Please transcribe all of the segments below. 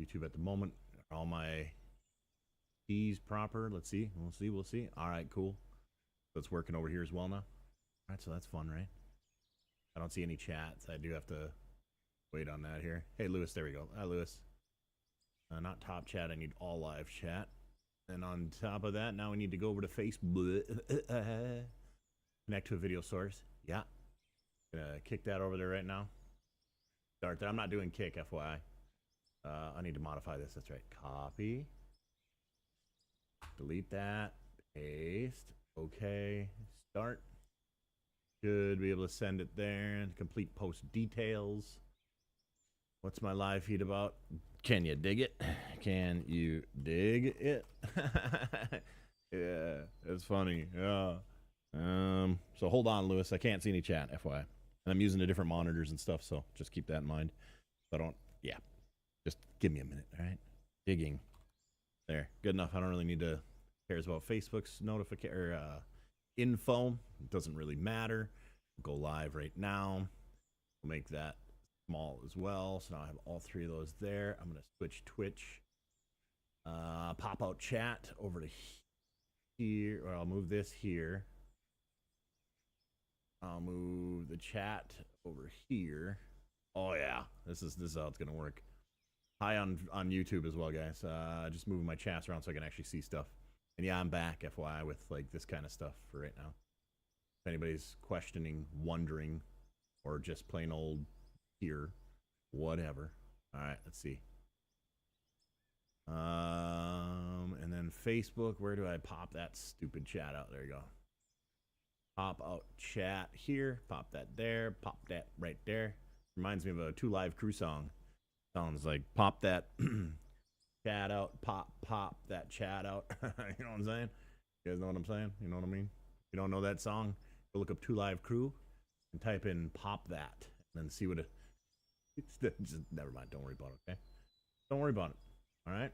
YouTube at the moment. All my keys proper. Let's see. We'll see. All right, cool. So it's working over here as well now. All right, so that's fun, right? I don't see any chats. I do have to wait on that here. Hey, Lewis, there we go. Hi, Lewis. Not top chat. I need all live chat. And on top of that, now we need to go over to Facebook. Connect to a video source. Yeah. Gonna kick that over there right now. Start there. I'm not doing kick, FYI. I need to modify this. That's right. Copy. Delete that. Paste. Okay. Start. Should be able to send it there. Complete post details. What's my live feed about? Can you dig it? Can you dig it? Yeah, it's funny. Yeah. So hold on, Lewis. I can't see any chat, FYI. And I'm using the different monitors and stuff, so just keep that in mind. I don't, yeah. Just give me a minute, all right? Digging. There. Good enough. I don't really need to cares about Facebook's notification or info. It doesn't really matter. We'll go live right now. We'll make that small as well. So now I have all three of those there. I'm going to switch Twitch. Pop out chat over to here. Or I'll move this here. I'll move the chat over here. Oh yeah, this is how it's gonna work. Hi on YouTube as well, guys. Just moving my chats around so I can actually see stuff. And yeah, I'm back, FYI, with like this kind of stuff for right now. If anybody's questioning, wondering, or just plain old here, whatever. All right, let's see. And then Facebook. Where do I pop that stupid chat out? There you go. Pop out chat here, pop that there, pop that right there. Reminds me of a 2 Live Crew song. Sounds like pop that chat out, pop that chat out. You know what I'm saying? You guys know what I'm saying? You know what I mean? If you don't know that song, go look up 2 Live Crew and type in pop that and then see what it. Just, never mind. Don't worry about it, okay? Don't worry about it. All right?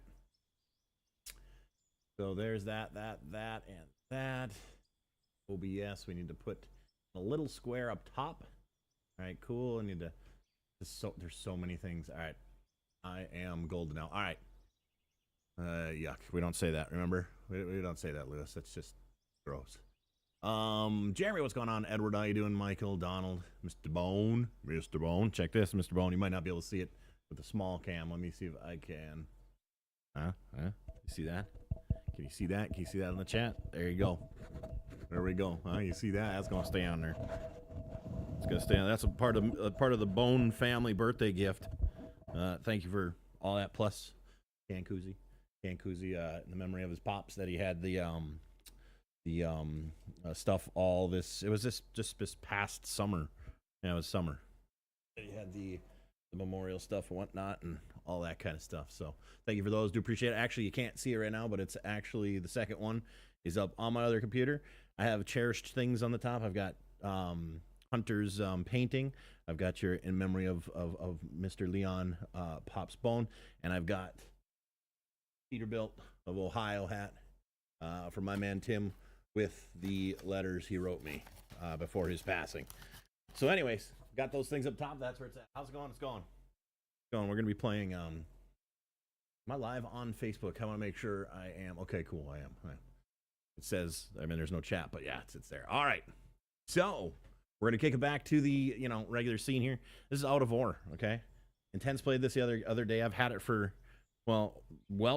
So there's that, and that. OBS, we need to put a little square up top. All right, cool. I need to. There's so many things. All right, I am golden now. All right. Yuck. We don't say that. Remember, we don't say that, Lewis. That's just gross. Jeremy, what's going on? Edward, how you doing? Michael, Donald, Mr. Bone, Mr. Bone. Check this, Mr. Bone. You might not be able to see it with a small cam. Let me see if I can. Huh? You see that? Can you see that? Can you see that in the chat? There you go. There we go. You see that? That's gonna stay on there. It's gonna stay on. That's a part of the Bone family birthday gift. Thank you for all that. Plus, can koozie, in the memory of his pops that he had the stuff. All this. It was just this past summer. Yeah, it was summer. He had the memorial stuff and whatnot and all that kind of stuff. So thank you for those. Do appreciate it. Actually, you can't see it right now, but it's actually the second one is up on my other computer. I have cherished things on the top. I've got Hunter's painting. I've got your in memory of Mr. Leon Pop's Bone, and I've got Peterbilt of Ohio hat from my man Tim with the letters he wrote me before his passing. So anyways, got those things up top. That's where it's at. How's it going? It's going. We're going to be playing. Am I live on Facebook? I want to make sure I am. Okay, cool. I am. It says, I mean, there's no chat, but yeah, it's there. All right. So we're going to kick it back to the, regular scene here. This is Out of War, okay? Intense played this the other day. I've had it for, well,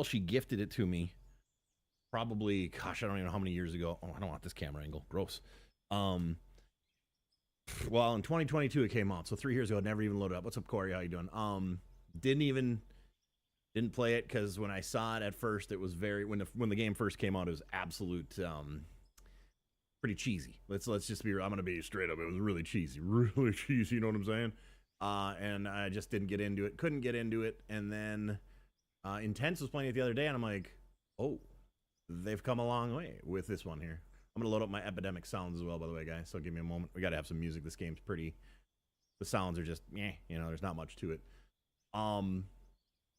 she gifted it to me probably, gosh, I don't even know how many years ago. Oh, I don't want this camera angle. Gross. Well, in 2022 it came out, so 3 years ago. It never even loaded up. What's up, Corey? How you doing? Didn't play it because when I saw it at first, it was very when the game first came out, it was absolute pretty cheesy. Let's just be. I'm gonna be straight up. It was really cheesy, really cheesy. You know what I'm saying? And I just didn't get into it. Couldn't get into it. And then Intense was playing it the other day, and I'm like, oh, they've come a long way with this one here. I'm gonna load up my Epidemic sounds as well, by the way, guys. So give me a moment. We gotta have some music. This game's pretty. The sounds are just, there's not much to it.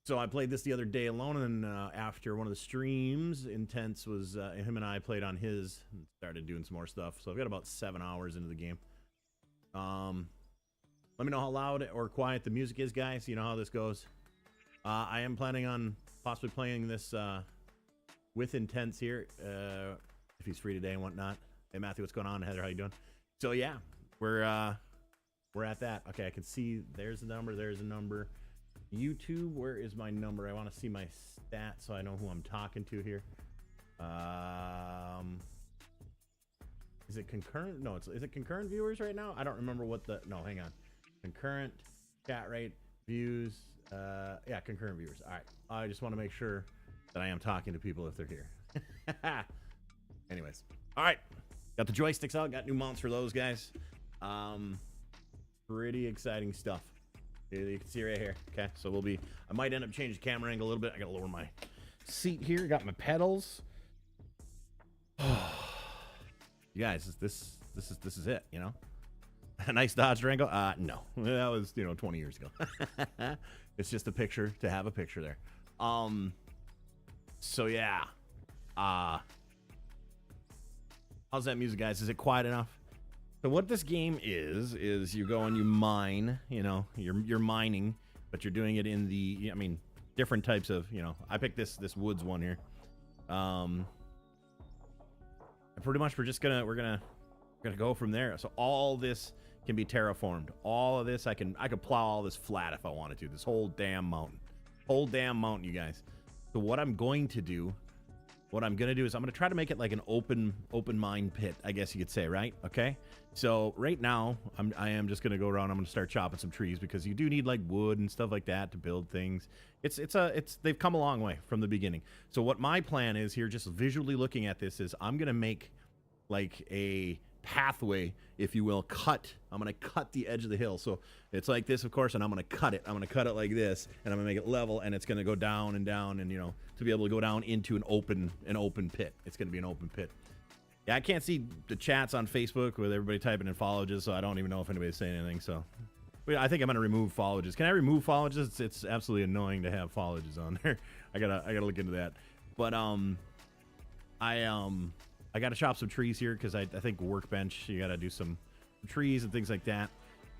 So I played this the other day alone, and then after one of the streams, Intense was, him and I played on his and started doing some more stuff. So I've got about 7 hours into the game. Let me know how loud or quiet the music is, guys. You know how this goes. I am planning on possibly playing this with Intense here, if he's free today and whatnot. Hey, Matthew, what's going on? Heather, how you doing? So, yeah, we're at that. Okay, I can see there's a number, there's a number. YouTube, where is my number? I want to see my stats so I know who I'm talking to here. Is it concurrent? No, is it concurrent viewers right now? I don't remember what the, no, hang on. Concurrent, chat rate, views, yeah, concurrent viewers. All right, I just want to make sure that I am talking to people if they're here. Anyways, all right, got the joysticks out, got new mounts for those guys. Pretty exciting stuff. You can see right here. Okay, so we'll be, I might end up changing the camera angle a little bit. I gotta lower my seat here, got my pedals. You guys, this is it, you know. A nice Dodge Durango? No, that was 20 years ago. It's just a picture to have a picture there. So yeah, how's that music, guys? Is it quiet enough? So what this game is you go and you mine. You're mining, but you're doing it in the, different types of, I picked this woods one here. Pretty much we're gonna go from there. So all this can be terraformed. All of this I could plow all this flat if I wanted to. This whole damn mountain, you guys. So what I'm going to do is I'm gonna try to make it like an open mine pit, I guess you could say, right? Okay. So right now I am just gonna go around. I'm gonna start chopping some trees because you do need like wood and stuff like that to build things. They've come a long way from the beginning. So what my plan is here, just visually looking at this, is I'm gonna make like a pathway, if you will. I'm gonna cut the edge of the hill. So it's like this, of course, and I'm gonna cut it like this, and I'm gonna make it level, and it's gonna go down and down, and to be able to go down into an open pit. It's gonna be an open pit. Yeah, I can't see the chats on Facebook with everybody typing in followages, so I don't even know if anybody's saying anything. So I think I'm gonna remove followages. Can I remove followages? It's absolutely annoying to have followages on there. I gotta look into that. But I gotta chop some trees here because I think workbench, you gotta do some trees and things like that.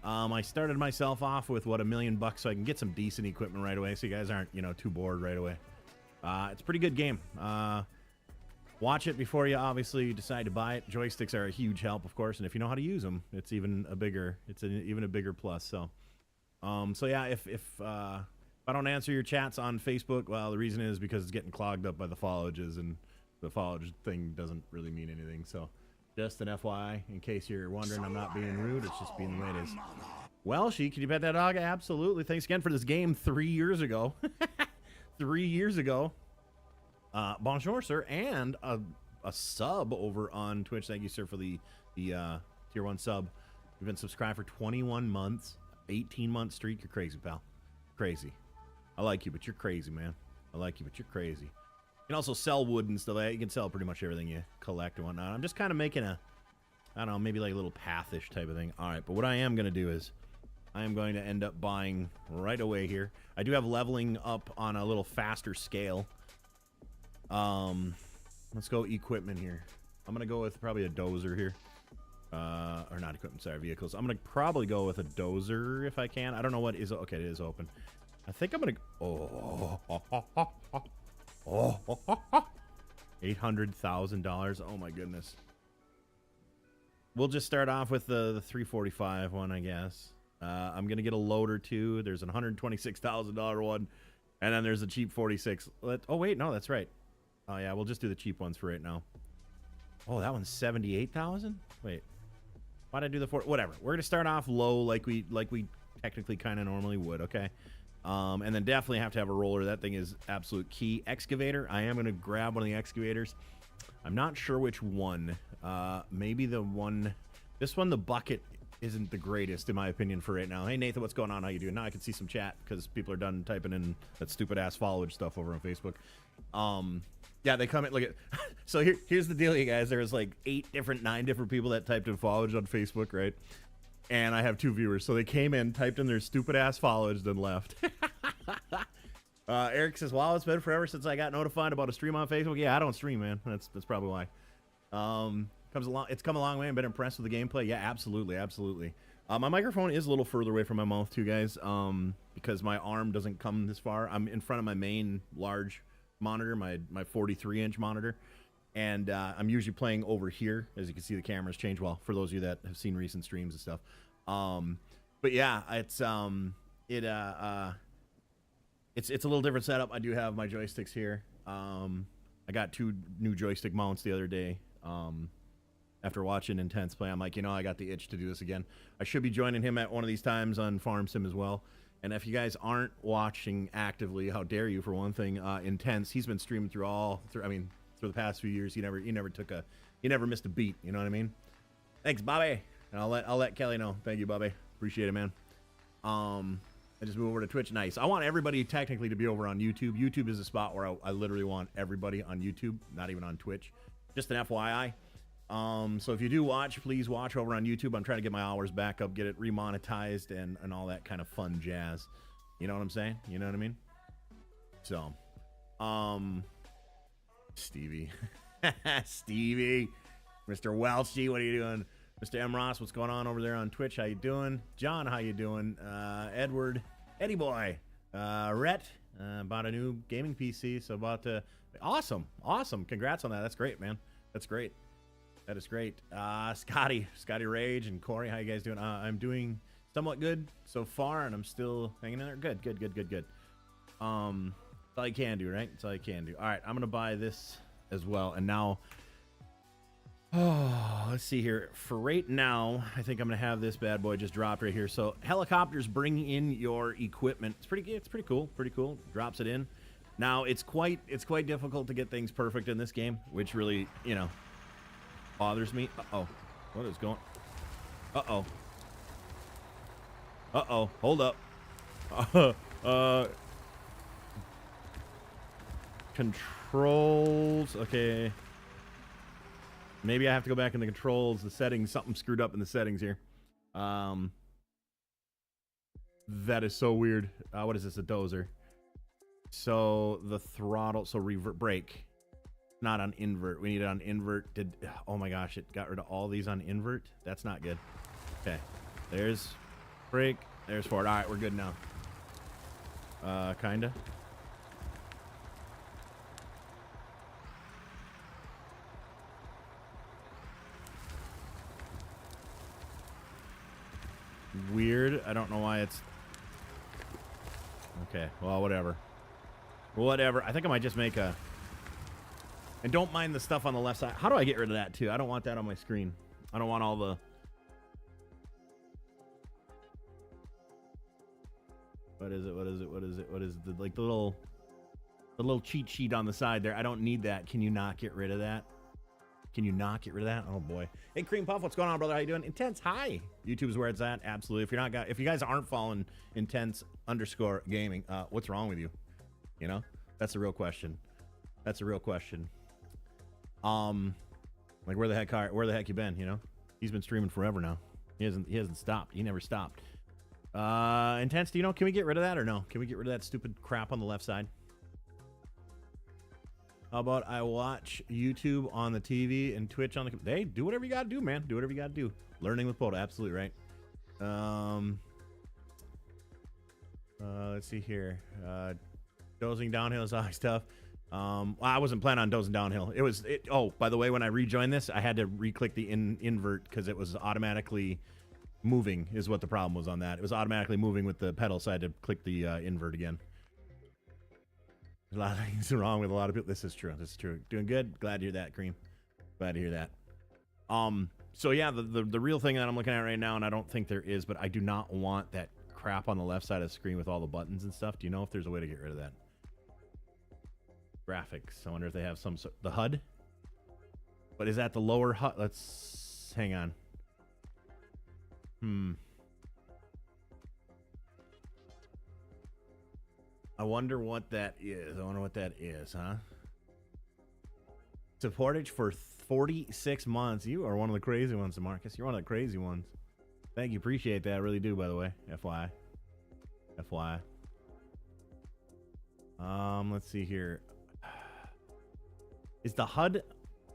I started myself off with $1 million so I can get some decent equipment right away, so you guys aren't too bored right away. It's a pretty good game. Watch it before you obviously decide to buy it. Joysticks are a huge help, of course, and if you know how to use them, it's even a bigger plus. So yeah, if I don't answer your chats on Facebook, well, the reason is because it's getting clogged up by the followages, and the followage thing doesn't really mean anything. So just an FYI, in case you're wondering, I'm not being rude. It's just being the way it is. Well, can you pet that dog? Absolutely. Thanks again for this game 3 years ago. 3 years ago. Bonjour, sir, and a sub over on Twitch. Thank you, sir, for the tier 1 sub. You've been subscribed for 21 months, 18-month streak. You're crazy, pal. Crazy. I like you, but you're crazy, man. I like you, but you're crazy. You can also sell wood and stuff like that. You can sell pretty much everything you collect and whatnot. I'm just kind of making I don't know, maybe like a little pathish type of thing. All right, but what I am going to do is I am going to end up buying right away here. I do have leveling up on a little faster scale. Let's go equipment here. I'm going to go with probably a dozer here. Or not equipment, sorry, vehicles. I'm going to probably go with a dozer if I can. I don't know what is, okay, it is open. I think I'm going to, $800,000. Oh my goodness. We'll just start off with the 345 one, I guess. I'm gonna get a loader too. There's a $126,000 one, and then there's a cheap 46. Oh wait, no, that's right. Oh yeah, we'll just do the cheap ones for right now. Oh, that one's 78,000. Wait, why'd I do the 4? Whatever. We're gonna start off low, like we technically kind of normally would. Okay. And then definitely have to have a roller. That thing is absolute key. Excavator. I am going to grab one of the excavators. I'm not sure which one. Maybe the one. This one, the bucket, isn't the greatest in my opinion for right now. Hey Nathan, what's going on? How you doing? Now I can see some chat because people are done typing in that stupid ass followage stuff over on Facebook. Yeah, they comment. Look at. So here's the deal, you guys. There's like 9 different people that typed in followage on Facebook, right? And I have 2 viewers, so they came in, typed in their stupid ass followage, then left. Eric says, "Wow, it's been forever since I got notified about a stream on Facebook." Yeah, I don't stream, man. That's probably why. It's come a long way. I've been impressed with the gameplay. Yeah, absolutely. My microphone is a little further away from my mouth too, guys. because my arm doesn't come this far. I'm in front of my main large monitor, my 43-inch monitor, and I'm usually playing over here. As you can see, the cameras change. Well, for those of you that have seen recent streams and stuff. But yeah, it's a little different setup. I do have my joysticks here. I got 2 new joystick mounts the other day. After watching Intense play, I'm like, I got the itch to do this again. I should be joining him at one of these times on Farm Sim as well. And if you guys aren't watching actively, how dare you, for one thing, Intense, he's been streaming through the past few years. He never missed a beat, you know what I mean? Thanks, Bobby. And I'll let Kelly know. Thank you, Bobby. Appreciate it, man. I just moved over to Twitch. Nice. I want everybody technically to be over on YouTube. YouTube is a spot where I literally want everybody on YouTube, not even on Twitch. Just an FYI. So if you do watch, please watch over on YouTube. I'm trying to get my hours back up, get it remonetized, and all that kind of fun jazz. You know what I'm saying? You know what I mean? So, Stevie. Stevie. Mr. Welchie, what are you doing? Mr. M. Ross, what's going on over there on Twitch? How you doing? John, how you doing? Edward, Eddie Boy, Rhett, bought a new gaming PC, so about to... Awesome. Congrats on that. That's great, man. That's great. That is great. Scotty Rage, and Corey, how you guys doing? I'm doing somewhat good so far, and I'm still hanging in there. Good. That's all you can do, right? That's all you can do. All right, I'm gonna buy this as well, and now, let's see here. For right now, I think I'm gonna have this bad boy just dropped right here. So helicopters bring in your equipment. It's pretty cool. Drops it in. Now it's quite difficult to get things perfect in this game, which really, bothers me. What is going? Hold up. Controls. Okay. Maybe I have to go back in the controls. The settings. Something screwed up in the settings here. That is so weird. What is this? A dozer. So the throttle. So revert brake. Not on invert. We need it on invert. Oh my gosh, it got rid of all these on invert. That's not good. Okay. There's brake. There's forward. All right, we're good now. Kinda. Weird. I don't know why it's... Okay, well, whatever. I think I might just make a... And don't mind the stuff on the left side. How do I get rid of that, too? I don't want that on my screen. I don't want all the... What is it? Like the little cheat sheet on the side there. I don't need that. Can you not get rid of that? Oh boy. Hey, Cream Puff, what's going on, brother? How you doing? Intense, hi. YouTube's where it's at. Absolutely. If you guys aren't following Intense_gaming, what's wrong with you? That's a real question. Like where the heck you been? He's been streaming forever now. He hasn't stopped. He never stopped. Intense, can we get rid of that or no? Can we get rid of that stupid crap on the left side? How about I watch YouTube on the TV and Twitch on the... Hey, do whatever you gotta do, man. Do whatever you gotta do. Learning with PODO, absolutely right. Let's see here. Dozing downhill is always tough. I wasn't planning on dozing downhill. Oh, by the way, when I rejoined this, I had to re-click the invert because it was automatically moving is what the problem was on that. It was automatically moving with the pedal, so I had to click the invert again. A lot of things are wrong with a lot of people. This is true. Doing good. Glad to hear that, Cream. Glad to hear that. So yeah, the real thing that I'm looking at right now, and I don't think there is, but I do not want that crap on the left side of the screen with all the buttons and stuff. Do you know if there's a way to get rid of that? Graphics. I wonder if they have the HUD. But is that the lower HUD? Let's hang on. I wonder what that is. Huh? Supportage for 46 months. You are one of the crazy ones, Marcus. You're one of the crazy ones. Thank you. Appreciate that. I really do, by the way. FYI. Let's see here. Is the HUD...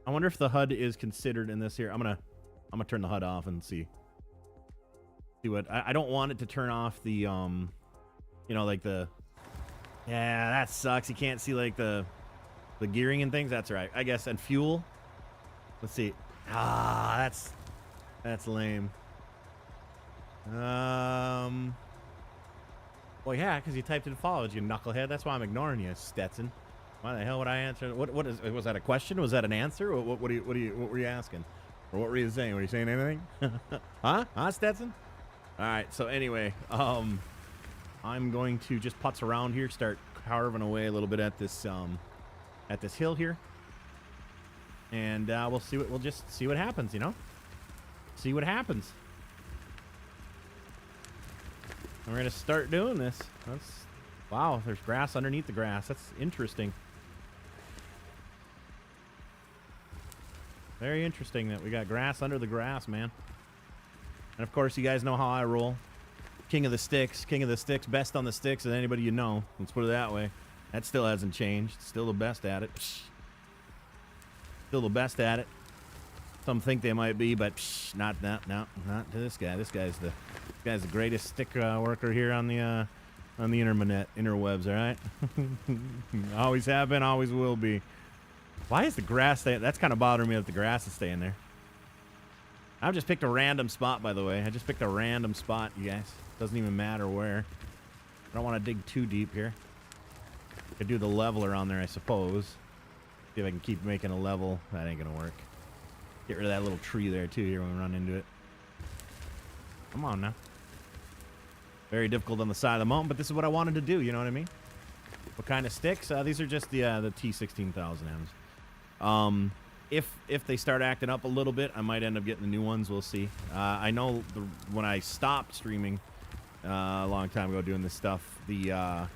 I wonder if the HUD is considered in this here. I'm gonna turn the HUD off and see what... I don't want it to turn off the You know, like the... Yeah, that sucks. You can't see, like, the gearing and things. That's right. I guess. And fuel. Let's see. Ah, that's lame. Well, yeah, because you typed in followed, you knucklehead. That's why I'm ignoring you, Stetson. Why the hell would I answer? What was that a question? Was that an answer? What were you asking? Or what were you saying? Were you saying anything? Huh, Stetson? All right. So anyway, I'm going to just putz around here, start carving away a little bit at this hill here, and we'll just see what happens. You know, see what happens. We're going to start doing this. Wow, there's grass underneath the grass. That's interesting. Very interesting that we got grass under the grass, man. And of course, you guys know how I roll. King of the sticks, best on the sticks of anybody you know. Let's put it that way. That still hasn't changed. Still the best at it. Still the best at it. Some think they might be, but not to this guy. This guy's the greatest stick worker here on the interwebs. All right, always have been, always will be. Why is the grass staying? That's kind of bothering me that the grass is staying there. I've just picked a random spot, by the way. I just picked a random spot, you guys. Doesn't even matter where. I don't want to dig too deep here. Could do the leveler on there, I suppose. See if I can keep making a level. That ain't gonna work. Get rid of that little tree there, too, here when we run into it. Come on, now. Very difficult on the side of the mountain, but this is what I wanted to do, you know what I mean? What kind of sticks? These are just the T16000Ms. If they start acting up a little bit, I might end up getting the new ones. We'll see. I know when I stopped streaming a long time ago doing this stuff, the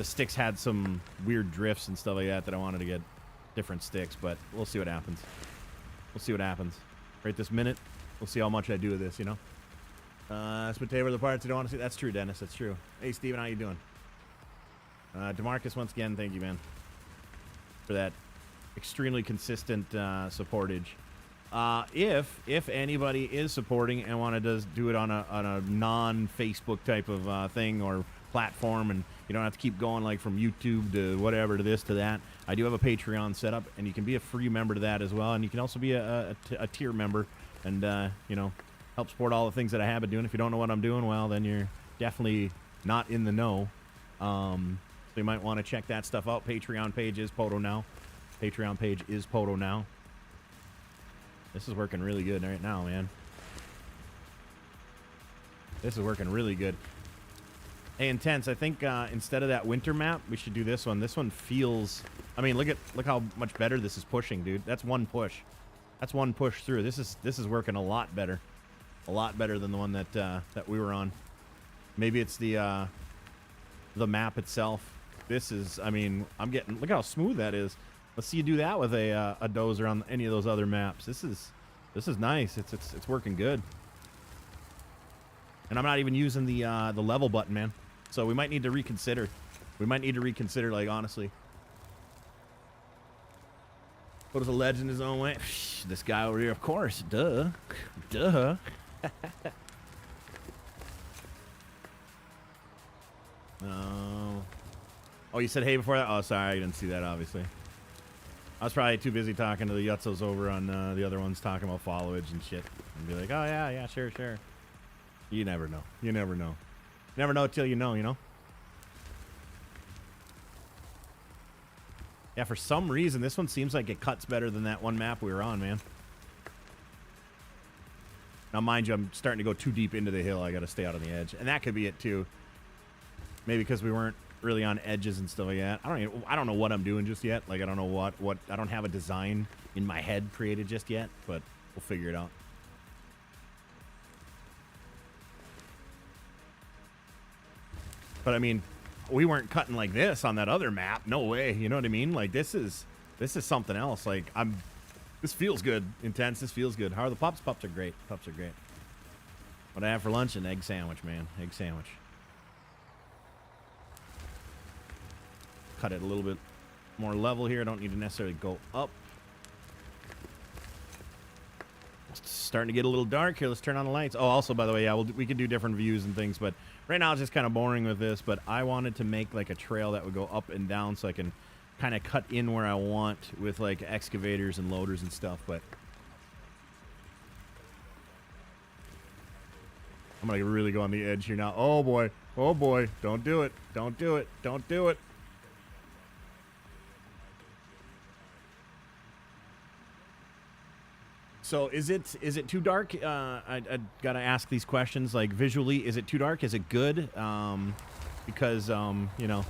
sticks had some weird drifts and stuff like that I wanted to get different sticks, but we'll see what happens. We'll see what happens. Right this minute, we'll see how much I do with this, you know? Spitaver the parts you don't want to see. That's true, Dennis. That's true. Hey, Steven, how you doing? DeMarcus, once again, thank you, man, for that extremely consistent supportage. If anybody is supporting and want to do it on a non-Facebook type of thing or platform, and you don't have to keep going like from YouTube to whatever to this to that, I do have a Patreon set up, and you can be a free member to that as well, and you can also be a tier member, and you know, help support all the things that I have been doing. If you don't know what I'm doing, well, then you're definitely not in the know. So you might want to check that stuff out. Patreon page is PODO now. Patreon page is PODO now. This is working really good right now, man. This is working really good. Hey, Intense, I think instead of that winter map, we should do this one. This one feels... I mean, look how much better this is pushing, dude. That's one push. That's one push through. This is working a lot better. A lot better than the one that we were on. Maybe it's the map itself. This is... I mean, I'm getting... Look how smooth that is. Let's see you do that with a dozer on any of those other maps. This is nice. It's working good. And I'm not even using the level button, man. So we might need to reconsider. We might need to reconsider, like, honestly. What is a legend his own way? This guy over here, of course. Duh. Duh. Oh, you said hey before that? Oh, sorry, I didn't see that, obviously. I was probably too busy talking to the yutzos over on the other ones, talking about followage and shit. And be like, oh, yeah, sure. You never know. You never know. Never know till you know, you know? Yeah, for some reason, this one seems like it cuts better than that one map we were on, man. Now, mind you, I'm starting to go too deep into the hill. I got to stay out on the edge. And that could be it, too. Maybe because we weren't really on edges and stuff like that. I don't know what I'm doing just yet. Like, I don't know what I don't have a design in my head created just yet, but we'll figure it out. But I mean, we weren't cutting like this on that other map. No way. You know what I mean? Like, this is something else. Like, this feels good. Intense. This feels good. How are the pups? Pups are great. Pups are great. What I have for lunch? An egg sandwich, man. Egg sandwich. Cut it a little bit more level here. I don't need to necessarily go up. It's starting to get a little dark here. Let's turn on the lights. Oh, also, by the way, yeah, we can do different views and things, but right now it's just kind of boring with this, but I wanted to make like a trail that would go up and down so I can kind of cut in where I want with like excavators and loaders and stuff, but I'm going to really go on the edge here now. Oh, boy. Oh, boy. Don't do it. Don't do it. Don't do it. So is it too dark? I got to ask these questions. Like, visually, is it too dark? Is it good? Because, you know,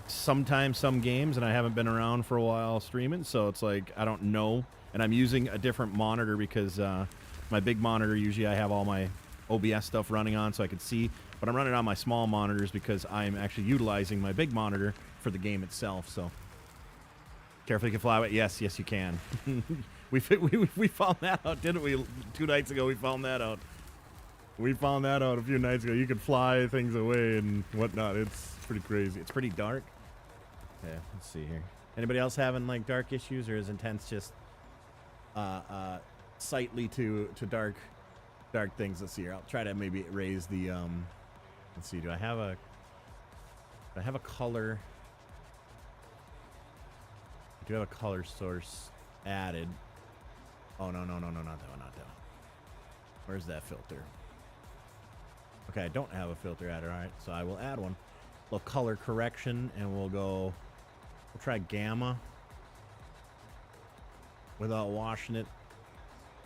sometimes some games, and I haven't been around for a while streaming, so it's like I don't know. And I'm using a different monitor because my big monitor, usually I have all my OBS stuff running on so I can see, but I'm running on my small monitors because I'm actually utilizing my big monitor for the game itself. So carefully, you can fly away. Yes, yes, you can. we found that out, didn't we? 2 nights ago, we found that out. We found that out a few nights ago. You can fly things away and whatnot. It's pretty crazy. It's pretty dark. Yeah, let's see here. Anybody else having like dark issues, or is Intense just sightly to dark things? Let's see here. I'll try to maybe raise the let's see, do I have a color? I do have a color source added. Oh, no, not that one, not that one. Where's that filter? Okay, I don't have a filter added. All right, so I will add one. A little color correction, and we'll try gamma without washing it.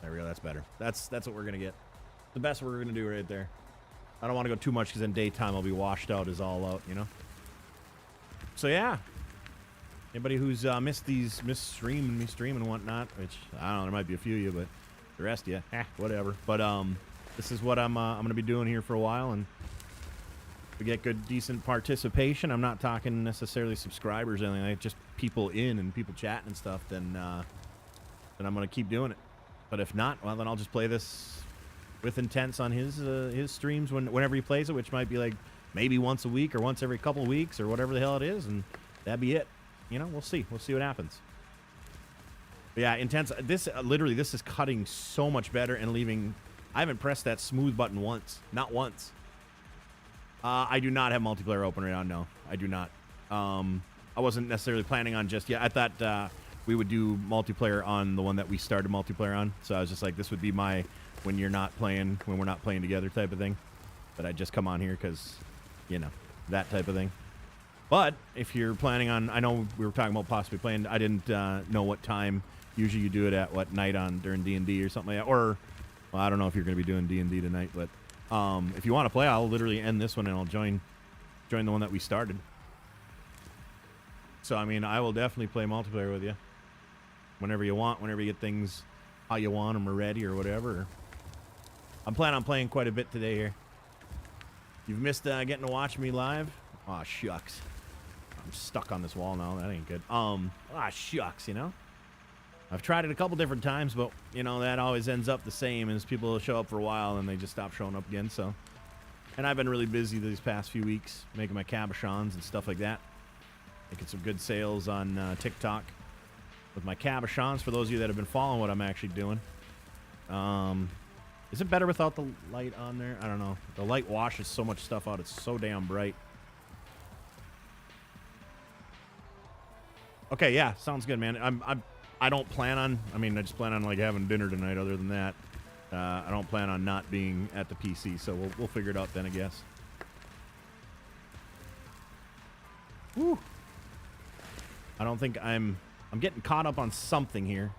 There we go, that's better. That's what we're gonna get. The best we're gonna do right there. I don't want to go too much because in daytime I'll be washed out as all out, you know. So yeah, anybody who's missed stream and whatnot, which I don't know, there might be a few of you, but the rest of you, whatever. But this is what I'm gonna be doing here for a while, and we get good, decent participation. I'm not talking necessarily subscribers or anything, like just people in and people chatting and stuff. Then I'm gonna keep doing it. But if not, well, then I'll just play this with Intense on his streams whenever he plays it, which might be like maybe once a week or once every couple of weeks or whatever the hell it is, and that'd be it. You know, we'll see what happens. But yeah, Intense. This literally, this is cutting so much better and leaving. I haven't pressed that smooth button once, not once. I do not have multiplayer open right now. No, I do not. I wasn't necessarily planning on just yet. I thought we would do multiplayer on the one that we started multiplayer on. So I was just like, this would be my when we're not playing together type of thing. But I just come on here because, you know, that type of thing. But if you're planning on, I know we were talking about possibly playing. I didn't know what time. Usually you do it at what night on during D&D or something like that. Or, well, I don't know if you're going to be doing D&D tonight, but if you want to play, I'll literally end this one and I'll join the one that we started. So I mean, I will definitely play multiplayer with you whenever you want, whenever you get things how you want them or ready or whatever. I'm planning on playing quite a bit today here. You've missed getting to watch me live? Aw, shucks. I'm stuck on this wall now. That ain't good. Shucks, you know? I've tried it a couple different times, but, you know, that always ends up the same as people show up for a while and they just stop showing up again, so. And I've been really busy these past few weeks making my cabochons and stuff like that. Making some good sales on TikTok with my cabochons, for those of you that have been following what I'm actually doing. Is it better without the light on there? I don't know. The light washes so much stuff out. It's so damn bright. Okay, yeah, sounds good, man. I don't plan on, I mean, I just plan on like having dinner tonight. Other than that, I don't plan on not being at the PC, so we'll figure it out then, I guess. Woo. I don't think I'm getting caught up on something here.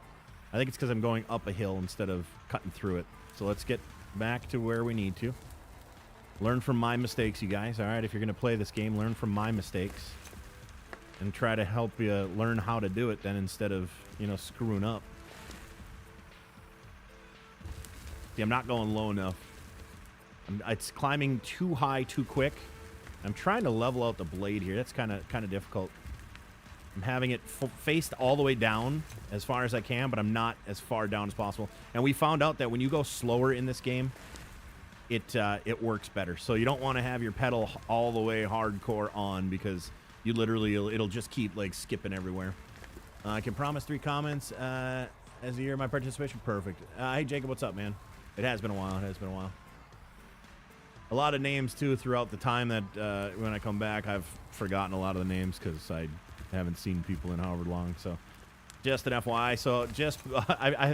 I think it's because I'm going up a hill instead of cutting through it. So let's get back to where we need to. Learn from my mistakes, you guys. All right, if you're going to play this game, learn from my mistakes. And try to help you learn how to do it then instead of, you know, screwing up. See, I'm not going low enough. It's climbing too high too quick. I'm trying to level out the blade here. That's kind of difficult. I'm having it faced all the way down as far as I can, but I'm not as far down as possible. And we found out that when you go slower in this game, it works better. So you don't want to have your pedal all the way hardcore on because you literally, it'll just keep like skipping everywhere. I can promise 3 comments. as a year of my participation. Perfect. Hey, Jacob, what's up, man? It has been a while. It has been a while. A lot of names, too, throughout the time that when I come back, I've forgotten a lot of the names because I haven't seen people in however long. So just an FYI. So just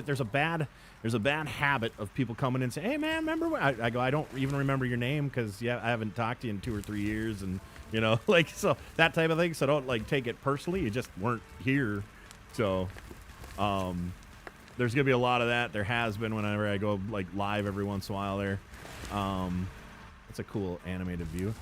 there's a bad habit of people coming in and saying, hey, man, remember when? I go, I don't even remember your name because, yeah, I haven't talked to you in 2 or 3 years. And, you know, like, so that type of thing. So don't, like, take it personally. You just weren't here. So there's going to be a lot of that. There has been whenever I go, like, live every once in a while there. It's a cool animated view.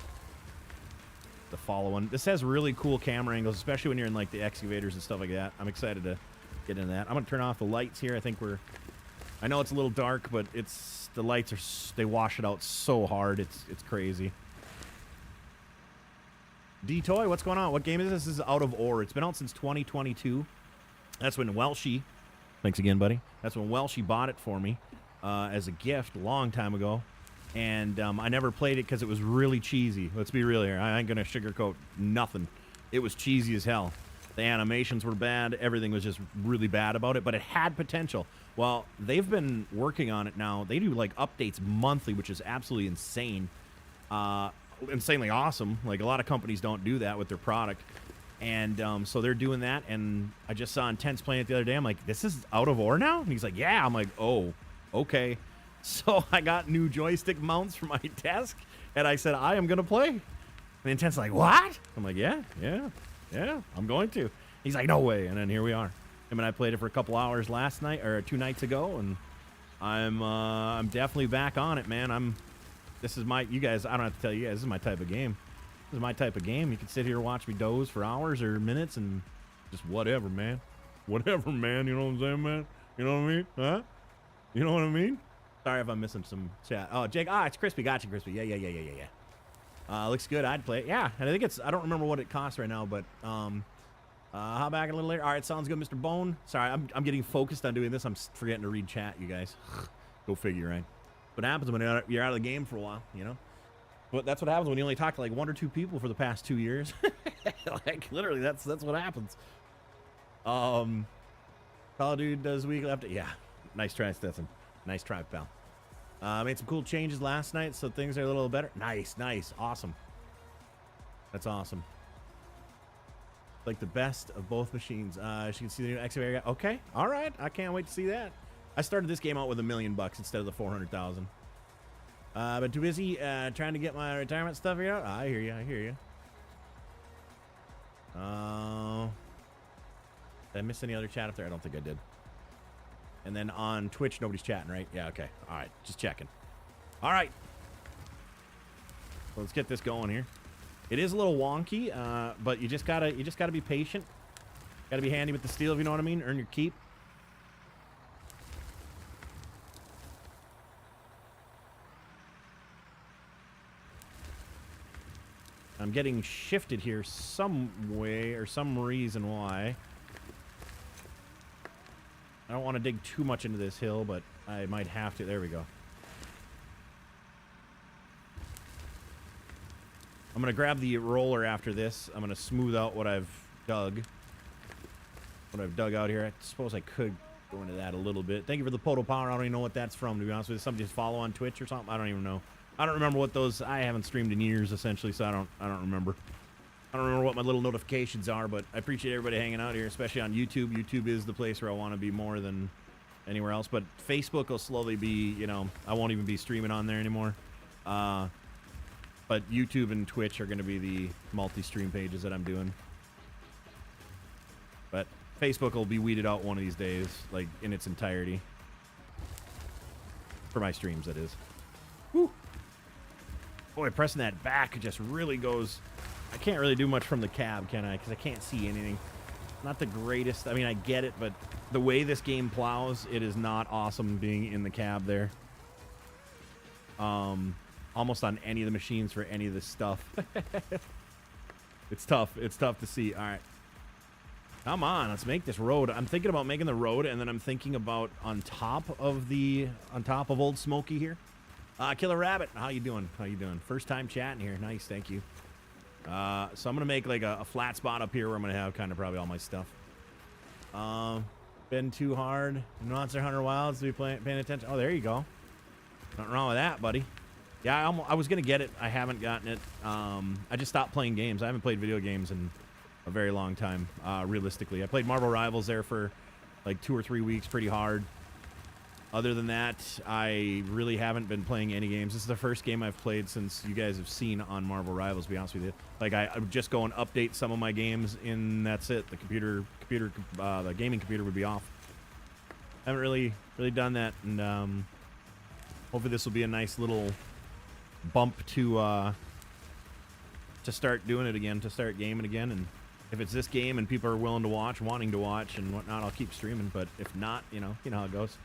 The follow one. This has really cool camera angles, especially when you're in like the excavators and stuff like that. I'm excited to get into that. I'm gonna turn off the lights here. I know it's a little dark, but the lights they wash it out so hard. It's crazy. D-Toy, what's going on? What game is this? This is Out of Ore. It's been out since 2022. That's when Welshie, thanks again, buddy. That's when Welshie bought it for me as a gift a long time ago. And I never played it because it was really cheesy. Let's be real here. I ain't going to sugarcoat nothing. It was cheesy as hell. The animations were bad. Everything was just really bad about it. But it had potential. Well, they've been working on it now. They do, like, updates monthly, which is absolutely insane. Insanely awesome. Like, a lot of companies don't do that with their product. And so they're doing that. And I just saw Intense playing it the other day. I'm like, this is Out of Ore now? And he's like, yeah. I'm like, oh, okay. So I got new joystick mounts for my desk, and I said, I am going to play. And Intense like, what? I'm like, yeah, I'm going to. He's like, no way. And then here we are. Him and I played it for a couple hours last night, or 2 nights ago, and I'm definitely back on it, man. You guys, I don't have to tell you guys, this is my type of game. This is my type of game. You can sit here and watch me doze for hours or minutes and just whatever, man. Whatever, man. You know what I'm saying, man? You know what I mean? Huh? You know what I mean? Sorry if I'm missing some chat. Oh, Jake. It's Crispy. Gotcha, Crispy. Yeah. Looks good. I'd play it. Yeah. And I think I don't remember what it costs right now, but how back a little later? All right. Sounds good, Mr. Bone. Sorry, I'm getting focused on doing this. I'm forgetting to read chat, you guys. Go figure, right? What happens when you're out of the game for a while, you know? But that's what happens when you only talk to like 1 or 2 people for the past 2 years. Like, literally, that's what happens. Call of Duty does weekly update. Yeah. Nice try, Stetson. Nice try, pal. Made some cool changes last night, so things are a little better. Nice. Awesome. That's awesome. Like the best of both machines. As you can see the new excavator. Okay. All right. I can't wait to see that. I started this game out with $1 million instead of the 400,000. But too busy trying to get my retirement stuff here out. I hear you. Did I miss any other chat up there? I don't think I did. And then on Twitch, nobody's chatting, right? Yeah, okay. All right, just checking. All right. So let's get this going here. It is a little wonky, but you just gotta be patient. Gotta be handy with the steel, if you know what I mean. Earn your keep. I'm getting shifted here some way or some reason why. I don't want to dig too much into this hill, but I might have to. There we go. I'm going to grab the roller after this. I'm going to smooth out what I've dug. What I've dug out here. I suppose I could go into that a little bit. Thank you for the PODO power. I don't even know what that's from, to be honest with you. Somebody just follow on Twitch or something? I don't even know. I don't remember what those... I haven't streamed in years, essentially, so I don't remember. I don't remember what my little notifications are, but I appreciate everybody hanging out here, especially on YouTube. YouTube is the place where I want to be more than anywhere else. But Facebook will slowly be, you know, I won't even be streaming on there anymore. But YouTube and Twitch are going to be the multi-stream pages that I'm doing. But Facebook will be weeded out one of these days, like in its entirety. For my streams, that is. Woo! Boy, pressing that back just really goes... I can't really do much from the cab, can I? Because I can't see anything. Not the greatest. I mean, I get it, but the way this game plows, it is not awesome being in the cab there. Almost on any of the machines for any of this stuff. It's tough. It's tough to see. All right. Come on, let's make this road. I'm thinking about making the road, and then I'm thinking about on top of Old Smoky here. Killer Rabbit, how you doing? How you doing? First time chatting here. Nice, thank you. So I'm gonna make like a flat spot up here where I'm gonna have kind of probably all my stuff. Gonna been too hard in Monster Hunter Wilds to be paying attention. Oh, there you go. Nothing wrong with that, buddy. Yeah, I was going to get it. I haven't gotten it. I just stopped playing games. I haven't played video games in a very long time, realistically. I played Marvel Rivals there for like 2 or 3 weeks, pretty hard. Other than that, I really haven't been playing any games. This is the first game I've played since you guys have seen on Marvel Rivals, to be honest with you. Like, I would just go and update some of my games, and that's it. The the gaming computer would be off. I haven't really done that, and hopefully this will be a nice little bump to start doing it again, to start gaming again. And if it's this game and people are willing to watch, wanting to watch and whatnot, I'll keep streaming. But if not, you know how it goes.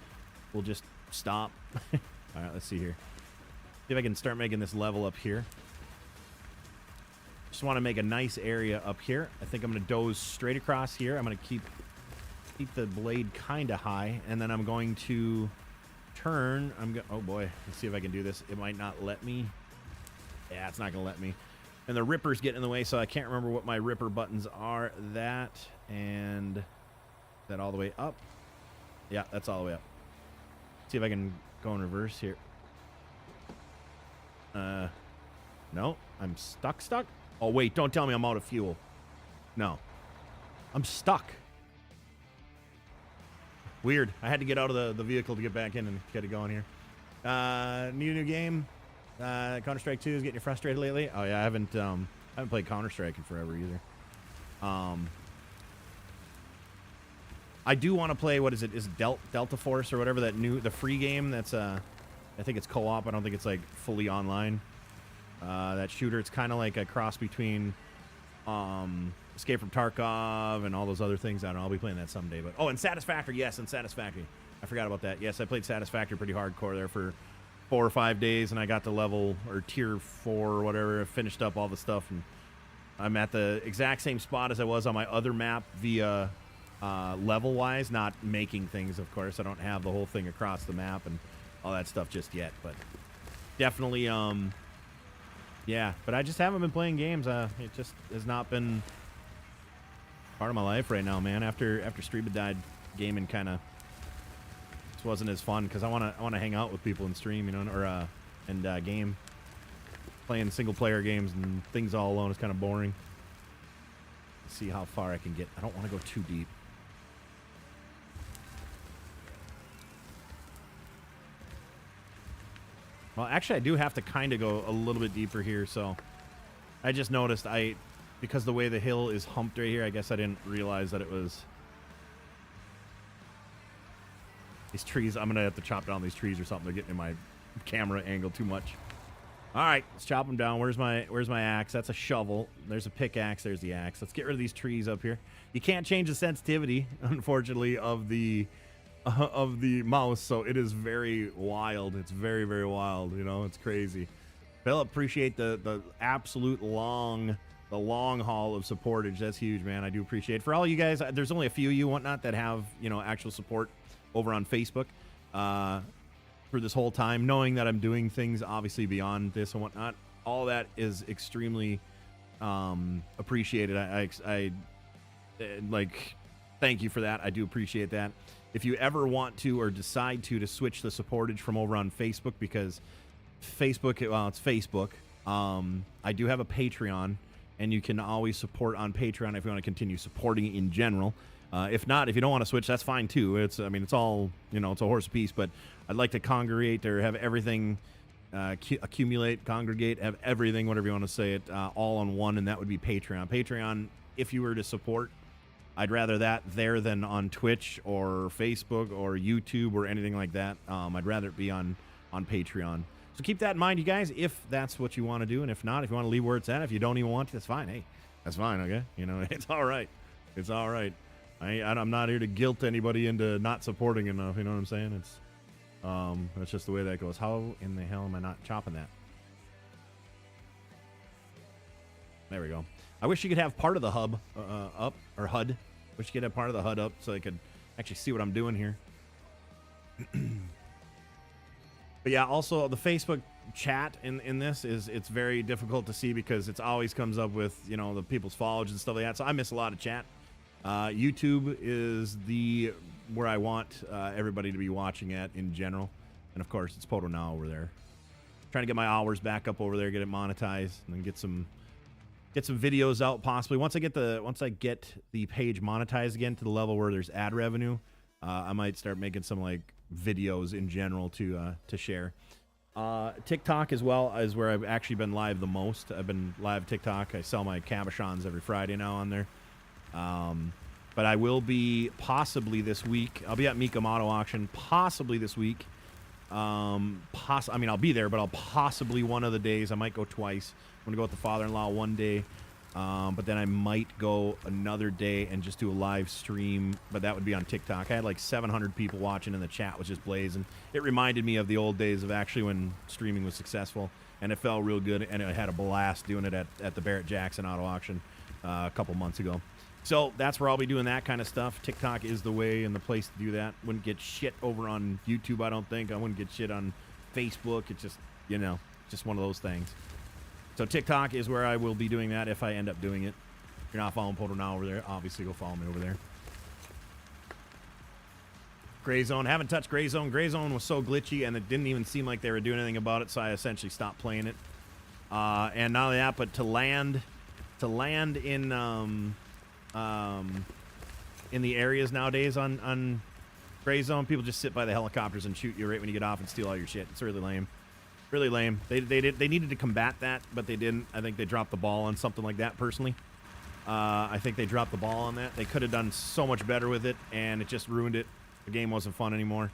We'll just stop. All right, let's see here. See if I can start making this level up here. Just want to make a nice area up here. I think I'm going to doze straight across here. I'm going to keep the blade kind of high, and then I'm going to turn. Oh boy, let's see if I can do this. It might not let me. Yeah, it's not going to let me. And the ripper's getting in the way, so I can't remember what my ripper buttons are. That and that all the way up. Yeah, that's all the way up. See if I can go in reverse here. No, I'm stuck. Oh, wait, don't tell me I'm out of fuel. No. I'm stuck. Weird. I had to get out of the vehicle to get back in and get it going here. New game. Counter-Strike 2 is getting you frustrated lately? Oh, yeah, I haven't played Counter-Strike in forever either. I do want to play, what is it? Is it Delta Force or whatever, the free game that's, I think it's co-op. I don't think it's, like, fully online. That shooter, it's kind of like a cross between Escape from Tarkov and all those other things. I don't know. I'll be playing that someday. But oh, and Satisfactory. Yes, and Satisfactory. I forgot about that. Yes, I played Satisfactory pretty hardcore there for 4 or 5 days, and I got to level, or tier 4 or whatever. I finished up all the stuff, and I'm at the exact same spot as I was on my other map via... level-wise, not making things, of course. I don't have the whole thing across the map and all that stuff just yet, but definitely, yeah. But I just haven't been playing games. It just has not been part of my life right now, man. After Streeba died, gaming kind of just wasn't as fun because I want to hang out with people and stream, or game. Playing single-player games and things all alone is kind of boring. Let's see how far I can get. I don't want to go too deep. Well, actually, I do have to kind of go a little bit deeper here, so I just noticed because the way the hill is humped right here, I guess I didn't realize that it was these trees. I'm going to have to chop down these trees or something. They're getting in my camera angle too much. All right, let's chop them down. Where's my axe? That's a shovel. There's a pickaxe. There's the axe. Let's get rid of these trees up here. You can't change the sensitivity, unfortunately, of the mouse, so it is very wild. It's very, very wild. It's crazy. Phil, appreciate the absolute long haul of supportage. That's huge, man. I do appreciate it. For all you guys, there's only a few of you whatnot that have actual support over on Facebook. For this whole time, knowing that I'm doing things obviously beyond this and whatnot, all that is extremely appreciated. I thank you for that. I do appreciate that. If you ever want to or decide to switch the supportage from over on Facebook, because Facebook, well, it's Facebook. I do have a Patreon, and you can always support on Patreon if you want to continue supporting in general. If not, if you don't want to switch, that's fine too. It's all, it's a horse piece, but I'd like to congregate or have everything accumulate, congregate, have everything, whatever you want to say it, all on one, and that would be Patreon. Patreon, if you were to support, I'd rather that there than on Twitch or Facebook or YouTube or anything like that. I'd rather it be on Patreon. So keep that in mind, you guys, if that's what you want to do, and if not, if you want to leave where it's at, if you don't even want to, that's fine. Hey, that's fine, okay? It's all right. It's all right. I'm not here to guilt anybody into not supporting enough. You know what I'm saying? That's just the way that goes. How in the hell am I not chopping that? There we go. I wish you could have part of the hub up, or HUD. Wish you could have part of the HUD up so I could actually see what I'm doing here. But yeah, also the Facebook chat in this it's very difficult to see because it always comes up with the people's followers and stuff like that. So I miss a lot of chat. YouTube is the where I want everybody to be watching at in general. And of course, it's PODO Now over there. Trying to get my hours back up over there, get it monetized, and then get some videos out possibly. Once I get the page monetized again to the level where there's ad revenue, I might start making some like videos in general to share. TikTok as well is where I've actually been live the most. I've been live TikTok. I sell my cabochons every Friday now on there. But I will be possibly this week. I'll be at Mika Auto Auction possibly this week. I mean, I'll be there, but I'll possibly one of the days. I might go twice. I'm going to go with the father-in-law one day. But then I might go another day and just do a live stream, but that would be on TikTok. I had like 700 people watching and the chat was just blazing. It reminded me of the old days of actually when streaming was successful, and it felt real good, and I had a blast doing it at the Barrett-Jackson Auto Auction a couple months ago. So that's where I'll be doing that kind of stuff. TikTok is the way and the place to do that. Wouldn't get shit over on YouTube, I don't think. I wouldn't get shit on Facebook. It's just, you know, just one of those things. So TikTok is where I will be doing that if I end up doing it. If you're not following PODO Now over there, obviously go follow me over there. Gray Zone. Haven't touched Gray Zone. Gray Zone was so glitchy, and it didn't even seem like they were doing anything about it, so I essentially stopped playing it. And not only that, but to land in the areas nowadays on Gray Zone, people just sit by the helicopters and shoot you right when you get off and steal all your shit. It's really lame. Really lame. They needed to combat that, but they didn't. I think they dropped the ball on something like that, personally. I think they dropped the ball on that. They could have done so much better with it, and it just ruined it. The game wasn't fun anymore.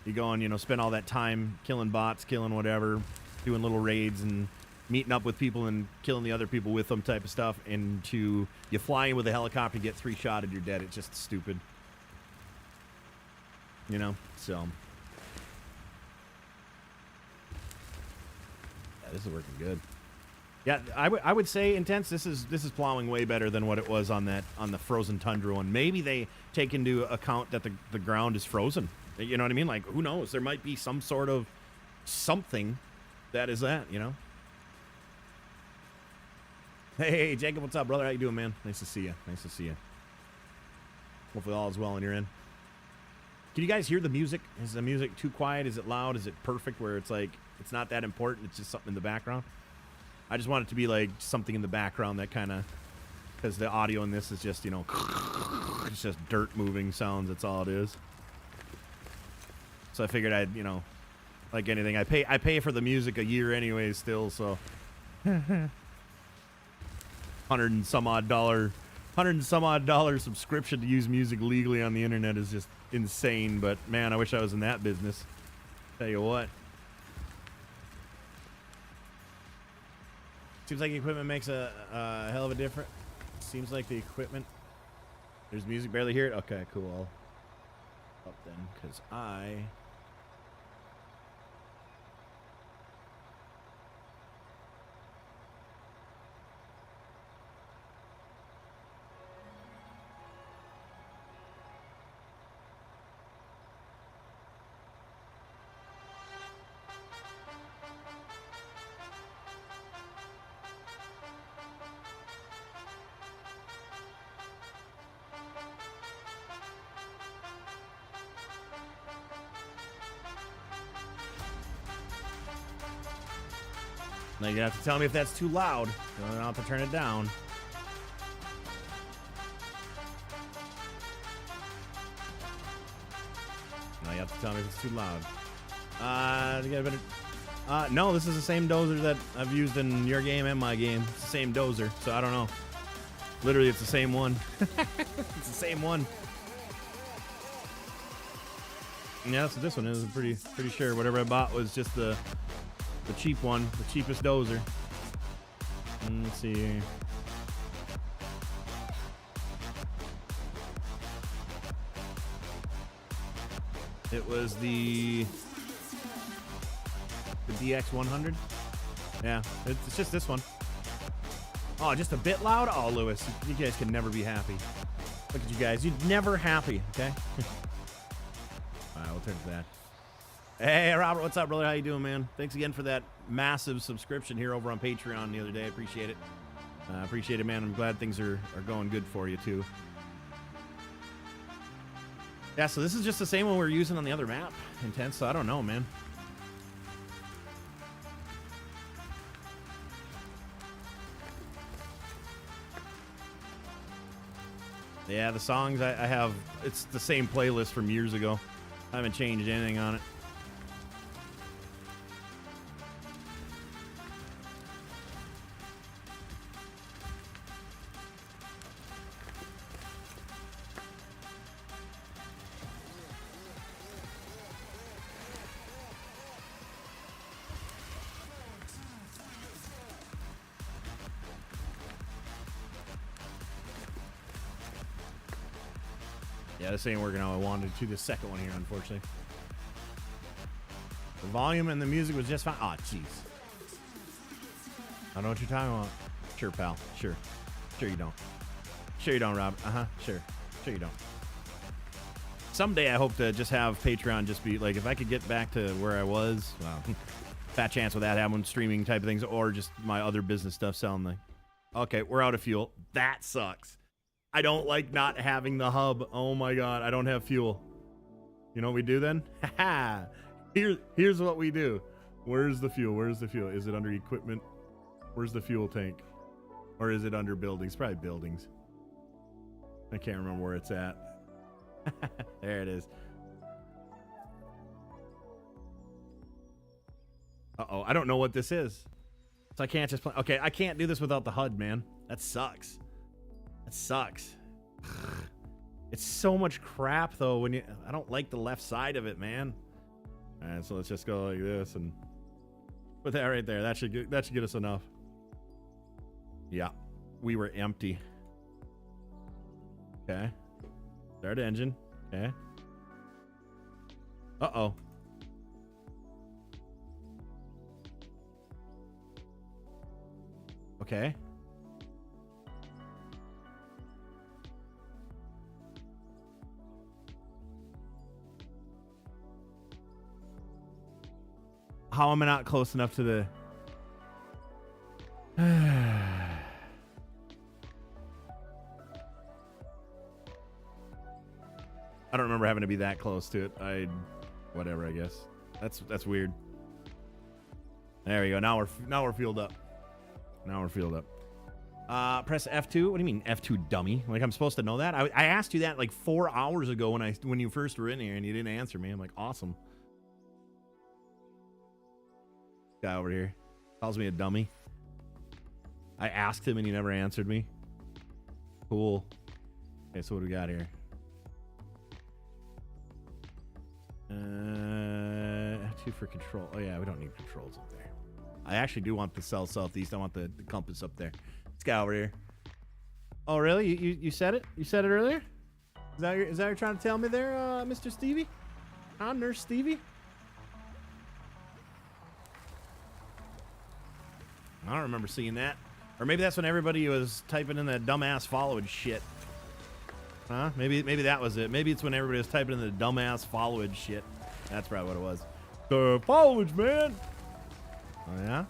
You go and, you know, spend all that time killing bots, killing whatever, doing little raids and meeting up with people and killing the other people with them type of stuff, and you fly in with a helicopter, you get 3-shotted, you're dead. It's just stupid. You know? So... this is working good. Yeah, I would say Intense. This is plowing way better than what it was on the Frozen Tundra one. Maybe they take into account that the ground is frozen. You know what I mean? Like, who knows? There might be some sort of something that is that. You know. Hey, Jacob, what's up, brother? How you doing, man? Nice to see you. Nice to see you. Hopefully all is well on your end. Can you guys hear the music? Is the music too quiet? Is it loud? Is it perfect where it's like it's not that important? It's just something in the background. I just want it to be like something in the background that kind of, because the audio in this is just, you know, it's just dirt moving sounds. That's all it is. So I figured I'd, you know, like anything, I pay for the music a year anyway still, so $100 and some odd dollar subscription to use music legally on the internet is just insane. But man, I wish I was in that business. Tell you what. Seems like the equipment makes a hell of a difference. Seems like the equipment. There's music, barely hear it. Okay, cool. I'll up then, because I... Now you have to tell me if that's too loud. Then I'll have to turn it down. Now you have to tell me if it's too loud. You got a better... no, this is the same dozer that I've used in your game and my game. It's the same dozer, so I don't know. Literally, it's the same one. It's the same one. Yeah, so this one is pretty sure. Whatever I bought was just the cheap one, the cheapest dozer. Let's see. It was the DX100. Yeah, it's just this one. Oh, just a bit loud? Oh, Lewis, you guys can never be happy. Look at you guys. You're never happy, okay? All right, we'll turn to that. Hey, Robert, what's up, brother? How you doing, man? Thanks again for that massive subscription here over on Patreon the other day. I appreciate it. Appreciate it, man. I'm glad things are going good for you, too. Yeah, so this is just the same one we were using on the other map, Intense, so I don't know, man. Yeah, the songs I have, it's the same playlist from years ago. I haven't changed anything on it. Yeah, this ain't working how I wanted to. The second one here, unfortunately. The volume and the music was just fine. Aw, jeez. I don't know what you're talking about. Sure, pal. Sure. Sure you don't. Sure you don't, Rob. Uh-huh. Sure. Sure you don't. Someday I hope to just have Patreon just be, like, if I could get back to where I was, well, fat chance with that having streaming type of things, or just my other business stuff selling the... Okay, we're out of fuel. That sucks. I don't like not having the hub. Oh my god, I don't have fuel. You know what we do then? Haha. Here's what we do. Where's the fuel? Where's the fuel? Is it under equipment? Where's the fuel tank? Or is it under buildings? Probably buildings. I can't remember where it's at. There it is. Uh-oh, I don't know what this is. So I can't just play. Okay, I can't do this without the HUD, man. That sucks. That sucks. It's so much crap though when you... I don't like the left side of it, man. Alright, so let's just go like this and put that right there. That should get us enough. Yeah. We were empty. Okay. Start engine. Okay. Uh-oh. Okay. How am I not close enough to the... I don't remember having to be that close to it. Whatever, I guess. That's weird. There we go. Now we're fueled up. Now we're fueled up. Press F2. What do you mean F2, dummy? Like I'm supposed to know that? I asked you that like 4 hours ago when you first were in here and you didn't answer me. I'm like, awesome. Guy over here calls me a dummy. I asked him and he never answered me. Cool. Okay, so what do we got here? F2 for control. Oh yeah, we don't need controls up there. I actually do want the southeast. I want the compass up there. This guy over here. Oh really? You said it? You said it earlier? Is that what you're trying to tell me there, Mr. Stevie? Huh, Nurse Stevie? I don't remember seeing that. Or maybe that's when everybody was typing in that dumbass followage shit. Huh? Maybe that was it. Maybe it's when everybody was typing in the dumbass followage shit. That's probably what it was. The followage, man! Oh, yeah?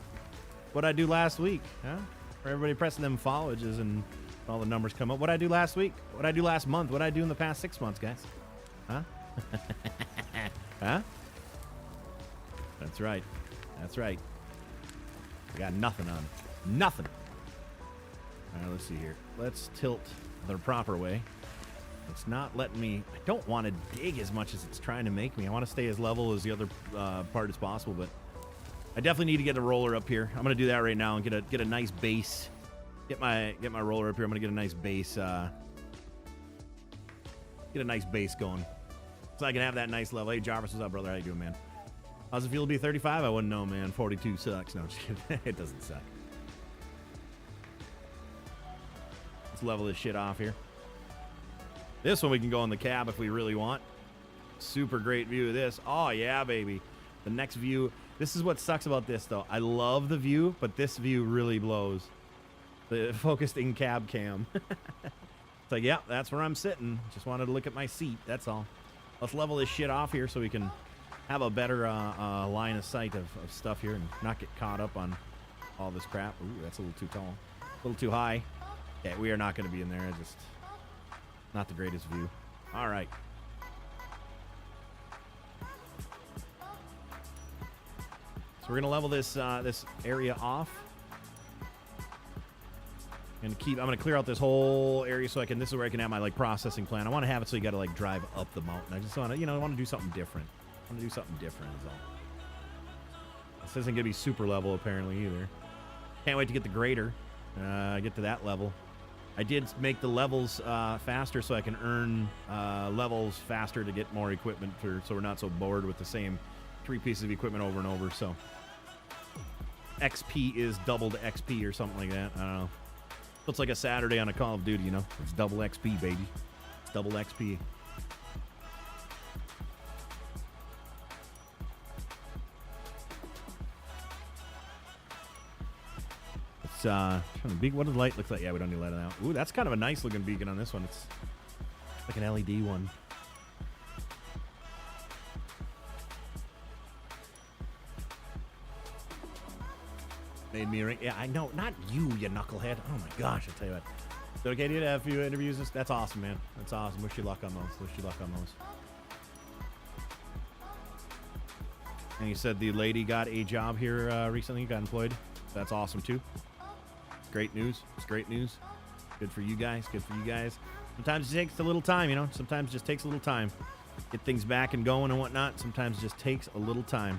What'd I do last week? Huh? For everybody pressing them follages and all the numbers come up. What'd I do last week? What'd I do last month? What'd I do in the past 6 months, guys? Huh? Huh? That's right. That's right. I got nothing on it. Nothing. All right, let's see here. Let's tilt the proper way. It's not letting me... I don't want to dig as much as it's trying to make me. I want to stay as level as the other part as possible, but I definitely need to get a roller up here. I'm going to do that right now and get a nice base. Get my roller up here. I'm going to get a nice base. Get a nice base going. So I can have that nice level. Hey, Jarvis, what's up, brother? How you doing, man? How's it feel to be 35? I wouldn't know, man. 42 sucks. No, I'm just kidding. It doesn't suck. Let's level this shit off here. This one we can go in the cab if we really want. Super great view of this. Oh, yeah, baby. The next view. This is what sucks about this, though. I love the view, but this view really blows. The focused in cab cam. It's like, yeah, that's where I'm sitting. Just wanted to look at my seat. That's all. Let's level this shit off here so we can have a better line of sight of stuff here and not get caught up on all this crap. Ooh, that's a little too tall. A little too high. Yeah, we are not going to be in there. Just not the greatest view. All right. we're gonna level this this area off. And I'm gonna clear out this whole area so I can. This is where I can have my like processing plant. I want to have it so you got to like drive up the mountain. I just want to, I want to do something different. I want to do something different. Is all. This isn't gonna be super level apparently either. Can't wait to get the grader. Get to that level. I did make the levels faster so I can earn levels faster to get more equipment so we're not so bored with the same 3 pieces of equipment over and over. So XP is doubled XP or something like that. I don't know. Looks like a Saturday on a Call of Duty, It's double XP, baby. It's double XP. It's what does the light look like? Yeah, we don't need to let it out. Ooh, that's kind of a nice looking beacon on this one. It's like an LED one. Made me ring. Yeah, I know. Not you knucklehead. Oh my gosh, I tell you what. Is it okay to have a few interviews? That's awesome, man. That's awesome. Wish you luck on those. Wish you luck on those. And you said the lady got a job here recently, got employed. That's awesome too. Great news. It's great news. Good for you guys. Good for you guys. Sometimes it takes a little time, Sometimes it just takes a little time. Get things back and going and whatnot. Sometimes it just takes a little time.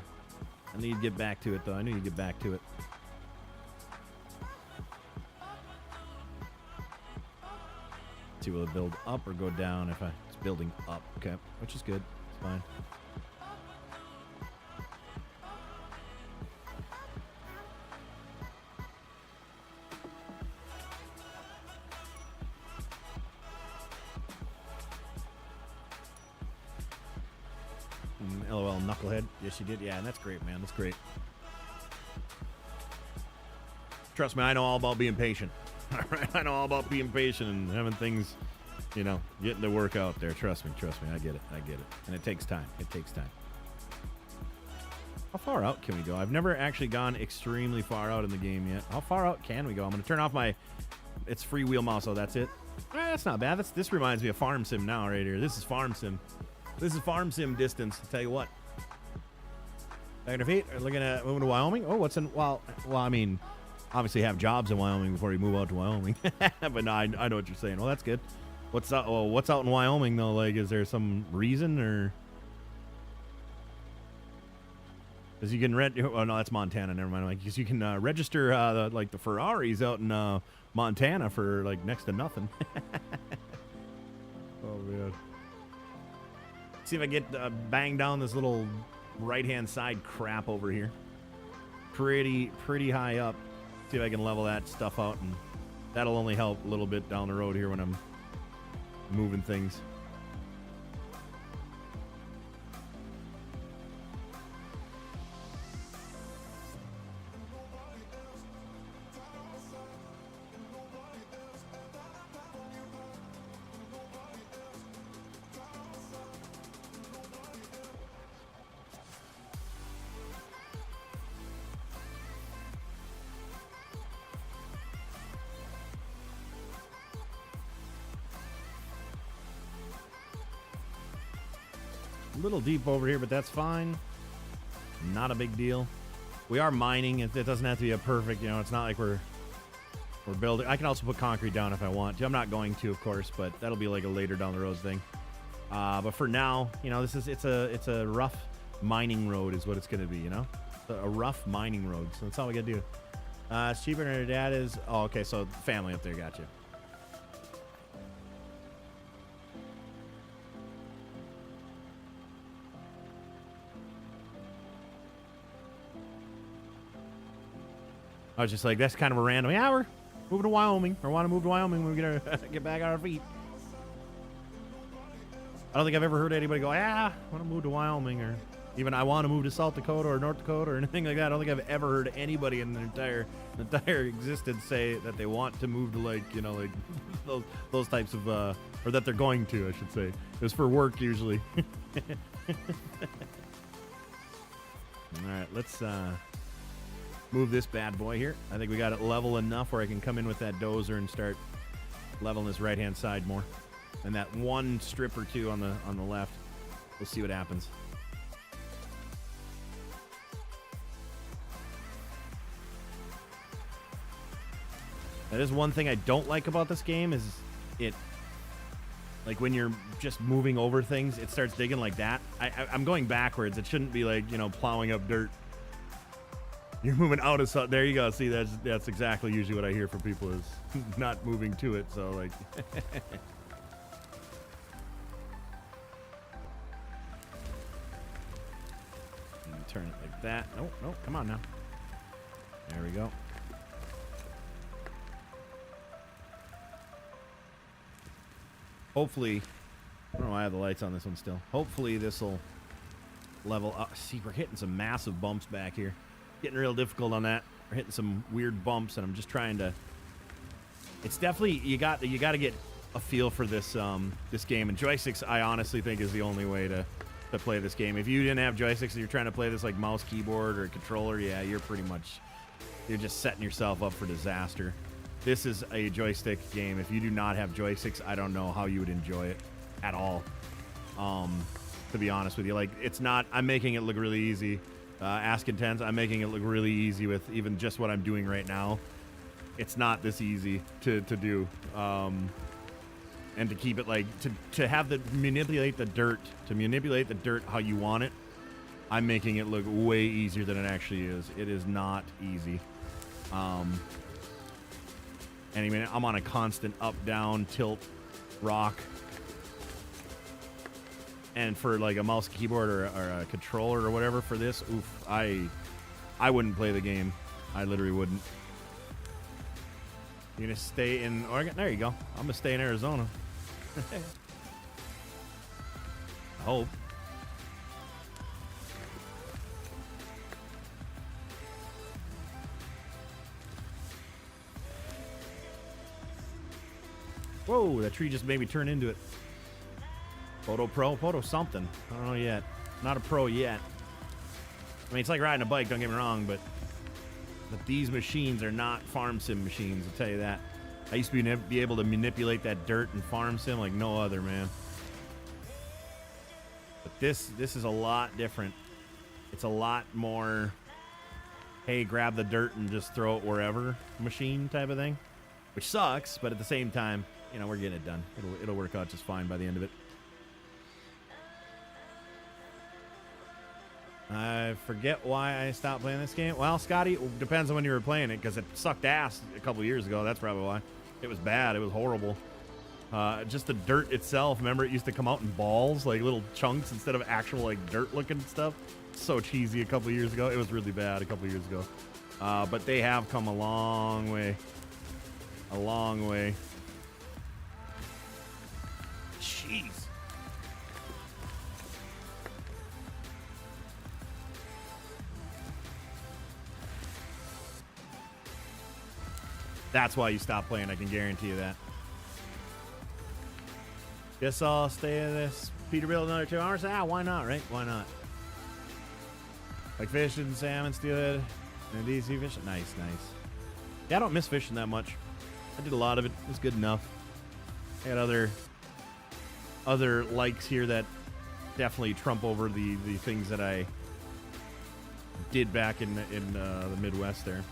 I knew you'd get back to it, though. I knew you'd get back to it. See, will it build up or go down? If it's building up, okay, which is good. It's fine. LOL, knucklehead. Yes, you did. Yeah, and that's great, man. That's great. Trust me, I know all about being patient. All right, I know all about being patient and having things, getting to work out there. Trust me, I get it. And it takes time. It takes time. How far out can we go? I've never actually gone extremely far out in the game yet. How far out can we go? I'm going to turn off it's freewheel mouse, so that's it. That's not bad. This reminds me of Farm Sim now right here. This is Farm Sim. This is Farm Sim distance, I'll tell you what. 500 feet, looking at moving to Wyoming. Oh, what's in, well, I mean, obviously have jobs in Wyoming before you move out to Wyoming. But no, I know what you're saying. Well, that's good. What's out in Wyoming though? Like, is there some reason or? Because you can oh no, that's Montana. Never mind. Because you can register the Ferraris out in Montana for like next to nothing. Oh man. See if I get bang down this little right-hand side crap over here. Pretty high up. See if I can level that stuff out, and that'll only help a little bit down the road here when I'm moving things. A little deep over here, but that's fine. Not a big deal. We are mining. It doesn't have to be a perfect, it's not like we're building. I can also put concrete down if I want to. I'm not going to, of course, but that'll be like a later down the road thing. But for now, it's a rough mining road is what it's going to be, a rough mining road. So that's all we got to do. It's cheaper than her dad is. Oh, okay. So family up there. Gotcha. I was just like, that's kind of a random. Yeah, we're moving to Wyoming. Or want to move to Wyoming when we get back on our feet. I don't think I've ever heard anybody go, I want to move to Wyoming, or even I want to move to South Dakota or North Dakota or anything like that. I don't think I've ever heard anybody in their entire existence say that they want to move to like those types of or that they're going to, I should say. It was for work usually. All right, let's move this bad boy here. I think we got it level enough where I can come in with that dozer and start leveling this right-hand side more. And that one strip or two on the left. We'll see what happens. That is one thing I don't like about this game is it, like when you're just moving over things, it starts digging like that. I'm going backwards. It shouldn't be like, you know, plowing up dirt. You're moving out of something. There you go. See, that's exactly usually what I hear from people is not moving to it. So like, turn it like that. Nope, come on now. There we go. Hopefully, I don't know why I have the lights on this one still. Hopefully this will level up. See, we're hitting some massive bumps back here. Getting real difficult on that. We're hitting some weird bumps, and I'm just trying to. It's definitely you got to get a feel for this this game. And joysticks, I honestly think, is the only way to play this game. If you didn't have joysticks and you're trying to play this like mouse, keyboard, or controller, yeah, you're just setting yourself up for disaster. This is a joystick game. If you do not have joysticks, I don't know how you would enjoy it at all. To be honest with you, like it's not. I'm making it look really easy. Ask Intense, I'm making it look really easy with even just what I'm doing right now. It's not this easy to do. And to keep it like to have the manipulate the dirt how you want it. I'm making it look way easier than it actually is. It is not easy. Any minute, I'm on a constant up, down, tilt, rock. And for like a mouse, keyboard, or a controller or whatever for this, oof, I wouldn't play the game. I literally wouldn't. You're gonna stay in Oregon? There you go. I'm gonna stay in Arizona. I hope. Whoa, that tree just made me turn into it. PODO Pro? PODO something. I don't know yet. Not a pro yet. I mean, it's like riding a bike, don't get me wrong, but these machines are not farm sim machines, I'll tell you that. I used to be able to manipulate that dirt in farm sim like no other, man. But this is a lot different. It's a lot more, hey, grab the dirt and just throw it wherever machine type of thing. Which sucks, but at the same time, you know, we're getting it done. It'll work out just fine by the end of it. I forget why I stopped playing this game. Well, Scotty, it depends on when you were playing it, because it sucked ass a couple years ago. That's probably why. It was bad. It was horrible. Just the dirt itself. Remember, it used to come out in balls, like little chunks instead of actual like dirt-looking stuff. So cheesy a couple years ago. It was really bad a couple years ago. But they have come a long way. A long way. Jeez. That's why you stopped playing, I can guarantee you that. Guess I'll stay in this Peterbilt another 2 hours. Ah, why not, right? Why not? Like fishing, salmon, steelhead, and DC fishing. Nice, nice. Yeah, I don't miss fishing that much. I did a lot of it. It was good enough. I had other likes here that definitely trump over the things that I did back in the Midwest there.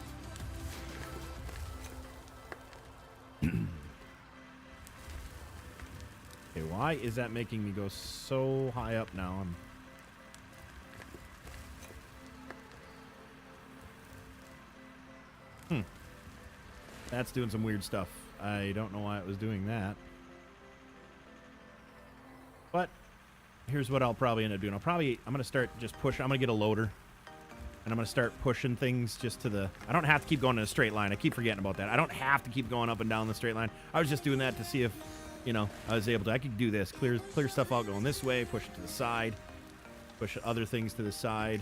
Okay, why is that making me go so high up now? That's doing some weird stuff. I don't know why it was doing that. But here's what I'll probably end up doing. I'm going to start just pushing. I'm going to get a loader. And I'm going to start pushing things just to the... I don't have to keep going in a straight line. I keep forgetting about that. I don't have to keep going up and down the straight line. I was just doing that to see if, you know, I was able to... I could do this. Clear stuff out going this way. Push it to the side. Push other things to the side.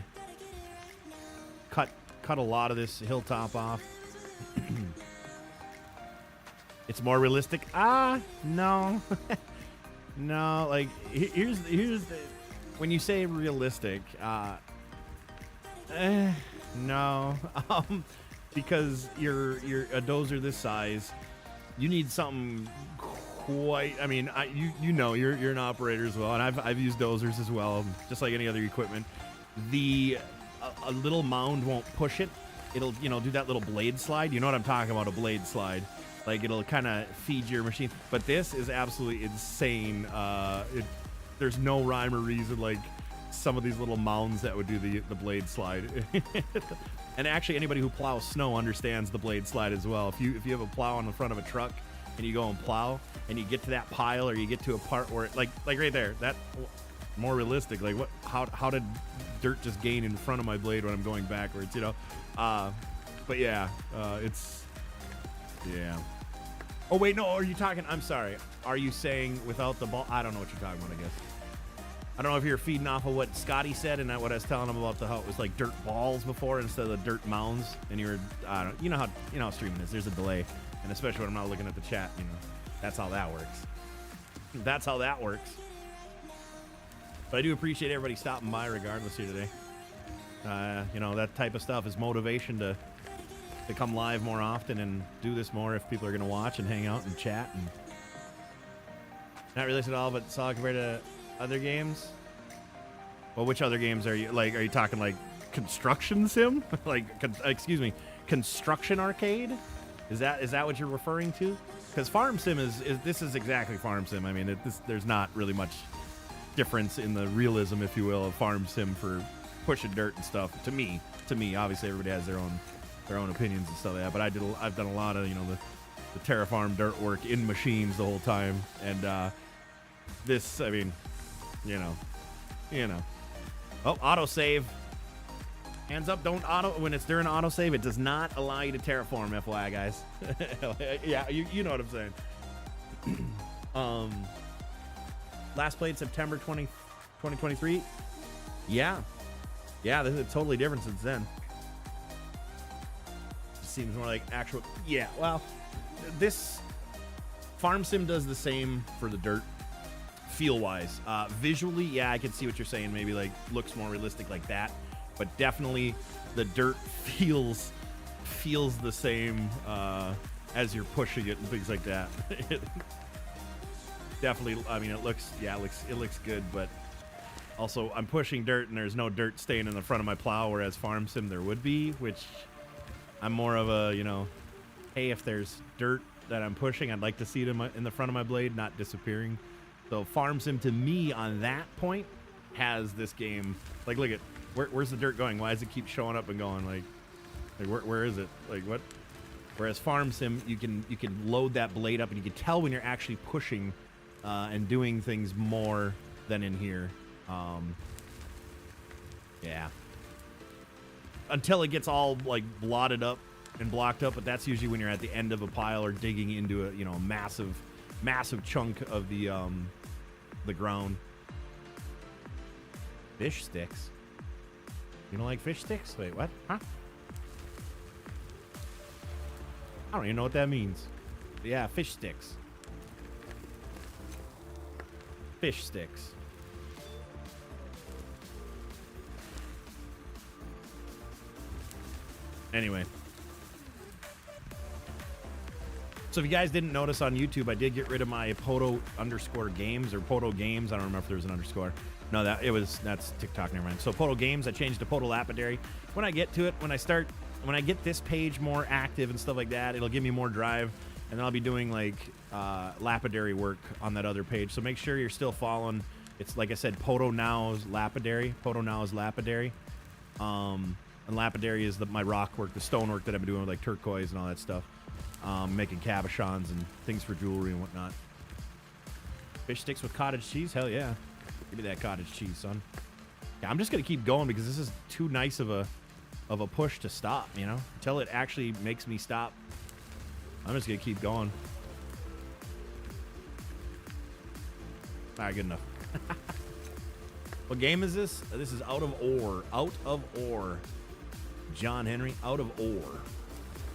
Cut a lot of this hilltop off. It's more realistic. No. No, like, here's the... When you say realistic, no, because you're a dozer this size, you need something quite. I mean, you know you're an operator as well, and I've used dozers as well, just like any other equipment. A little mound won't push it. It'll do that little blade slide. You know what I'm talking about? A blade slide. Like it'll kind of feed your machine. But this is absolutely insane. There's no rhyme or reason like some of these little mounds that would do the blade slide. And actually anybody who plows snow understands the blade slide as well. If you have a plow on the front of a truck and you go and plow and you get to that pile or you get to a part where it, like right there, that more realistic, like what how did dirt just gain in front of my blade when I'm going backwards, you know? But yeah, it's yeah. Oh wait, no, are you talking, I'm sorry, are you saying without the ball? I don't know what you're talking about, I guess. I don't know if you're feeding off of what Scotty said and what I was telling him about how it was like dirt balls before instead of the dirt mounds, and you were, I don't know, you know how streaming is. There's a delay, and especially when I'm not looking at the chat, you know, that's how that works. That's how that works. But I do appreciate everybody stopping by regardless here today. You know, that type of stuff is motivation to come live more often and do this more if people are going to watch and hang out and chat. And not realistic at all, but solid compared to other games. Well, which other games are you like? Are you talking like construction sim? Like, excuse me, construction arcade? Is that what you're referring to? Because farm sim is this is exactly farm sim. I mean, there's not really much difference in the realism, if you will, of farm sim for pushing dirt and stuff. To me, obviously everybody has their own opinions and stuff like that. But I've done a lot of, you know, the terraform dirt work in machines the whole time, and this, I mean, you know. Oh, autosave. Hands up, don't auto, when it's during autosave, it does not allow you to terraform, FYI, guys. Yeah, you know what I'm saying. Last played September 2023. Yeah, this is totally different since then. Seems more like actual, yeah, well, this farm sim does the same for the dirt. Feel-wise, visually, yeah, I can see what you're saying. Maybe like looks more realistic like that, but definitely the dirt feels the same as you're pushing it and things like that. Definitely, I mean, it looks good, but also I'm pushing dirt and there's no dirt staying in the front of my plow, whereas farm sim there would be, which I'm more of a, you know, hey, if there's dirt that I'm pushing, I'd like to see it in the front of my blade, not disappearing. So farm sim to me on that point has this game, like, look at where's the dirt going? Why does it keep showing up and going? Like where is it? Like what? Whereas farm sim, you can load that blade up and you can tell when you're actually pushing and doing things more than in here. Yeah. Until it gets all like blotted up and blocked up, but that's usually when you're at the end of a pile or digging into a, you know, massive chunk of the ground. Fish sticks? You don't like fish sticks? Wait, what? Huh? I don't even know what that means. But yeah, fish sticks. Fish sticks. Anyway. So if you guys didn't notice on YouTube, I did get rid of my PODO _ games or PODO games. I don't remember if there was an underscore. No, that's TikTok, never mind. So PODO games, I changed to PODO lapidary. When I get to it, when I get this page more active and stuff like that, it'll give me more drive, and then I'll be doing like lapidary work on that other page. So make sure you're still following. It's like I said, PODO now is lapidary. PODO now is lapidary. And lapidary is my rock work, the stone work that I've been doing with like turquoise and all that stuff. Making cabochons and things for jewelry and whatnot. Fish sticks with cottage cheese? Hell yeah. Give me that cottage cheese, son. Yeah, I'm just going to keep going because this is too nice of a push to stop, you know? Until it actually makes me stop, I'm just going to keep going. All right, good enough. What game is this? This is Out of Ore. Out of Ore. John Henry, Out of Ore.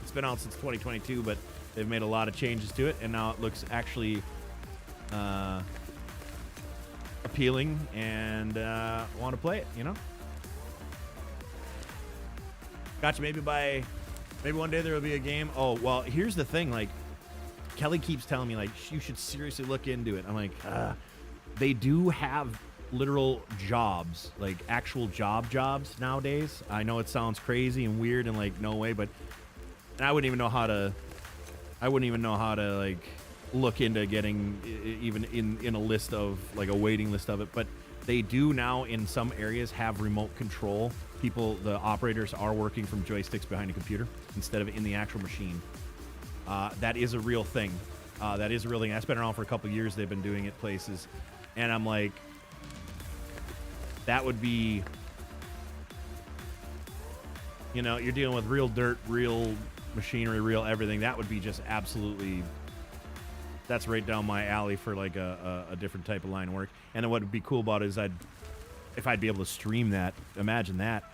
It's been out since 2022, but they've made a lot of changes to it, and now it looks actually appealing, and want to play it, you know? Gotcha. Maybe one day there will be a game. Oh, well, here's the thing. Like, Kelly keeps telling me, like, you should seriously look into it. I'm like, they do have literal jobs, like actual jobs nowadays. I know it sounds crazy and weird and like no way, but I wouldn't even know how to I wouldn't even know how to like look into getting even in a list of like a waiting list of it. But they do now in some areas have remote control. People, the operators are working from joysticks behind a computer instead of in the actual machine. That is a real thing. That is a real thing. That's been around for a couple of years. They've been doing it places. And I'm like, that would be, you know, you're dealing with real dirt, real machinery, real everything. That would be just absolutely, that's right down my alley for like a different type of line of work. And then what would be cool about it is if I'd be able to stream that, imagine that.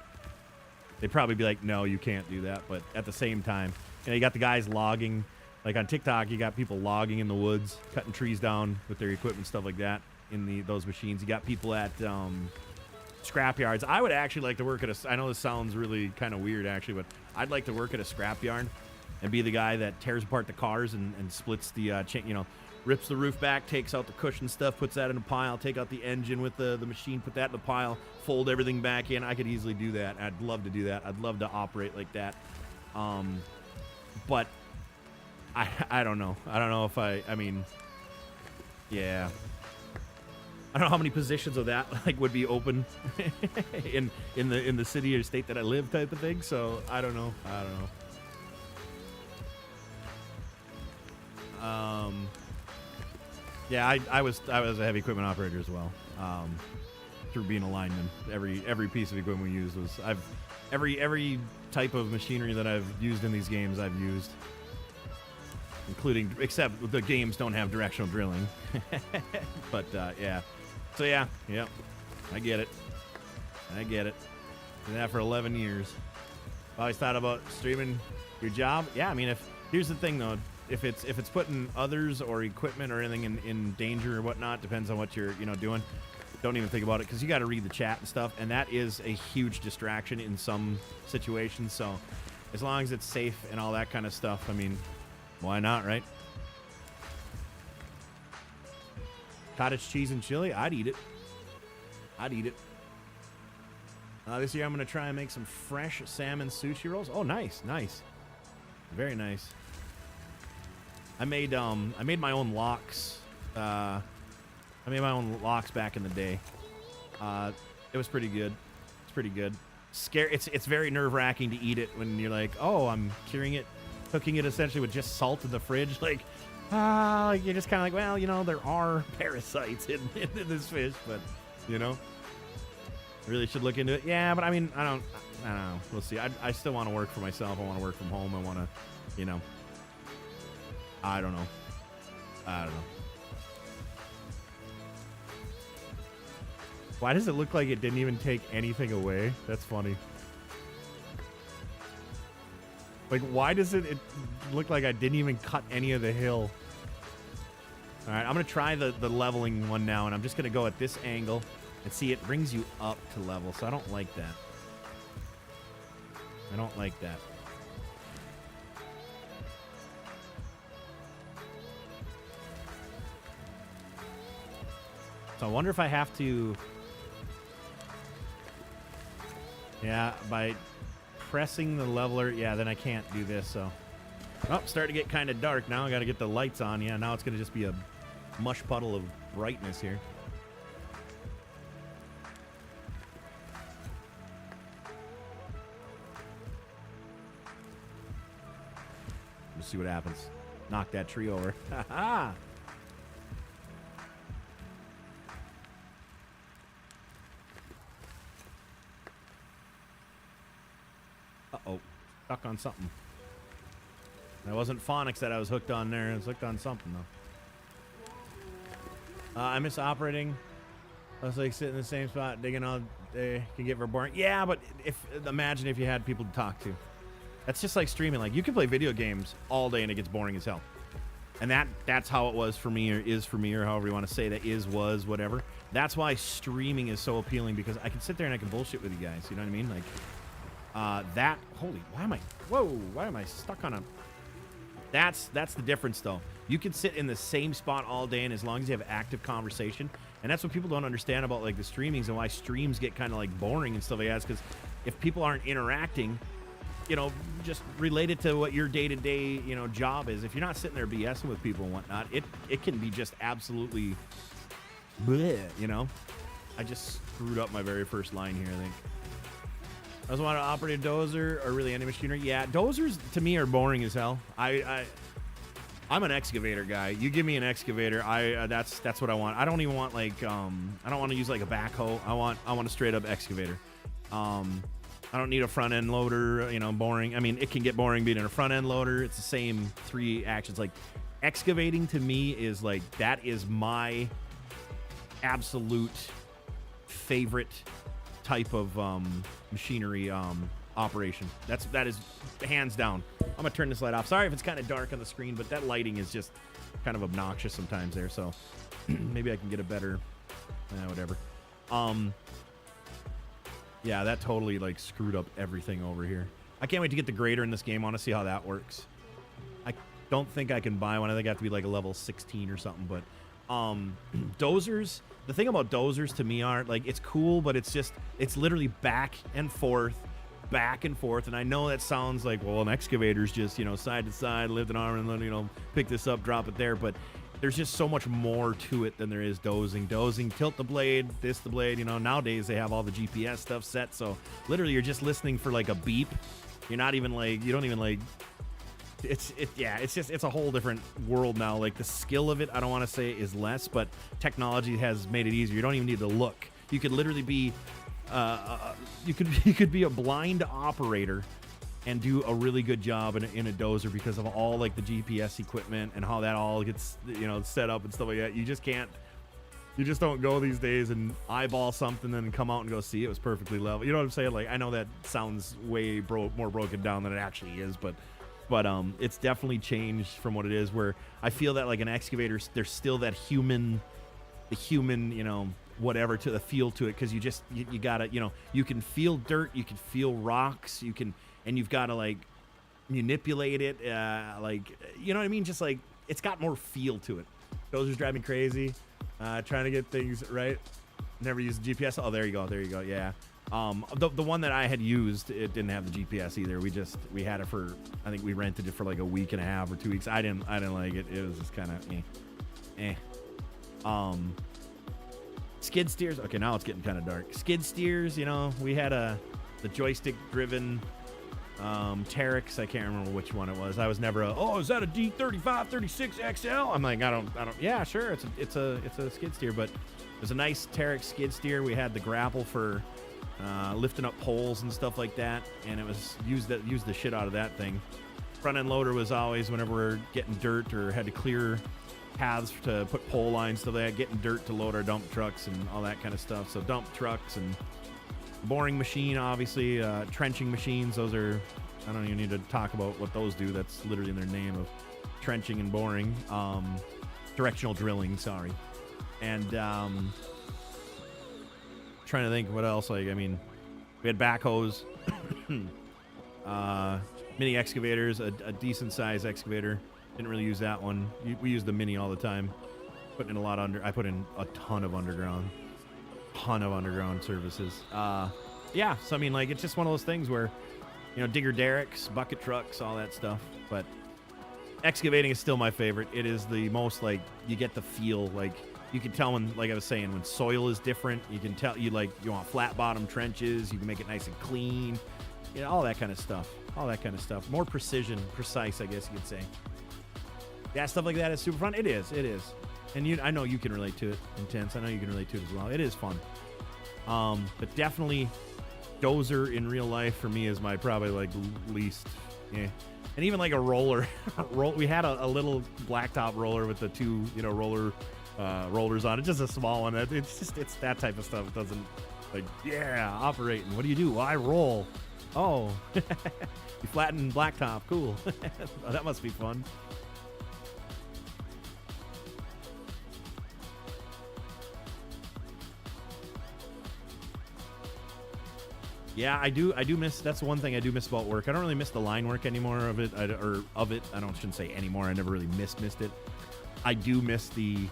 They'd probably be like, no, you can't do that. But at the same time, you know, you got the guys logging, like on TikTok, you got people logging in the woods, cutting trees down with their equipment, stuff like that in those machines. You got people at scrap yards. I would actually like to work at I know this sounds really kind of weird actually, but I'd like to work at a scrap yard and be the guy that tears apart the cars and splits the you know, rips the roof back, takes out the cushion stuff, puts that in a pile, take out the engine with the machine, put that in a pile, fold everything back in. I could easily do that. I'd love to do that. I'd love to operate like that. But I don't know. I don't know if I mean, yeah. I don't know how many positions of that like would be open in the city or state that I live type of thing. So I don't know. Yeah, I was a heavy equipment operator as well. Through being a lineman, every piece of equipment we used was every type of machinery that I've used in these games I've used, including, except the games don't have directional drilling. But yeah. So yeah, I get it. Did that for 11 years. Always thought about streaming your job. Yeah, I mean, here's the thing though, if it's putting others or equipment or anything in danger or whatnot, depends on what you're doing. Don't even think about it, because you got to read the chat and stuff, and that is a huge distraction in some situations. So as long as it's safe and all that kind of stuff, I mean, why not, right? Cottage cheese and chili, I'd eat it. This year I'm going to try and make some fresh salmon sushi rolls. Oh, nice. Very nice. I made my own locks. I made my own locks back in the day. It was pretty good. It's very nerve-wracking to eat it when you're like, oh, I'm curing it, cooking it essentially with just salt in the fridge. Like, you're just kind of like, well, there are parasites in this fish, but, I really should look into it. Yeah, but I mean, I don't know. We'll see. I still want to work for myself. I want to work from home. I want to, I don't know. Why does it look like it didn't even take anything away? That's funny. Like, why does it look like I didn't even cut any of the hill? All right, I'm going to try the leveling one now, and I'm just going to go at this angle and see it brings you up to level, so I don't like that. So I wonder if I have to... Yeah, by pressing the leveler, yeah, then I can't do this, so... Oh, starting to get kind of dark now. I got to get the lights on. Yeah, now it's going to just be a mush puddle of brightness here. Let's see what happens. Knock that tree over. Ha ha! Uh-oh. Stuck on something. That wasn't phonics that I was hooked on there. I was hooked on something, though. I miss operating. I was like sitting in the same spot, digging all day. Can get very boring. Yeah, but imagine if you had people to talk to. That's just like streaming. Like, you can play video games all day and it gets boring as hell. And that's how it was for me, or is for me, or however you want to say that, was, whatever. That's why streaming is so appealing, because I can sit there and I can bullshit with you guys. You know what I mean? Like, why am I stuck on a... That's the difference, though. You can sit in the same spot all day, and as long as you have active conversation, and that's what people don't understand about, like, the streamings and why streams get kind of, like, boring and stuff like that, is because if people aren't interacting, you know, just relate it to what your day-to-day, you know, job is. If you're not sitting there BSing with people and whatnot, it can be just absolutely bleh, you know. I just screwed up my very first line here, I think. I just want to operate a dozer or really any machinery. Yeah, dozers to me are boring as hell. I'm an excavator guy. You give me an excavator, that's what I want. I don't even want like I don't want to use like a backhoe. I want a straight up excavator. I don't need a front end loader, you know, boring. I mean, it can get boring being in a front end loader. It's the same 3 actions. Like excavating to me is like, that is my absolute favorite type of machinery operation. That is hands down. I'm gonna turn this light off. Sorry if it's kind of dark on the screen, but that lighting is just kind of obnoxious sometimes there. So maybe I can get a better, whatever. Yeah, that totally like screwed up everything over here. I can't wait to get the grader in this game. I want to see how that works. I don't think I can buy one. I think I have to be like a level 16 or something. But dozers, the thing about dozers to me are like, it's cool, but it's literally back and forth. And I know that sounds like, well, an excavator's just, you know, side to side, lift an arm and then, you know, pick this up, drop it there. But there's just so much more to it than there is dozing. Tilt the blade, the blade. You know, nowadays they have all the GPS stuff set. So literally you're just listening for like a beep. You're not even like, you don't even like, it's a whole different world now. Like the skill of it, I don't want to say is less, but technology has made it easier. You don't even need to look. You could literally be, you could be a blind operator and do a really good job in a dozer because of all like the GPS equipment and how that all gets, you know, set up and stuff like that. You just don't go these days and eyeball something and come out and go see it was perfectly level. You know what I'm saying? Like, I know that sounds way more broken down than it actually is, but it's definitely changed from what it is, where I feel that like an excavator, there's still that the human, you know, whatever to the feel to it. Cause you gotta, you know, you can feel dirt, you can feel rocks, and you've got to like manipulate it, like, you know what I mean? Just like, it's got more feel to it. Dozers drive me crazy, trying to get things right. Never used the GPS. Oh, there you go. Yeah. The one that I had used, it didn't have the GPS either. We had it for, I think we rented it for like a week and a half or 2 weeks. I didn't like it. It was just kind of skid steers. Okay, now it's getting kind of dark. Skid steers, you know, we had the joystick driven Terex. I can't remember which one it was. I was never is that a D35 36 XL? I'm like, I don't. Yeah, sure. It's a skid steer, but it was a nice Terex skid steer. We had the grapple for lifting up poles and stuff like that, and it was used the shit out of that thing. Front end loader was always whenever we're getting dirt or had to clear paths to put pole lines, so that getting dirt to load our dump trucks and all that kind of stuff. So dump trucks and boring machine, obviously, trenching machines. Those are, I don't even need to talk about what those do. That's literally in their name, of trenching and boring. Directional drilling, sorry. And trying to think what else. Like, I mean, we had backhoes, mini excavators, a decent size excavator. Didn't really use that one. We used the mini all the time. Putting in a lot I put in a ton of underground services. Yeah, so I mean, like, it's just one of those things where, you know, digger derricks, bucket trucks, all that stuff. But excavating is still my favorite. It is the most, like, you get the feel. Like, you can tell when, like I was saying, when soil is different. You can tell you want flat bottom trenches. You can make it nice and clean. You know, all that kind of stuff. More precise, I guess you could say. Yeah, stuff like that is super fun. It is. And I know you can relate to it, Intense. I know you can relate to it as well. It is fun. But definitely dozer in real life for me is my probably like least. Yeah. And even like a roller. We had a little blacktop roller with the two, you know, rollers on it. Just a small one. It's that type of stuff. It doesn't like, yeah, operating. What do you do? Well, I roll. Oh, you flatten blacktop. Cool. That must be fun. Yeah, I do miss. That's one thing I do miss about work. I don't really miss the line work anymore of it. I shouldn't say anymore. I never really missed it. I do miss the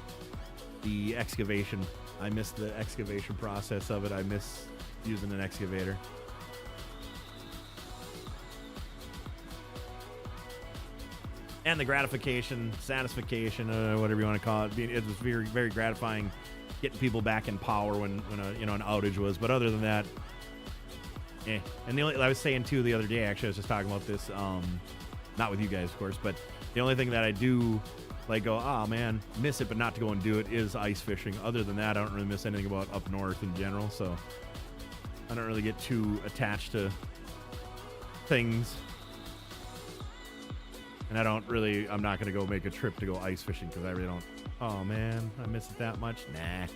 excavation. I miss the excavation process of it. I miss using an excavator. and the gratification, satisfaction, whatever you want to call it. It was very, very gratifying getting people back in power when an outage was. But other than that, And I was saying too the other day, actually, I was just talking about this, not with you guys, of course, but the only thing that I do like go, oh man, miss it, but not to go and do it is ice fishing. Other than that, I don't really miss anything about up north in general. So I don't really get too attached to things. And I'm not going to go make a trip to go ice fishing because I really don't. Oh man, I miss it that much? Nah.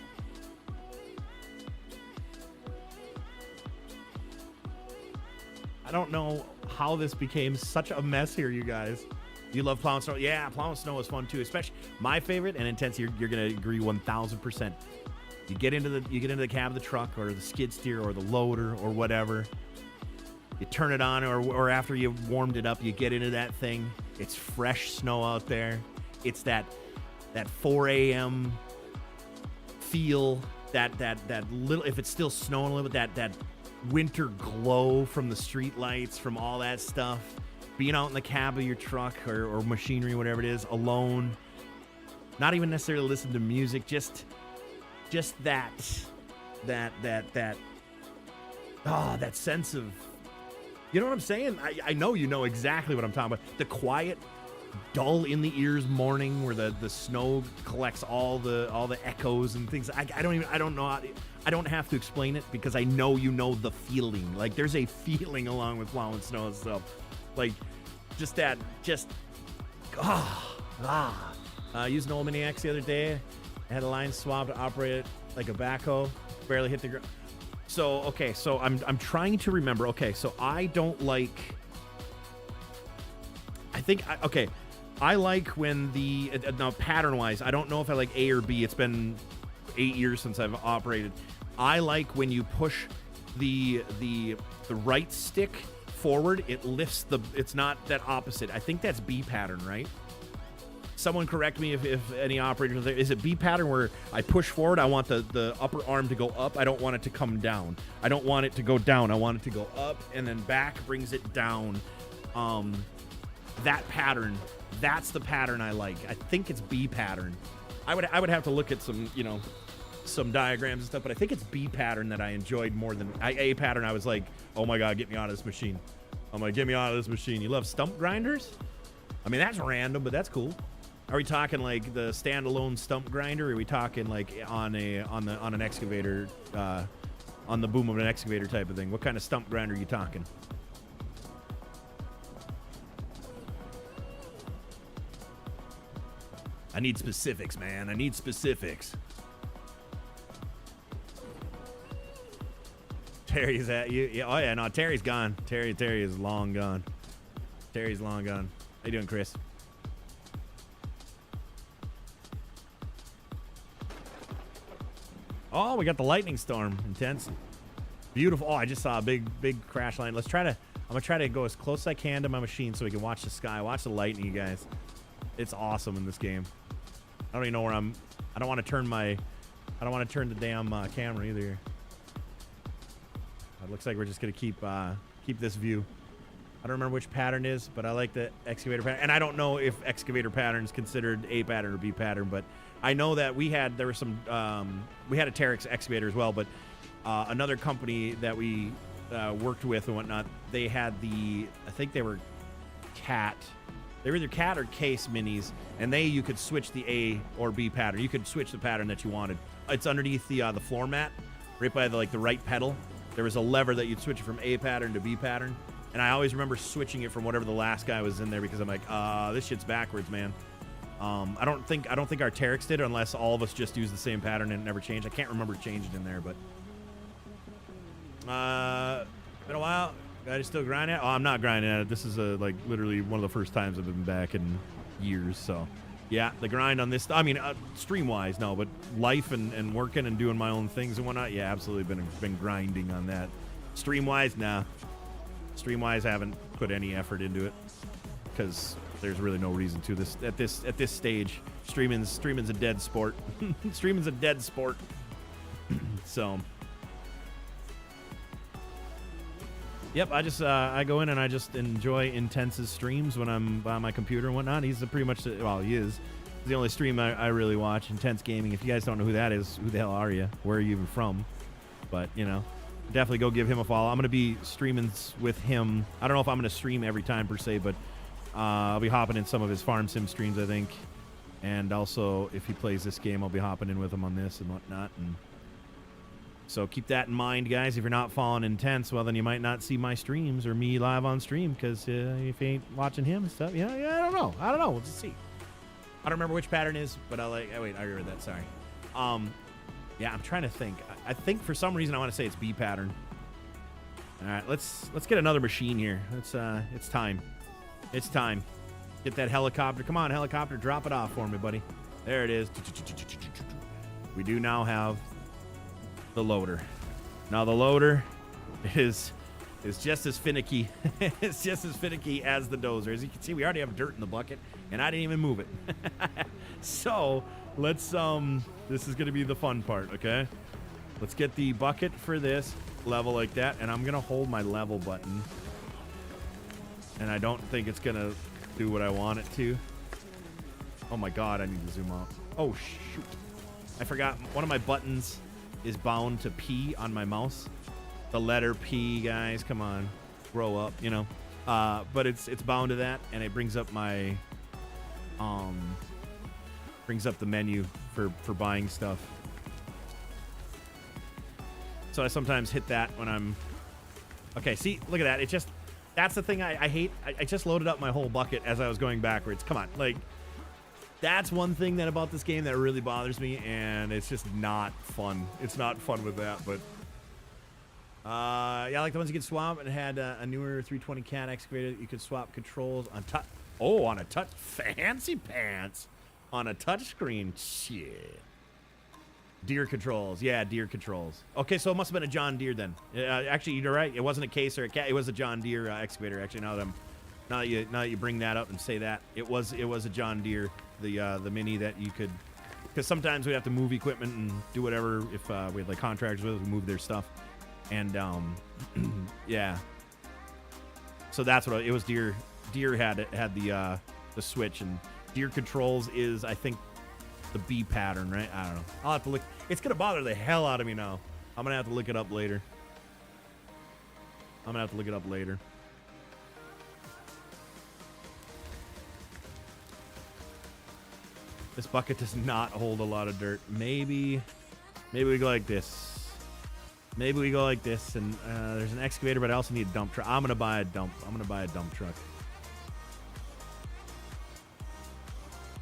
I don't know how this became such a mess here, you guys. You love plowing snow? Yeah, plowing snow is fun too. Especially my favorite, and Intense, you're going to agree 1,000%. You get into the cab of the truck or the skid steer or the loader or whatever. You turn it on, or after you warmed it up, you get into that thing. It's fresh snow out there. It's that 4 a.m. feel, that little, if it's still snowing a little bit, that winter glow from the street lights, from all that stuff. Being out in the cab of your truck or machinery, whatever it is, alone. Not even necessarily listen to music, just that sense of, you know what I'm saying? I know you know exactly what I'm talking about. The quiet, dull in the ears morning where the snow collects all the echoes and things. I don't know. I don't have to explain it because I know you know the feeling. Like there's a feeling along with plowing snow and stuff. Like used an old Mini X the other day. I had a line swab to operate it like a backhoe. Barely hit the ground. So I'm trying to remember. Okay, so I don't like. I like when now pattern-wise, I don't know if I like A or B. It's been 8 years since I've operated. I like when you push the right stick forward, it lifts it's not that opposite. I think that's B pattern, right? Someone correct me if any operators are there. Is it B pattern where I push forward? I want the upper arm to go up. I don't want it to come down. I don't want it to go down. I want it to go up and then back brings it down. That pattern, that's the pattern I like. I think it's B pattern. I would have to look at some diagrams and stuff, but I think it's B pattern that I enjoyed more than A pattern. I was like, oh my God, get me out of this machine. I'm like, get me out of this machine. You love stump grinders? I mean, that's random, but that's cool. Are we talking like the standalone stump grinder? Or are we talking like on an excavator, on the boom of an excavator type of thing? What kind of stump grinder are you talking? I need specifics, man. I need specifics. Terry's at you. Yeah, oh yeah, no, Terry's gone. Terry is long gone. Terry's long gone. How you doing, Chris? Oh, we got the lightning storm. Intense. Beautiful. Oh, I just saw a big crash line. I'm gonna try to go as close as I can to my machine so we can watch the sky, watch the lightning, you guys. It's awesome in this game. I don't even know where I don't want to turn the damn camera either. It looks like we're just gonna keep this view. I don't remember which pattern is, but I like the excavator pattern. And I don't know if excavator pattern is considered A pattern or B pattern, but I know that we had a Terex excavator as well, but another company that we worked with and whatnot, they had I think they were Cat. They were either Cat or Case minis, and you could switch the A or B pattern. You could switch the pattern that you wanted. It's underneath the floor mat, right by the right pedal. There was a lever that you'd switch it from A pattern to B pattern. And I always remember switching it from whatever the last guy was in there because I'm like, this shit's backwards, man. I don't think our Terex did, unless all of us just used the same pattern and it never changed. I can't remember changing in there, but been a while. Guys still grinding? Oh, I'm not grinding at it. This is like literally one of the first times I've been back in years. So yeah, the grind on this. I mean, stream wise, no, but life and working and doing my own things and whatnot. Yeah, absolutely been grinding on that. Stream wise, nah. Stream-wise, haven't put any effort into it because there's really no reason to this at this stage. Streaming's a dead sport. Streaming's a dead sport. So Yep, I just I go in and I just enjoy Intense's streams when I'm on my computer and whatnot. He's pretty much well, he is. He's the only stream I really watch. Intense Gaming. If you guys don't know who that is, who the hell are you? Where are you even from? But you know, definitely go give him a follow. I'm gonna be streaming with him. I don't know if I'm gonna stream every time per se, but I'll be hopping in some of his farm sim streams, I think. And also, if he plays this game, I'll be hopping in with him on this and whatnot. And so keep that in mind, guys. If you're not following Intense, well, then you might not see my streams or me live on stream because if you ain't watching him and stuff, yeah, I don't know. We'll just see. I don't remember which pattern is, but wait, I remember that. Sorry. Yeah, I'm trying to think. I think for some reason I want to say it's B pattern. All right, let's get another machine here. It's time. It's time. Get that helicopter. Come on, helicopter, drop it off for me, buddy. There it is. We do now have the loader. Now the loader is just as finicky. It's just as finicky as the dozer. As you can see, we already have dirt in the bucket, and I didn't even move it. So let's this is gonna be the fun part, okay? Let's get the bucket for this level like that, and I'm gonna hold my level button. And I don't think it's gonna do what I want it to. Oh my god, I need to zoom out. Oh shoot. I forgot one of my buttons is bound to P on my mouse. The letter P, guys, come on. Grow up, you know. But it's bound to that, and it brings up my brings up the menu for buying stuff. So I sometimes hit that when I'm okay, see, look at that. It just that's the thing I hate. I just loaded up my whole bucket as I was going backwards. Come on, like, that's one thing that about this game that really bothers me, and it's just not fun. It's not fun with that, but yeah, like the ones you could swap, and had a newer 320 cat excavator. You could swap controls on touch. Oh, on a touch, fancy pants, on a touch screen. Shit. Deer controls. Yeah, deer controls. Okay, so it must have been a John Deere then. Actually, you're right. It wasn't a case or a cat. It was a John Deere excavator. Actually, now that you bring that up and say that, it was a John Deere, the mini that you could, because sometimes we have to move equipment and do whatever if we had like contractors with us, we move their stuff, and yeah. So that's what it was. Deere had the switch, and Deere controls is, I think, the B pattern, right? I don't know. I'll have to look. It's gonna bother the hell out of me now. I'm gonna have to look it up later. This bucket does not hold a lot of dirt. Maybe we go like this. Maybe we go like this, and there's an excavator, but I also need a dump truck. I'm gonna buy a dump truck.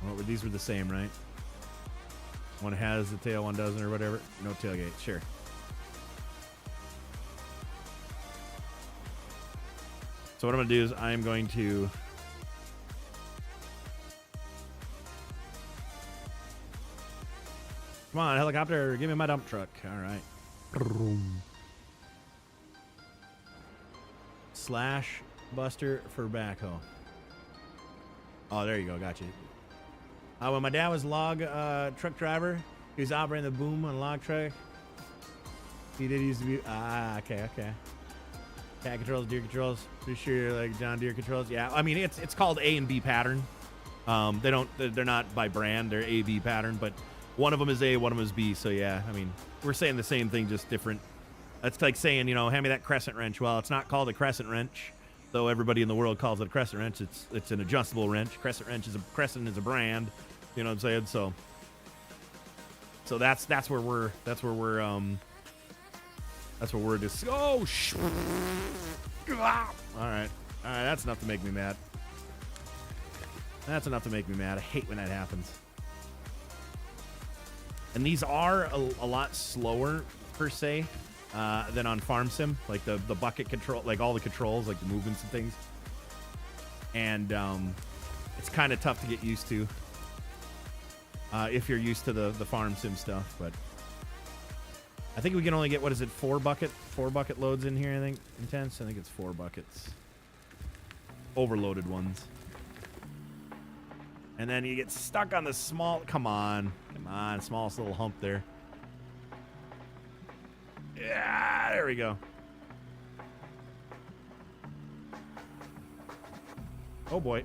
Well, these were the same, right? One has the tail, one doesn't, or whatever. No tailgate, sure. So what I'm gonna do is I'm going to come on, helicopter, give me my dump truck. All right. Slash buster for backhoe. Oh, there you go. Got you. When my dad was a log truck driver, he was operating the boom on a log truck. He did used to be. Okay. Cat controls, Deere controls. Pretty sure like John Deere controls. Yeah, I mean it's called A and B pattern. They're not by brand. They're A B pattern, but one of them is A, one of them is B. So yeah, I mean we're saying the same thing, just different. That's like saying, you know, hand me that crescent wrench. Well, it's not called a crescent wrench, though everybody in the world calls it a crescent wrench. It's an adjustable wrench. Crescent is a brand. You know what I'm saying? So that's where we're just. Oh sh. All right. That's enough to make me mad. I hate when that happens. And these are a lot slower per se than on Farm Sim, like the bucket control, like all the controls, like the movements and things. And it's kind of tough to get used to if you're used to the Farm Sim stuff. But I think we can only get, what is it, 4 bucket loads in here, I think. Intense. I think it's 4 buckets. Overloaded ones. And then you get stuck on the small, come on, smallest little hump there. Yeah, there we go. Oh boy.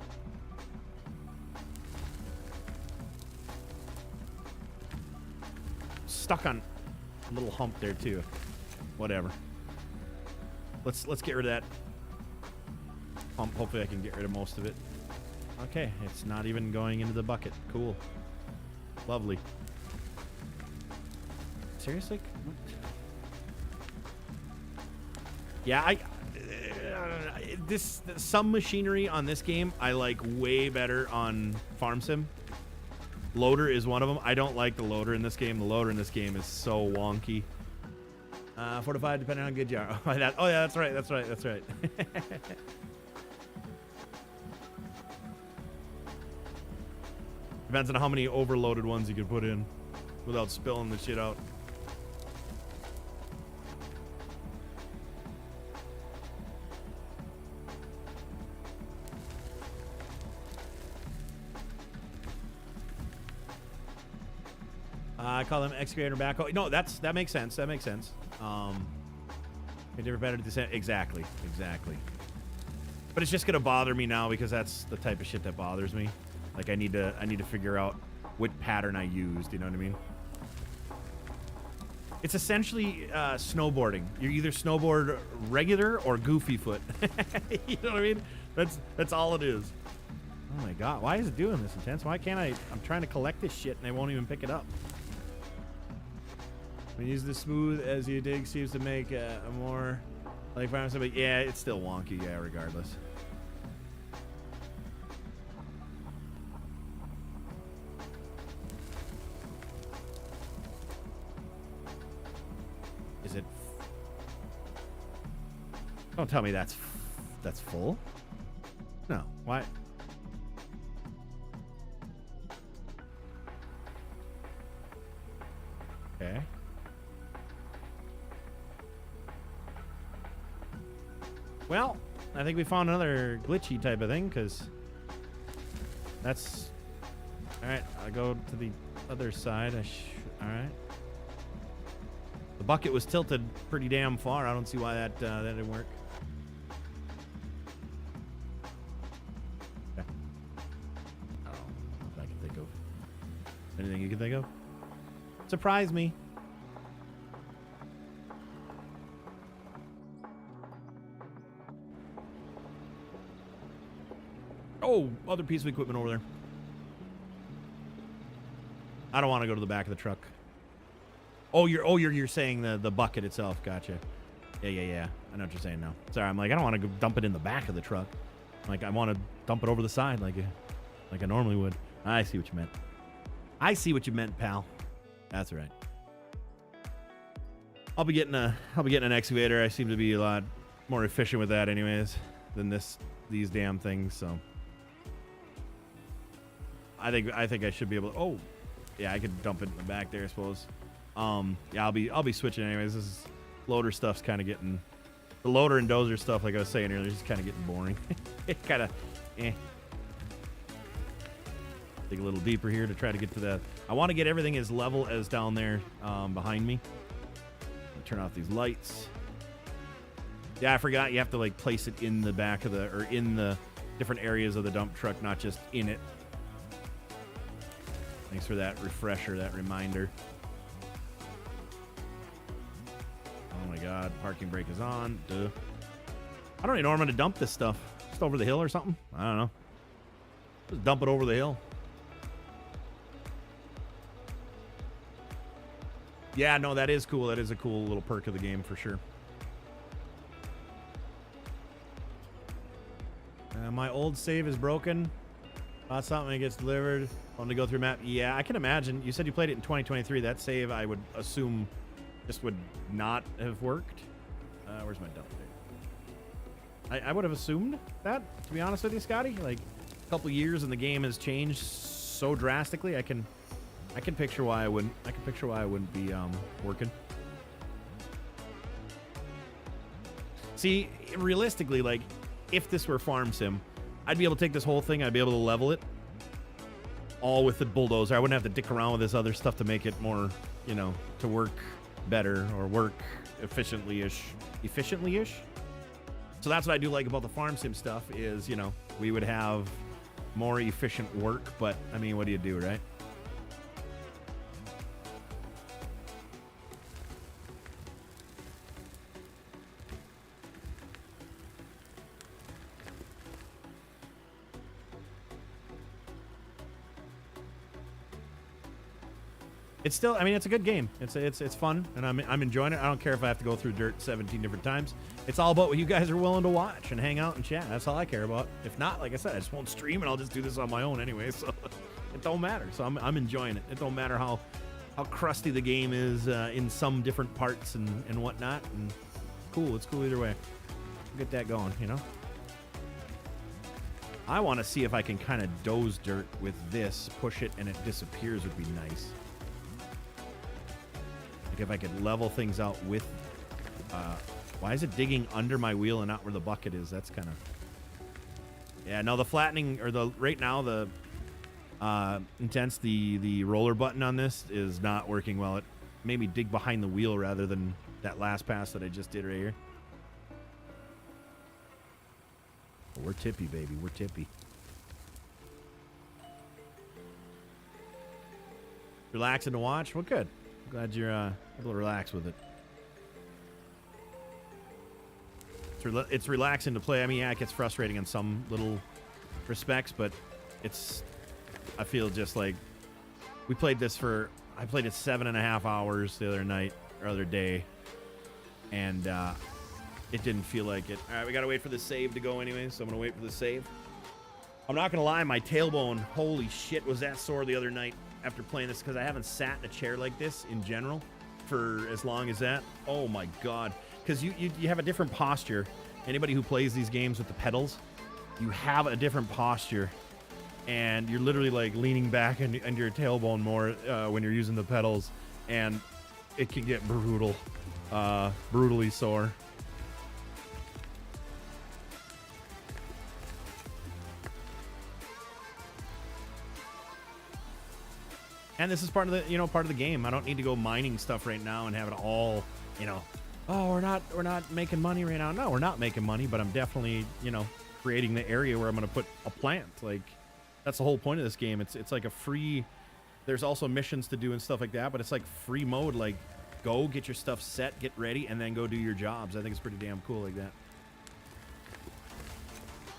Stuck on a little hump there too. Whatever. Let's get rid of that hump. Hopefully I can get rid of most of it. Okay, it's not even going into the bucket. Cool. Lovely. Seriously? What? Yeah, some machinery on this game I like way better on Farm Sim. Loader is one of them. I don't like the loader in this game. The loader in this game is so wonky. 4 to 5 depending on good jar. Oh yeah, that's right. Depends on how many overloaded ones you can put in without spilling the shit out. I call them excavator backhoe. No, that makes sense. That makes sense. Different better to the exactly. But it's just gonna bother me now because that's the type of shit that bothers me. Like I need to figure out what pattern I used. You know what I mean? It's essentially snowboarding. You're either snowboard regular or goofy foot. You know what I mean? That's all it is. Oh my god, why is it doing this intense? Why can't I'm trying to collect this shit and I won't even pick it up. When you use the smooth as you dig seems to make a more like farm sim, but yeah, it's still wonky, yeah, regardless. Is it? Don't tell me that's full. No, why? Okay. Well, I think we found another glitchy type of thing, because that's... Alright, I'll go to the other side. Alright. The bucket was tilted pretty damn far. I don't see why that didn't work. Okay. I don't know if I can think of anything you can think of. Surprise me. Oh, other piece of equipment over there. I don't want to go to the back of the truck. Oh, you're saying the bucket itself. Gotcha. Yeah. I know what you're saying now. Sorry, I'm like, I don't want to go dump it in the back of the truck. Like, I want to dump it over the side like I normally would. I see what you meant. I see what you meant, pal. That's right. I'll be getting an excavator. I seem to be a lot more efficient with that anyways than these damn things, so I think I should be able to, oh, yeah, I could dump it in the back there, I suppose. Yeah, I'll be switching anyways. This is loader stuff's kind of getting, the loader and dozer stuff, like I was saying earlier, is kind of getting boring. It kind of, Dig a little deeper here to try to get to that. I want to get everything as level as down there behind me. Turn off these lights. Yeah, I forgot you have to like place it in the back of or in the different areas of the dump truck, not just in it. Thanks for that refresher, that reminder. Oh my god, parking brake is on. Duh. I don't even know where I'm going to dump this stuff. Just over the hill or something? I don't know. Just dump it over the hill. Yeah, no, that is cool. That is a cool little perk of the game for sure. My old save is broken. Bought something that gets delivered. Want to go through map? Yeah, I can imagine. You said you played it in 2023. That save, I would assume, just would not have worked. Where's my dump there? I would have assumed that, to be honest with you, Scotty. Like, a couple years and the game has changed so drastically. I can picture why I wouldn't. I can picture why I wouldn't be working. See, realistically, like, if this were Farm Sim, I'd be able to take this whole thing. I'd be able to level it all with the bulldozer. I wouldn't have to dick around with this other stuff to make it more, you know, to work better or work efficiently-ish. So that's what I do like about the farm sim stuff is, you know, we would have more efficient work, but I mean, what do you do, right? It's still, I mean, it's a good game. It's fun, and I'm enjoying it. I don't care if I have to go through dirt 17 different times. It's all about what you guys are willing to watch and hang out and chat. That's all I care about. If not, like I said, I just won't stream, and I'll just do this on my own anyway. So it don't matter. So I'm enjoying it. It don't matter how crusty the game is in some different parts and whatnot. And cool, it's cool either way. Get that going, you know. I want to see if I can kind of doze dirt with this, push it, and it disappears would be nice. If I could level things out with why is it digging under my wheel and not where the bucket is? That's kind of, yeah, no, the flattening, or the right now the intense, the roller button on this is not working well. It made me dig behind the wheel rather than that last pass that I just did right here. Oh, we're tippy, baby, we're tippy. Relaxing to watch. Well, good. Glad you're able to relax with it. It's relaxing to play. I mean, yeah, it gets frustrating in some little respects, but I feel just like we played this I played it 7.5 hours the other day, and it didn't feel like it. All right, we got to wait for the save to go anyway, so I'm going to wait for the save. I'm not going to lie, my tailbone, holy shit, was that sore the other night after playing this, because I haven't sat in a chair like this in general for as long as that. Oh my god. Because you have a different posture. Anybody who plays these games with the pedals, you have a different posture, and you're literally like leaning back into your tailbone more when you're using the pedals, and it can get brutal, brutally sore. And this is part of the game. I don't need to go mining stuff right now and have it all, oh, we're not making money right now. No, we're not making money, but I'm definitely, creating the area where I'm going to put a plant. Like, that's the whole point of this game. It's like a free, there's also missions to do and stuff like that, but it's like free mode. Like, go get your stuff set, get ready, and then go do your jobs. I think it's pretty damn cool like that.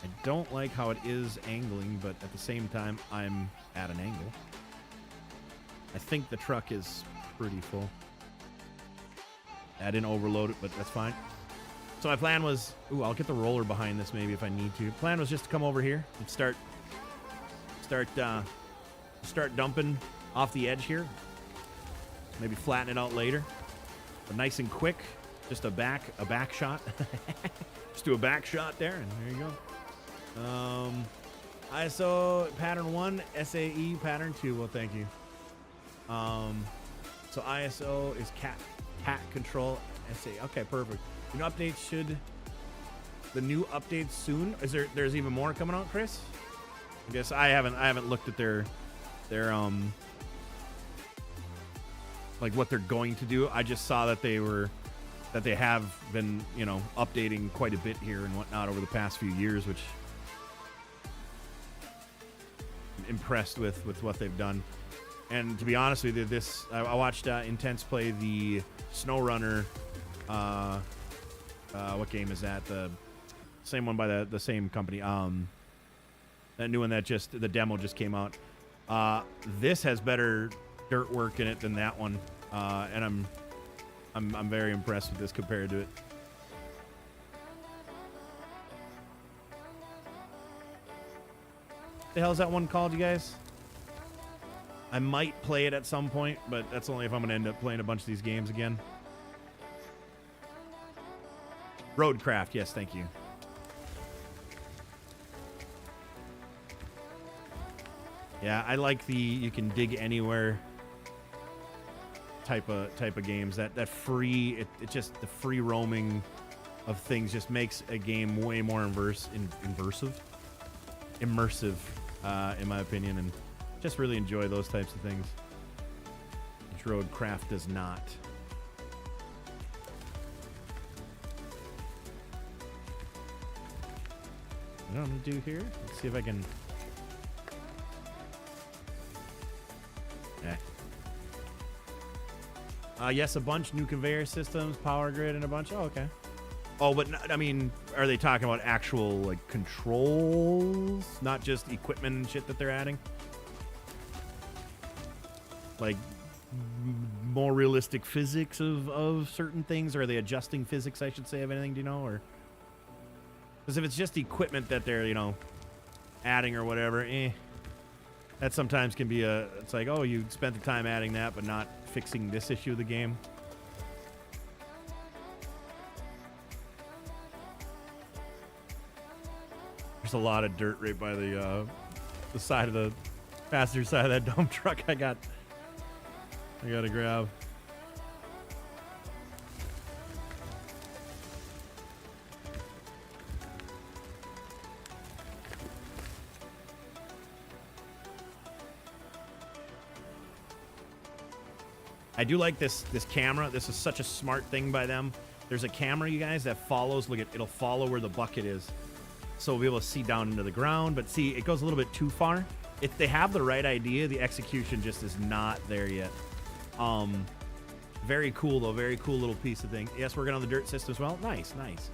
I don't like how it is angling, but at the same time, I'm at an angle. I think the truck is pretty full. I didn't overload it, but that's fine. So my plan was, I'll get the roller behind this maybe if I need to. Plan was just to come over here and start dumping off the edge here. Maybe flatten it out later. But nice and quick. Just a back shot. Just do a back shot there, and there you go. ISO pattern 1, SAE pattern 2. Well, thank you. So ISO is cat control SA. Okay, perfect. New updates the new updates soon? There's even more coming out, Chris? I guess I haven't looked at their like what they're going to do. I just saw that they have been, updating quite a bit here and whatnot over the past few years, which I'm impressed with what they've done. And to be honest with you, I watched Intense play the SnowRunner. What game is that? The same one by the same company. That new one the demo just came out. This has better dirt work in it than that one, and I'm very impressed with this compared to it. The hell is that one called, you guys? I might play it at some point, but that's only if I'm going to end up playing a bunch of these games again. Roadcraft, yes, thank you. Yeah, I like the you can dig anywhere type of games. That free, it just the free roaming of things just makes a game way more immersive, in my opinion, and just really enjoy those types of things, which Roadcraft does not. You know what I'm gonna do here? Let's see if I can. Yes, a bunch new conveyor systems, power grid, and a bunch. Oh, okay. Oh, but I mean, are they talking about actual like controls, not just equipment and shit that they're adding? Like more realistic physics of certain things, or are they adjusting physics? I should say, of anything? Do you know? Or because if it's just equipment that they're adding or whatever, that sometimes can be it's like, oh, you spent the time adding that, but not fixing this issue of the game. There's a lot of dirt right by the side of the passenger side of that dump truck. I gotta grab. I do like this camera. This is such a smart thing by them. There's a camera, you guys, that follows. Look, it'll follow where the bucket is. So we'll be able to see down into the ground. But see, it goes a little bit too far. If they have the right idea, the execution just is not there yet. Very cool, though. Very cool little piece of thing. Yes, working on the dirt system as well. Nice, nice.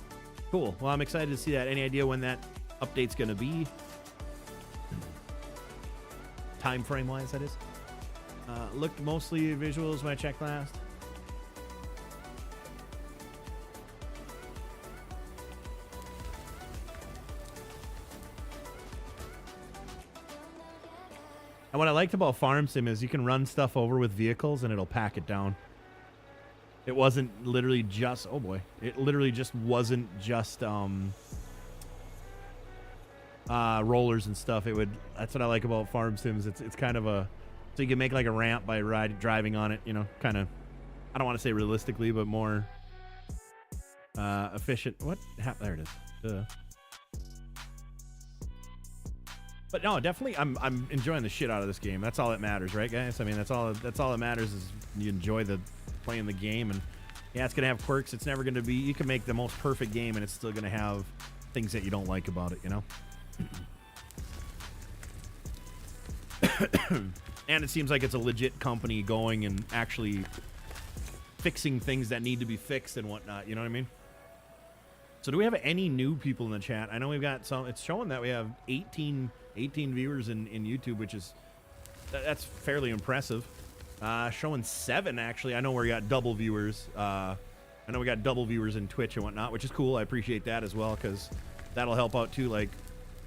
Cool. Well, I'm excited to see that. Any idea when that update's going to be? Time frame-wise, that is. Looked mostly visuals when I checked last. And what I liked about Farm Sim is you can run stuff over with vehicles and it'll pack it down. It wasn't literally just, oh boy, it literally just wasn't just rollers and stuff. It would, that's what I like about Farm Sims. It's kind of a, so you can make like a ramp by driving on it, kind of, I don't want to say realistically, but more efficient. What happened? There it is. But no, definitely, I'm enjoying the shit out of this game. That's all that matters, right, guys? I mean, that's all that matters is you enjoy playing the game. And yeah, it's gonna have quirks. It's never gonna be. You can make the most perfect game, and it's still gonna have things that you don't like about it, And it seems like it's a legit company going and actually fixing things that need to be fixed and whatnot. You know what I mean? So do we have any new people in the chat? I know we've got some. It's showing that we have 18 viewers in YouTube, which is, that's fairly impressive. Showing 7, actually. I know we got double viewers. I know we got double viewers in Twitch and whatnot, which is cool. I appreciate that as well, because that'll help out too. Like,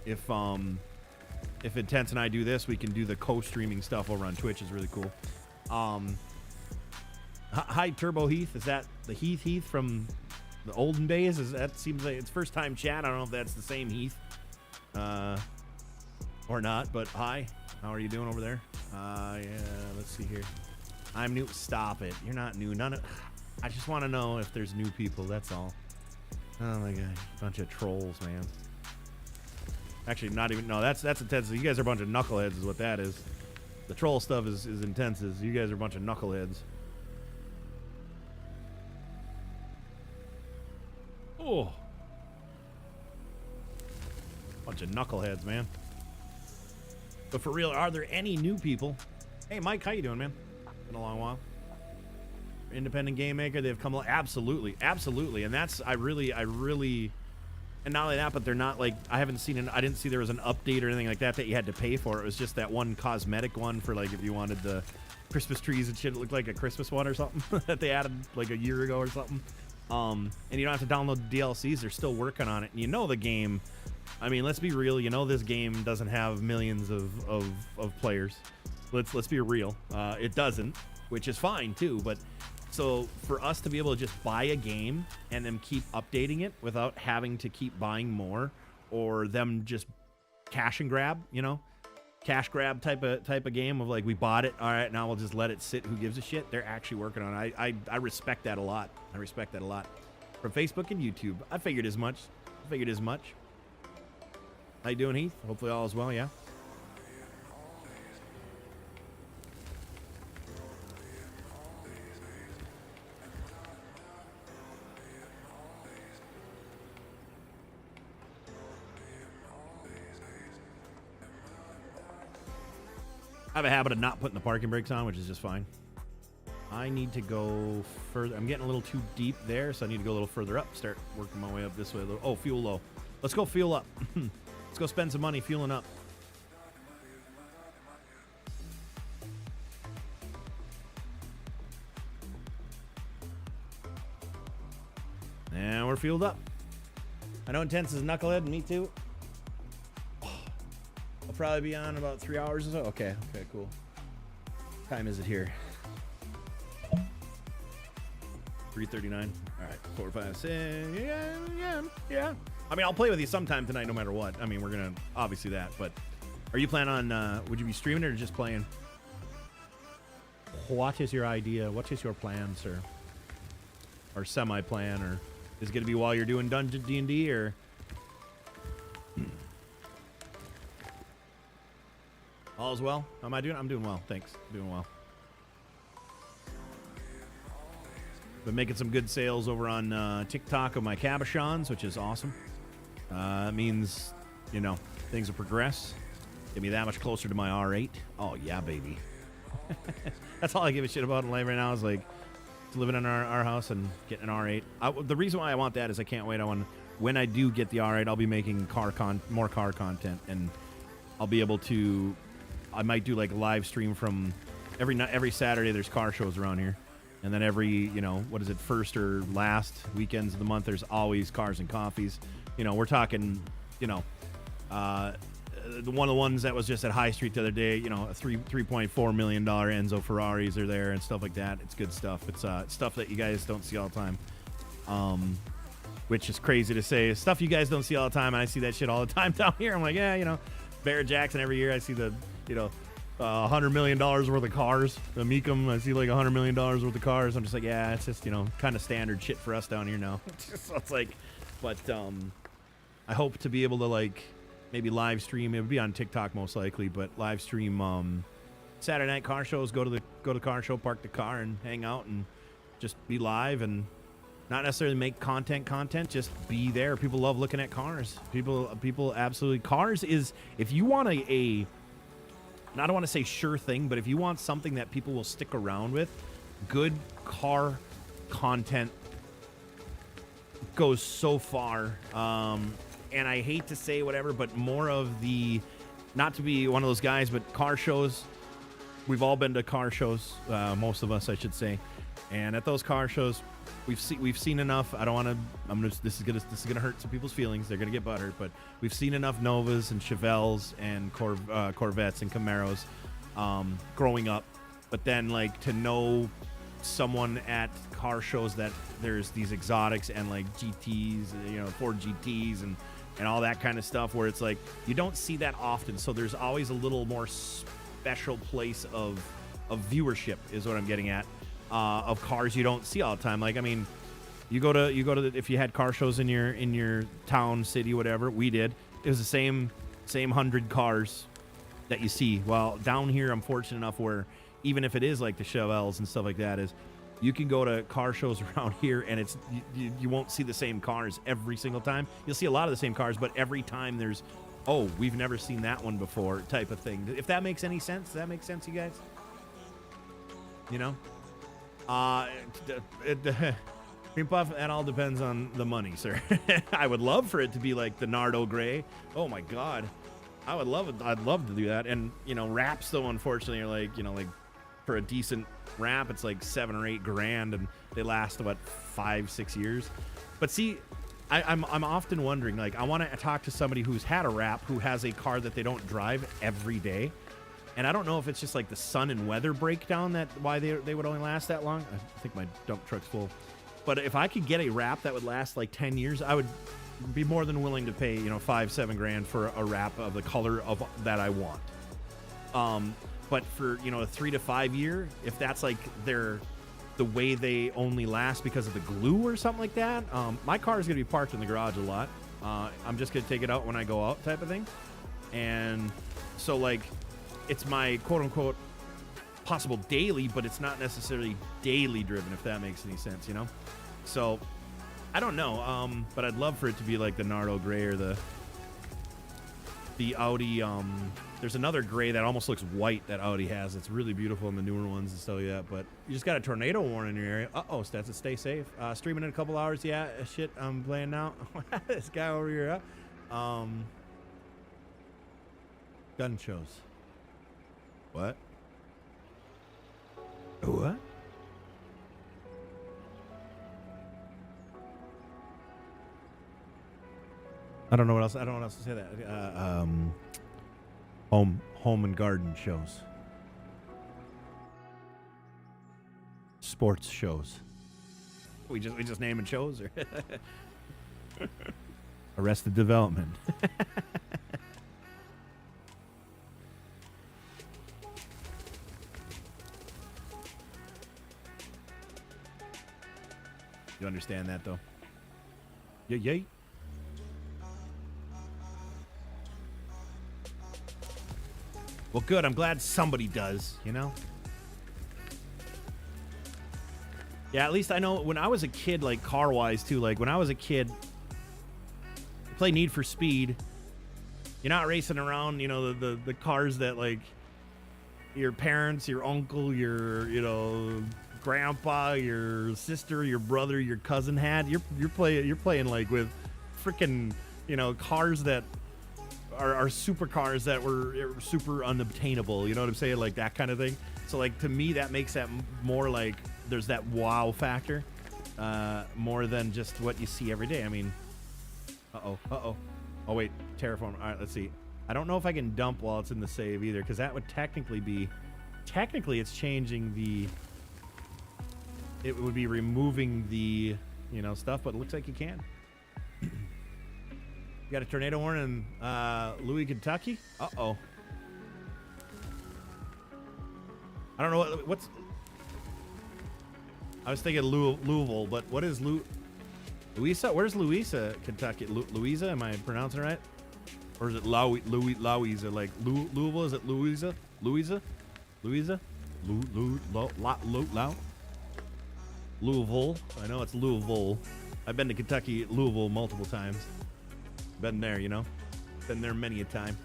if Intense and I do this, we can do the co-streaming stuff over on Twitch. Is really cool. Hi, Turbo Heath. Is that the Heath from the olden days? That seems like it's first time chat. I don't know if that's the same Heath or not, but hi. How are you doing over there? Yeah, let's see here. I'm new. Stop it. You're not new. I just want to know if there's new people. That's all. Oh my god, bunch of trolls, man. Actually, not even. No, that's intense. You guys are a bunch of knuckleheads, is what that is. The troll stuff is intense. You guys are a bunch of knuckleheads. Oh, bunch of knuckleheads, man. But for real, are there any new people? Hey, Mike, how you doing, man? Been a long while. Independent game maker, they've come along. Absolutely, absolutely, and that's I really, and not only that, but they're not like I didn't see there was an update or anything like that you had to pay for. It was just that one cosmetic one for like if you wanted the Christmas trees and shit. It looked like a Christmas one or something that they added like a year ago or something. And you don't have to download the DLCs. They're still working on it. And the game. I mean, let's be real. This game doesn't have millions of players. Let's be real. It doesn't, which is fine too. But so for us to be able to just buy a game and then keep updating it without having to keep buying more, or them just cash and grab, cash grab type of game of like we bought it, all right, now we'll just let it sit. Who gives a shit? They're actually working on it. I respect that a lot. I respect that a lot. From Facebook and YouTube, I figured as much. How you doing, Heath? Hopefully all is well, yeah? I have a habit of not putting the parking brakes on, which is just fine. I need to go further. I'm getting a little too deep there, so I need to go a little further up. Start working my way up this way a little. Oh, fuel low. Let's go fuel up. Let's go spend some money fueling up. And we're fueled up. I know Intense is knucklehead, and me too. I'll probably be on about 3 hours or so. Okay, cool. Time is it here? 3:39. All right, 4, 5, 6. Yeah. I mean, I'll play with you sometime tonight, no matter what. I mean, we're gonna obviously that. But are you planning on? Would you be streaming it or just playing? What is your idea? What is your plan, sir? Or semi-plan, or is it gonna be while you're doing Dungeon D&D, or? All's well. How am I doing? I'm doing well. Thanks. Doing well. Been making some good sales over on TikTok of my cabochons, which is awesome. It means, you know, things will progress. Get me that much closer to my R8. Oh, yeah, baby. That's all I give a shit about in life right now is, like, living in our house and getting an R8. The reason why I want that is I can't wait. When I do get the R8, I'll be making more car content, and I'll be able to... I might do, like, a live stream from... Every Saturday there's car shows around here. And then every, you know, what is it, first or last weekends of the month, there's always cars and coffees. You know, we're talking, you know, one of the ones that was just at High Street the other day, you know, $3.4 million Enzo Ferraris are there and stuff like that. It's good stuff. It's stuff that you guys don't see all the time, which is crazy to say. Stuff you guys don't see all the time, and I see that shit all the time down here. I'm like, yeah, you know, Barrett Jackson every year I see the, you know, $100 million worth of cars. The Meekum, I see like $100 million worth of cars. I'm just like, yeah, it's just, you know, kind of standard shit for us down here now. So it's like, but I hope to be able to, like, maybe live stream. It would be on TikTok most likely, but live stream Saturday night car shows. Go to the car show, park the car, and hang out and just be live and not necessarily make content. Just be there. People love looking at cars. People absolutely. Cars is, if you want a and I don't want to say sure thing, but if you want something that people will stick around with, good car content goes so far. And I hate to say whatever, but more of the, not to be one of those guys, but car shows. We've all been to car shows, most of us, I should say. And at those car shows, we've seen enough. I don't want to. This is gonna hurt some people's feelings. They're gonna get butthurt, but we've seen enough Novas and Chevelles and Corvettes and Camaros growing up. But then, like, to know someone at car shows that there's these exotics and like GTs, you know, Ford GTs and all that kind of stuff, where it's like you don't see that often. So there's always a little more special place of viewership, is what I'm getting at. Of cars you don't see all the time. Like, I mean, you go to if you had car shows in your town, city, whatever, we did. It was the same 100 cars that you see. Well, down here, I'm fortunate enough where even if it is like the Chevelles and stuff like that, is you can go to car shows around here and it's you won't see the same cars every single time. You'll see a lot of the same cars, but every time there's, oh, we've never seen that one before type of thing. If that makes any sense, does that make sense, you guys? You know? Cream Puff, that all depends on the money, sir. I would love for it to be like the Nardo Gray. Oh my God. I'd love to do that. And, you know, wraps though, unfortunately, are like, you know, like for a decent wrap, it's like $7 or $8 grand and they last about 5-6 years. But see, I'm often wondering, like, I want to talk to somebody who's had a wrap, who has a car that they don't drive every day. And I don't know if it's just like the sun and weather breakdown that why they would only last that long. I think my dump truck's full. But if I could get a wrap that would last like 10 years, I would be more than willing to pay, you know, $5-7 grand for a wrap of the color of that I want. But for, you know, a 3 to 5 year, if that's like the way they only last because of the glue or something like that, my car is going to be parked in the garage a lot. I'm just going to take it out when I go out type of thing. And so, like, it's my quote-unquote possible daily, but it's not necessarily daily driven, if that makes any sense, you know? So, I don't know, but I'd love for it to be like the Nardo Gray or the the Audi. There's another gray that almost looks white that Audi has. It's really beautiful in the newer ones and stuff like that. But you just got a tornado warning in your area. Uh-oh, Stats, stay safe. Streaming in a couple hours. Yeah, shit, I'm playing now. This guy over here. Gun shows. What? What? I don't know what else. I don't know what else to say that. Home and garden shows. Sports shows. We just naming shows or Arrested Development. You understand that though? Yay. Well, good. I'm glad somebody does, you know? Yeah, at least I know when I was a kid, like car-wise too, like when I was a kid, play Need for Speed, you're not racing around, you know, the cars that like your parents, your uncle, your, you know, grandpa, your sister, your brother, your cousin had. You're playing like with freaking, you know, cars that are supercars that were super unobtainable, you know what I'm saying, like that kind of thing. So like to me that makes that more like there's that wow factor more than just what you see every day. I mean, oh wait, Terraform. All right, let's see. I don't know if I can dump while it's in the save either, because that would technically it's changing the, it would be removing the, you know, stuff, but it looks like you can. You got a tornado warning in Louis, Kentucky? Uh-oh. I don't know what's... I was thinking Louisville, but what is Louisa? Where's Louisa, Kentucky? Louisa? Am I pronouncing it right? Or is it Louisa? Like Louisville? Is it Louisa? Louisa? Louisville. I know it's Louisville. I've been to Kentucky, Louisville multiple times. Been there, you know? Been there many a time.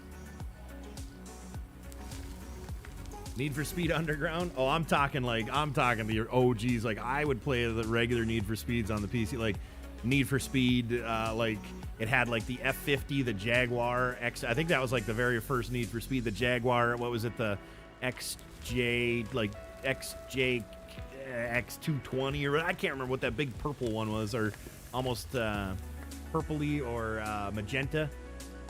Need for Speed Underground? Oh, I'm talking to your OGs. Like, I would play the regular Need for Speeds on the PC. Like, Need for Speed, like, it had, like, the F50, the Jaguar X. I think that was, like, the very first Need for Speed. The Jaguar, what was it? The XJ, like, XJ X220, or I can't remember what that big purple one was, or almost, purpley or magenta,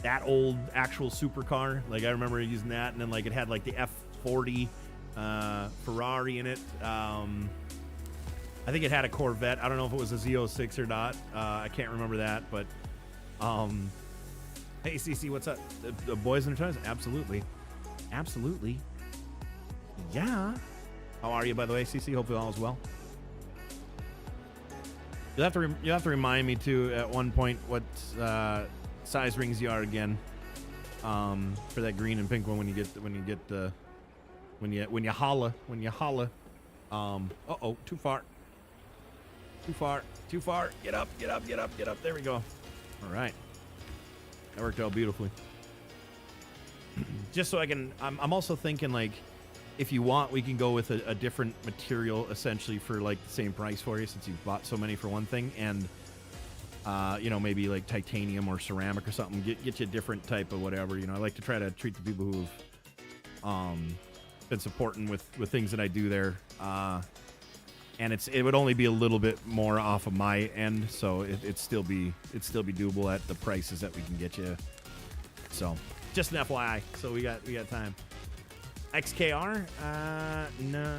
that old actual supercar. Like I remember using that, and then like it had like the F40 Ferrari in it. I think it had a Corvette. I don't know if it was a Z06 or not. I can't remember that, but hey CC, what's up? The boys in the toys? Absolutely, yeah. How are you, by the way, CC? Hopefully all is well. You'll have to remind me too at one point what size rings you are again, for that green and pink one when you holla. Uh-oh, too far. Get up. There we go. All right, that worked out beautifully. Just so I can, I'm also thinking like, if you want, we can go with a different material essentially for like the same price for you, since you've bought so many for one thing, and you know, maybe like titanium or ceramic or something. Get you a different type of whatever. You know, I like to try to treat the people who've been supporting with things that I do there, and it would only be a little bit more off of my end, so it'd still be doable at the prices that we can get you. So just an FYI. So we got time. XKR? No.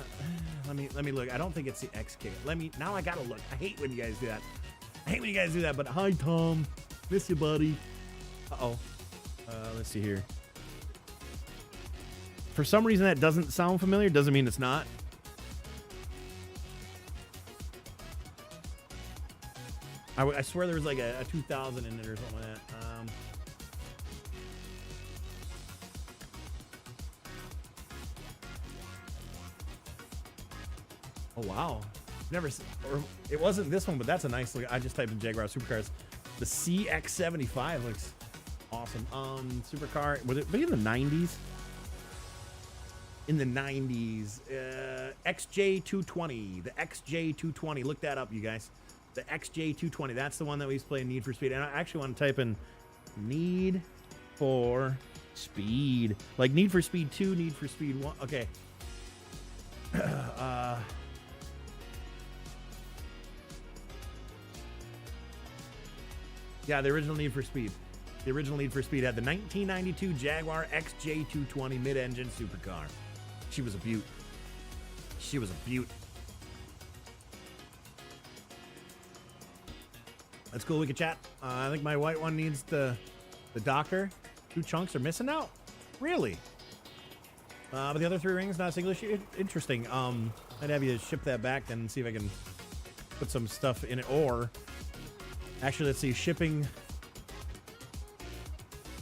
Let me look. I don't think it's the XK. Now I gotta look. I hate when you guys do that. But hi, Tom. Miss you, buddy. Uh-oh. Let's see here. For some reason that doesn't sound familiar. Doesn't mean it's not. I swear there was like a 2000 in it or something like that. Oh wow, it wasn't this one, but that's a nice look. I just typed in Jaguar Supercars. The CX75 looks Awesome. Supercar, was it in the 90s? In the 90s, XJ220, the XJ220. Look that up, you guys. The XJ220. That's the one that we used to play in Need for Speed. And I actually want to type in Need for Speed, like Need for Speed 2, Need for Speed 1. Okay. Yeah, the original Need for Speed. The original Need for Speed had the 1992 Jaguar XJ220 mid-engine supercar. She was a beaut. She was a beaut. That's cool. We can chat. I think my white one needs the doctor. 2 chunks are missing out. Really? But the other 3 rings, not a single issue. Interesting. I'd have you ship that back and see if I can put some stuff in it. Or actually, let's see. Shipping.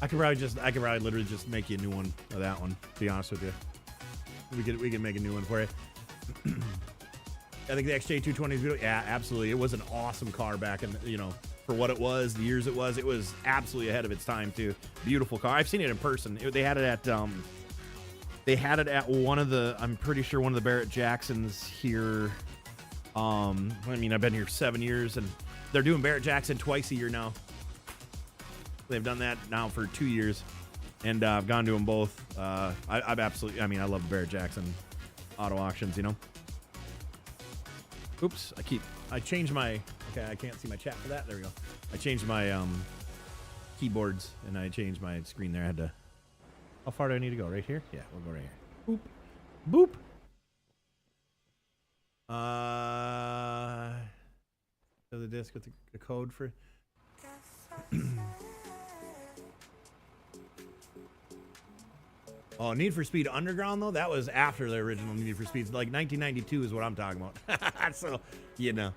I could probably literally just make you a new one of that one. To be honest with you, we can make a new one for you. I think the XJ220 is beautiful. Yeah, absolutely. It was an awesome car back in, for what it was, the years it was absolutely ahead of its time too. Beautiful car. I've seen it in person. They had it at one of the, I'm pretty sure one of the Barrett Jacksons here. I mean, I've been here 7 years and they're doing Barrett Jackson twice a year now. They've done that now for 2 years, and I've gone to them both. I've absolutely, I mean, I love Barrett Jackson auto auctions, Oops, I changed my, okay, I can't see my chat for that. There we go. I changed my keyboards, and I changed my screen there. I had to, how far do I need to go? Right here? Yeah, we'll go right here. Boop. Boop. So the disc with the code for... Oh, Need for Speed Underground, though? That was after the original Need for Speed. Like, 1992 is what I'm talking about. So, yeah.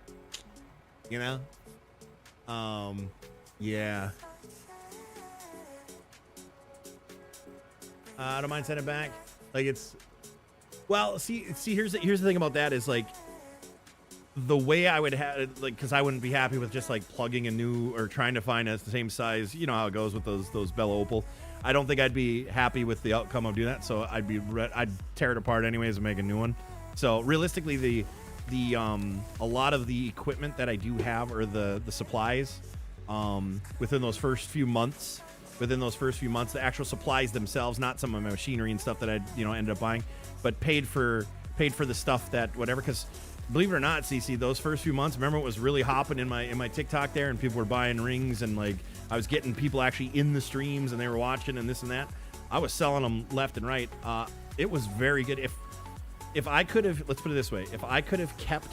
I don't mind sending it back. Like, it's... Well, see, here's the thing about that is, like, the way I would have it, like, because I wouldn't be happy with just, like, plugging a new or trying to find the same size. You know how it goes with those Bella Opal. I don't think I'd be happy with the outcome of doing that, so I'd tear it apart anyways and make a new one. So realistically, a lot of the equipment that I do have, or the supplies, within those first few months, the actual supplies themselves, not some of my machinery and stuff that I ended up buying, but paid for the stuff that whatever. Because believe it or not, CC, those first few months, remember, it was really hopping in my TikTok there, and people were buying rings, and like I was getting people actually in the streams and they were watching and this and that. I was selling them left and right. It was very good. If I could have, let's put it this way, if I could have kept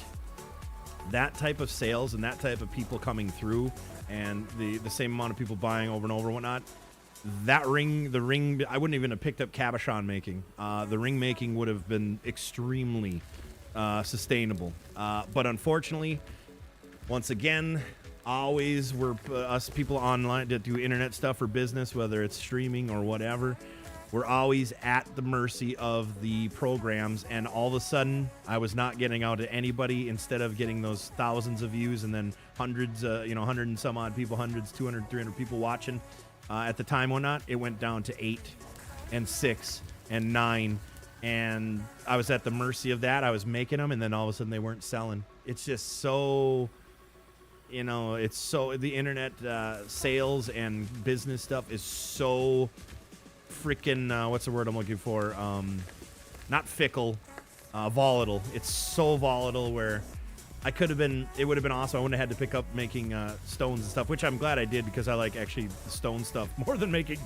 that type of sales and that type of people coming through, and the same amount of people buying over and over and whatnot, the ring, I wouldn't even have picked up cabochon making. The ring making would have been extremely sustainable. But unfortunately, once again, always we're us people online that do internet stuff for business, whether it's streaming or whatever, we're always at the mercy of the programs. And all of a sudden, I was not getting out to anybody. Instead of getting those thousands of views and then hundreds, 100 and some odd people, hundreds, 200, 300 people watching at the time, whatnot, it went down to 8 and 6 and 9. And I was at the mercy of that. I was making them, and then all of a sudden they weren't selling. It's just so, it's so, the internet sales and business stuff is so freaking, what's the word I'm looking for? Not fickle, volatile. It's so volatile where it would have been awesome. I wouldn't have had to pick up making stones and stuff, which I'm glad I did, because I like actually the stone stuff more than making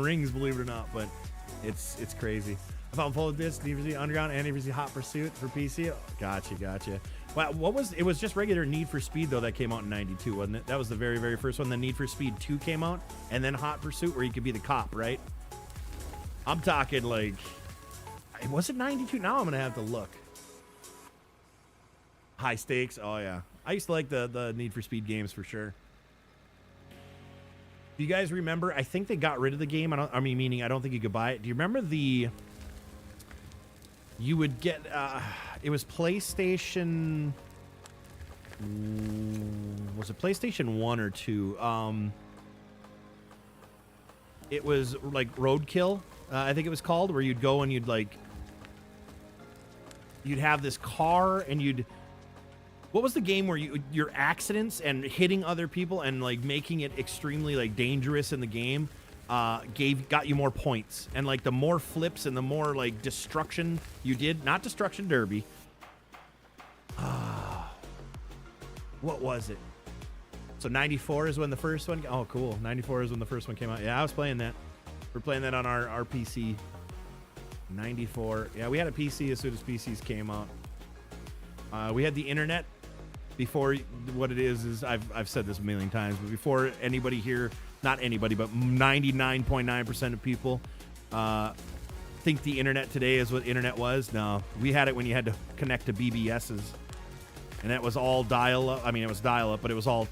rings, believe it or not. But it's crazy. I found full of this, Need for Speed Underground and Need for Speed Hot Pursuit for PC. Oh, gotcha. Well, it was just regular Need for Speed, though, that came out in 92, wasn't it? That was the very, very first one. Then Need for Speed 2 came out, and then Hot Pursuit, where you could be the cop, right? I'm talking like, was it 92? Now I'm going to have to look. High stakes. Oh, yeah. I used to like the Need for Speed games for sure. Do you guys remember? I think they got rid of the game. I don't think you could buy it. Do you remember you would get, it was PlayStation, was it PlayStation 1 or 2? it was like Roadkill, I think it was called, where you'd go and you'd have this car and what was the game where your accidents and hitting other people and like making it extremely like dangerous in the game got you more points, and like the more flips and the more like destruction you did, not Destruction Derby. What was it? So 94 is when the first one. Oh, cool. 94 is when the first one came out. Yeah, I was playing that. We're playing that on our PC. 94. Yeah, we had a PC as soon as PCs came out. We had the internet before. What it is I've said this a million times, but before anybody here, not anybody, but 99.9% of people think the internet today is what internet was. No, we had it when you had to connect to BBSs. And that was all dial-up. I mean, it was dial-up, but it was all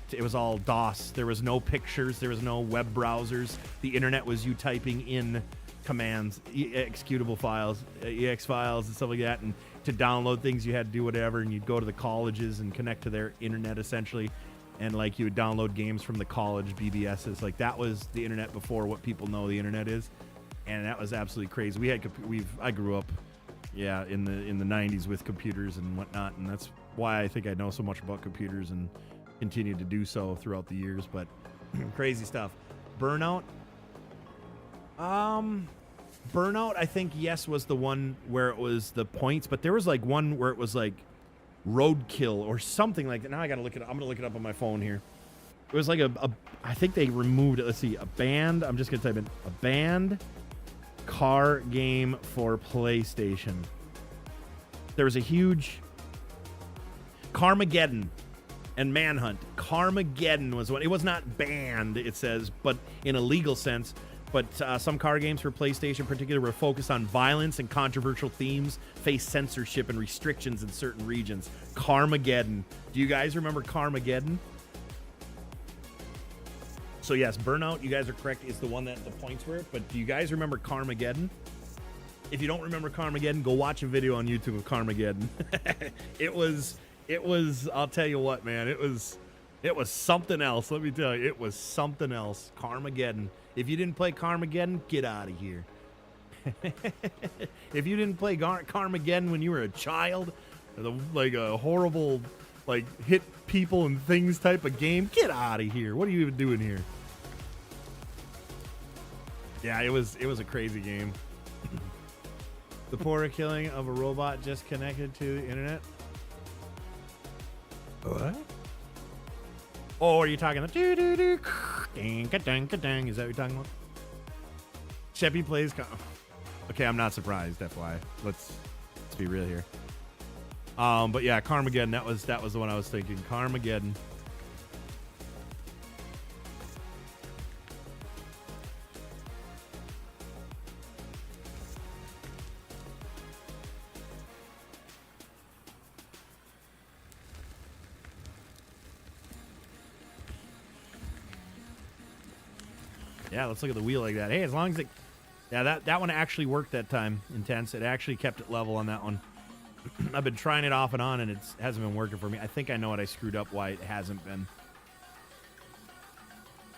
DOS. There was no pictures. There was no web browsers. The internet was you typing in commands, executable files, EX files, and stuff like that. And to download things, you had to do whatever. And you'd go to the colleges and connect to their internet, essentially. And like you would download games from the college BBSs. Like that was the internet before what people know the internet is. And that was absolutely crazy. I grew up, yeah, in the 90s with computers and whatnot, and that's why I think I know so much about computers and continue to do so throughout the years. But crazy stuff. Burnout, I think, yes, was the one where it was the points, but there was like one where it was like Roadkill or something like that. Now I gotta look it up. I'm gonna look it up on my phone here. It was like I think they removed it. Let's see, a band. I'm just gonna type in a band car game for PlayStation. There was a huge Carmageddon and Manhunt. Carmageddon was one. It was not banned, it says, but in a legal sense. But some car games for PlayStation in particular were focused on violence and controversial themes, face censorship and restrictions in certain regions. Carmageddon. Do you guys remember Carmageddon? So yes, Burnout, you guys are correct, is the one that the points were. But do you guys remember Carmageddon? If you don't remember Carmageddon, go watch a video on YouTube of Carmageddon. It was, I'll tell you what, man, it was something else. Let me tell you, it was something else. Carmageddon. If you didn't play Carmageddon, get out of here. If you didn't play Carmageddon when you were a child, like a horrible, like hit people and things type of game, get out of here. What are you even doing here? Yeah, it was a crazy game. The poor killing of a robot just connected to the internet. What? Oh, are you talking about? Is that what you're talking about? Sheppy plays. Okay, I'm not surprised. FYI, let's be real here. But yeah, Carmageddon. That was the one I was thinking. Carmageddon. Yeah, let's look at the wheel like that. Hey, as long as it... Yeah, that one actually worked that time, Intense. It actually kept it level on that one. I've been trying it off and on, and it hasn't been working for me. I think I know what I screwed up, why it hasn't been.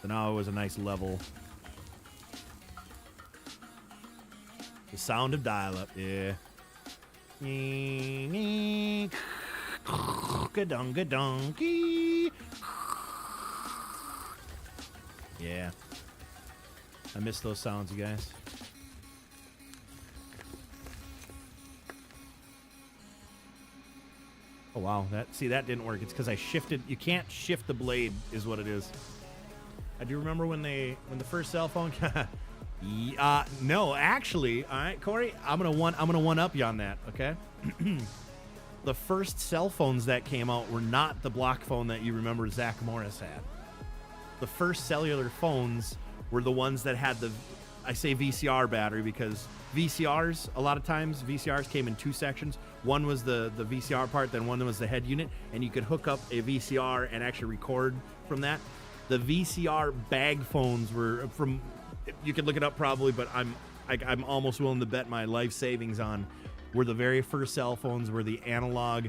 So now it was a nice level. The sound of dial-up, yeah. Gadungadunky. Yeah. I miss those sounds, you guys. Oh, wow. That didn't work. It's because I shifted. You can't shift the blade is what it is. I do remember when the first cell phone... no, actually. All right, Corey, I'm gonna one up you on that, okay? The first cell phones that came out were not the block phone that you remember Zach Morris had. The first cellular phones were the ones that had I say VCR battery because VCRs, a lot of times, VCRs came in two sections. One was the VCR part, then one was the head unit, and you could hook up a VCR and actually record from that. The VCR bag phones were from, you could look it up probably, but I'm almost willing to bet my life savings on, were the very first cell phones were the analog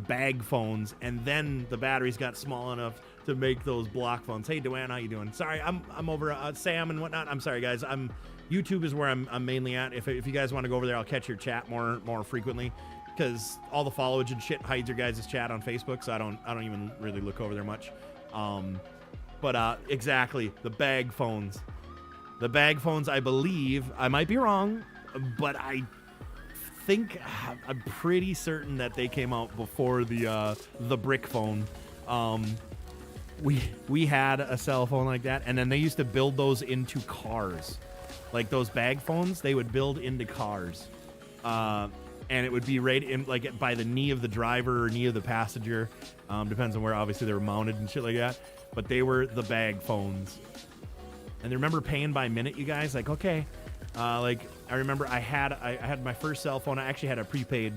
bag phones, and then the batteries got small enough to make those block phones. Hey, Duane, how you doing? Sorry, I'm over Sam and whatnot. I'm sorry, guys. YouTube is where I'm mainly at. If you guys want to go over there, I'll catch your chat more frequently, because all the followage and shit hides your guys' chat on Facebook, so I don't even really look over there much. But exactly, the bag phones. The bag phones, I believe, I might be wrong, but I'm pretty certain that they came out before the brick phone. We had a cell phone like that, and then they used to build those into cars. Like those bag phones, they would build into cars. And it would be right in, like, by the knee of the driver or knee of the passenger. Depends on where, obviously, they were mounted and shit like that. But they were the bag phones. And I remember paying by minute, you guys. Like, okay. Like, I remember I had my first cell phone. I actually had a prepaid.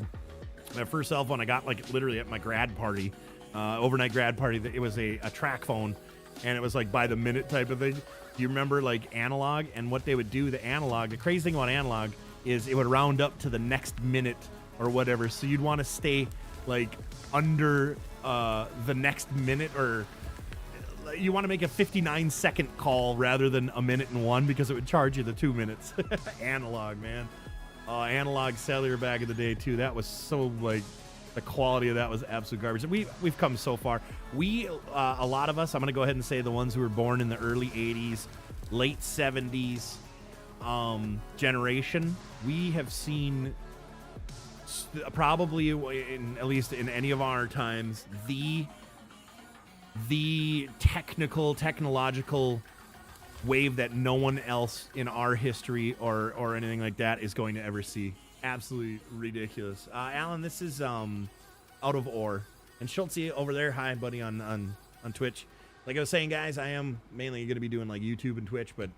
My first cell phone I got, like, literally at my grad party. Overnight grad party. It was a track phone. And it was, like, by the minute type of thing. Do you remember, like, analog? And what they would do, the crazy thing about analog is it would round up to the next minute or whatever. So you'd want to stay, like, under the next minute, or you want to make a 59-second call rather than a minute and one, because it would charge you the 2 minutes. Analog, man. Analog cellular back in the day, too. That was so, like, the quality of that was absolute garbage. We've come so far. A lot of us, I'm going to go ahead and say the ones who were born in the early 80s, late 70s generation, we have seen probably, at least in any of our times, the technological wave that no one else in our history or anything like that is going to ever see. Absolutely ridiculous. Alan, this is out of ore. And Schultze over there, hi buddy, on Twitch. Like I was saying, guys, I am mainly going to be doing like YouTube and Twitch, but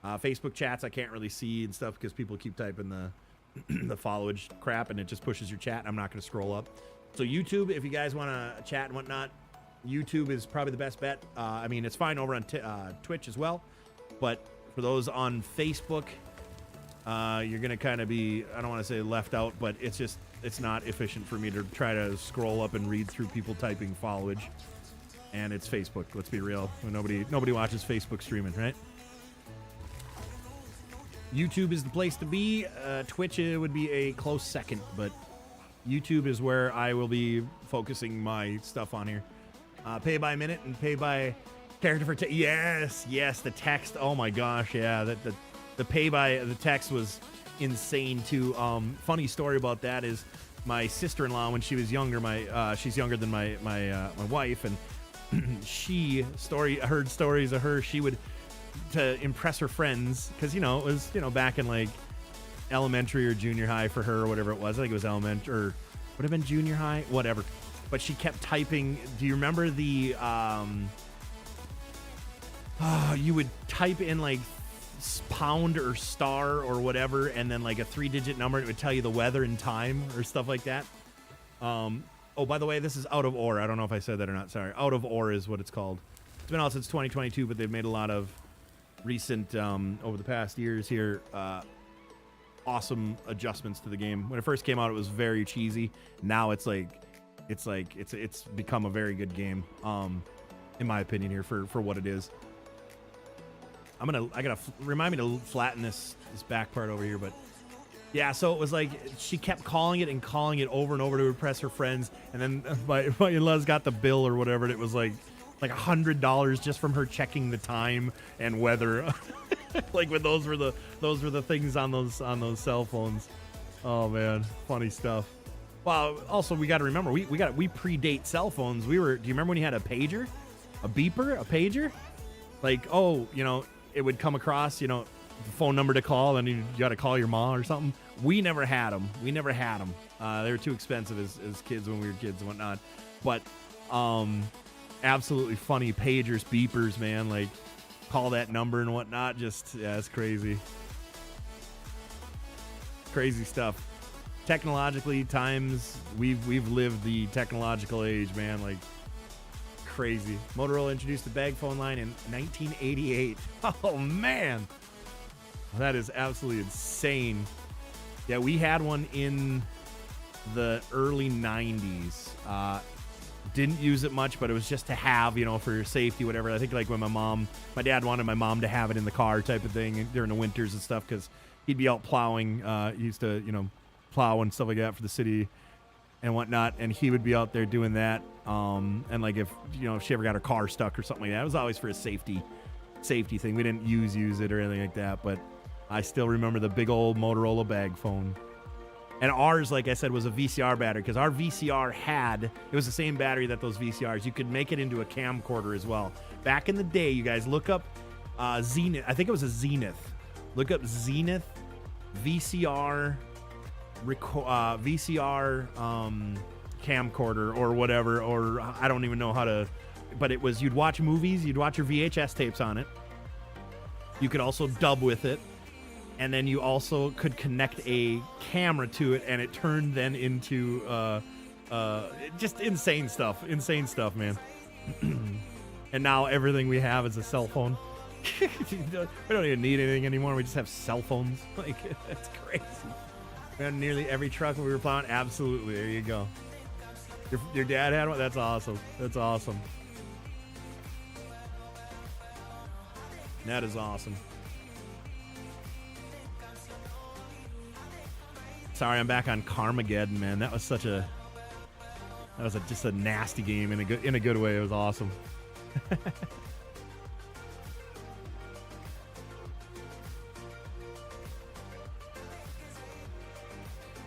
Facebook chats I can't really see and stuff because people keep typing the followage crap and it just pushes your chat. I'm not going to scroll up. So YouTube, if you guys want to chat and whatnot, YouTube is probably the best bet. I mean, it's fine over on Twitch as well, but for those on Facebook, you're going to kind of be, I don't want to say left out, but it's not efficient for me to try to scroll up and read through people typing followage. And it's Facebook, let's be real. Nobody watches Facebook streaming, right? YouTube is the place to be. Twitch would be a close second, but YouTube is where I will be focusing my stuff on here. Pay by minute and pay by character for text. Yes, the text. Oh my gosh, yeah. The pay by the text was insane too. Funny story about that is my sister-in-law, when she was younger, she's younger than my wife, and heard stories of her. She would, to impress her friends, because it was back in like elementary or junior high for her or whatever it was. I think it was elementary, or would have been junior high, whatever. But she kept typing. Do you remember the you would type in like pound or star or whatever, and then like a 3-digit number, and it would tell you the weather and time or stuff like that. Oh, by the way, this is out of ore. I don't know if I said that or not. Sorry. Out of ore is what it's called. It's been out since 2022, but they've made a lot of recent, over the past years here, awesome adjustments to the game. When it first came out, it was very cheesy. Now it's become a very good game, in my opinion here, for what it is. I gotta remind me to flatten this back part over here, but yeah, so it was like she kept calling it over and over to impress her friends, and then my in-laws got the bill or whatever, and it was like $100 just from her checking the time and weather. Like when those were the things on those cell phones. Oh man, funny stuff. Well, also we got to remember we predate cell phones. Do you remember when you had a pager, a beeper, a pager? Like, it would come across, the phone number to call, and you got to call your mom or something. We never had them. They were too expensive as kids when we were kids and whatnot. But absolutely funny pagers, beepers, man. Like, call that number and whatnot. Just, yeah, it's crazy. Crazy stuff. Technologically, we've lived the technological age, man. Like, crazy. Motorola introduced the bag phone line in 1988. Oh man, that is absolutely insane. Yeah, we had one in the early 90s. Didn't use it much, but it was just to have, you know, for safety, whatever. I think like when my dad wanted my mom to have it in the car type of thing during the winters and stuff, because he'd be out plowing. He used to, you know, plow and stuff like that for the city and whatnot, and he would be out there doing that. And like if, you know, if she ever got her car stuck or something like that, it was always for a safety thing. We didn't use it or anything like that, but I still remember the big old Motorola bag phone. And ours, like I said, was a VCR battery, because our VCR it was the same battery that those VCRs. You could make it into a camcorder as well. Back in the day, you guys look up Zenith. I think it was a Zenith. Look up Zenith VCR camcorder or whatever, or I don't even know how to, but it was, you'd watch movies, you'd watch your VHS tapes on it. You could also dub with it. And then you also could connect a camera to it, and it turned then into just insane stuff, man. And now everything we have is a cell phone. We don't even need anything anymore. We just have cell phones. Like, that's crazy. We had nearly every truck when we were plowing. Absolutely. There you go. Your dad had one? That's awesome. That's awesome. That is awesome. Sorry, I'm back on Carmageddon, man. That was just a nasty game in a good way. It was awesome. I'm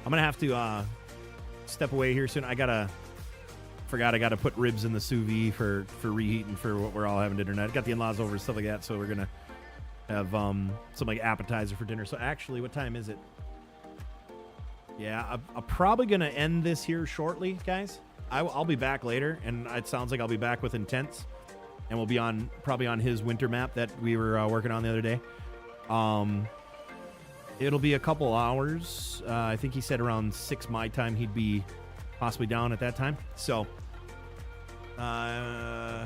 gonna have to step away here soon. I gotta put ribs in the sous vide for reheating for what we're all having dinner tonight. I got the in-laws over and stuff like that, so we're gonna have some like appetizer for dinner. So actually, what time is it? Yeah, I'm probably going to end this here shortly, guys. I'll be back later, and it sounds like I'll be back with Intense, and we'll be probably on his winter map that we were working on the other day. It'll be a couple hours. I think he said around 6 my time he'd be possibly down at that time. So all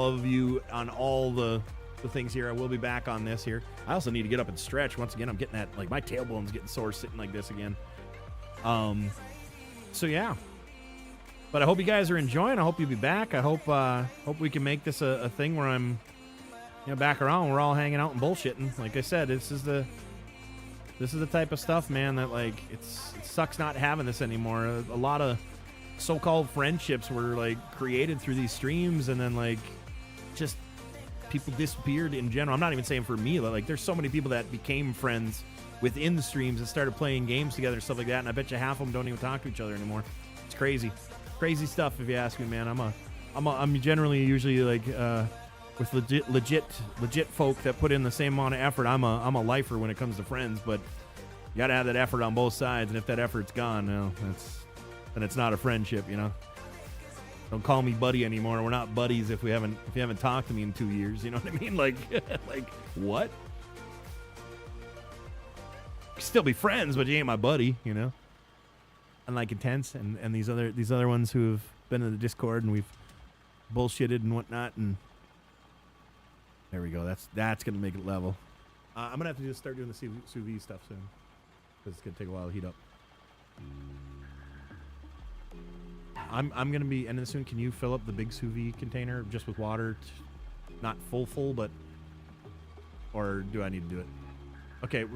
of you on all the things here, I will be back on this here. I also need to get up and stretch. Once again, I'm getting that, like, my tailbone's getting sore sitting like this again. So yeah. But I hope you guys are enjoying. I hope you'll be back. I hope we can make this a thing where I'm, you know, back around. We're all hanging out and bullshitting. Like I said, this is the type of stuff, man, that, like, it sucks not having this anymore. A lot of so-called friendships were, like, created through these streams, and then, like, just people disappeared in general. I'm not even saying for me, but, like, there's so many people that became friends within the streams and started playing games together and stuff like that, and I bet you half of them don't even talk to each other anymore. It's crazy stuff, if you ask me, man. I'm generally usually, like, with legit folk that put in the same amount of effort. I'm a lifer when it comes to friends, but you gotta have that effort on both sides, and if that effort's gone, well, then it's not a friendship, you know. Don't call me buddy anymore. We're not buddies if you haven't talked to me in 2 years. You know what I mean? Like, like what? Still be friends, but you ain't my buddy. You know. Unlike Intense and these other ones who have been in the Discord and we've bullshitted and whatnot. And there we go. That's gonna make it level. I'm gonna have to just start doing the sous vide stuff soon, because it's gonna take a while to heat up. I'm going to be ending this soon. Can you fill up the big sous vide container just with water? Not full, but... Or do I need to do it? Okay,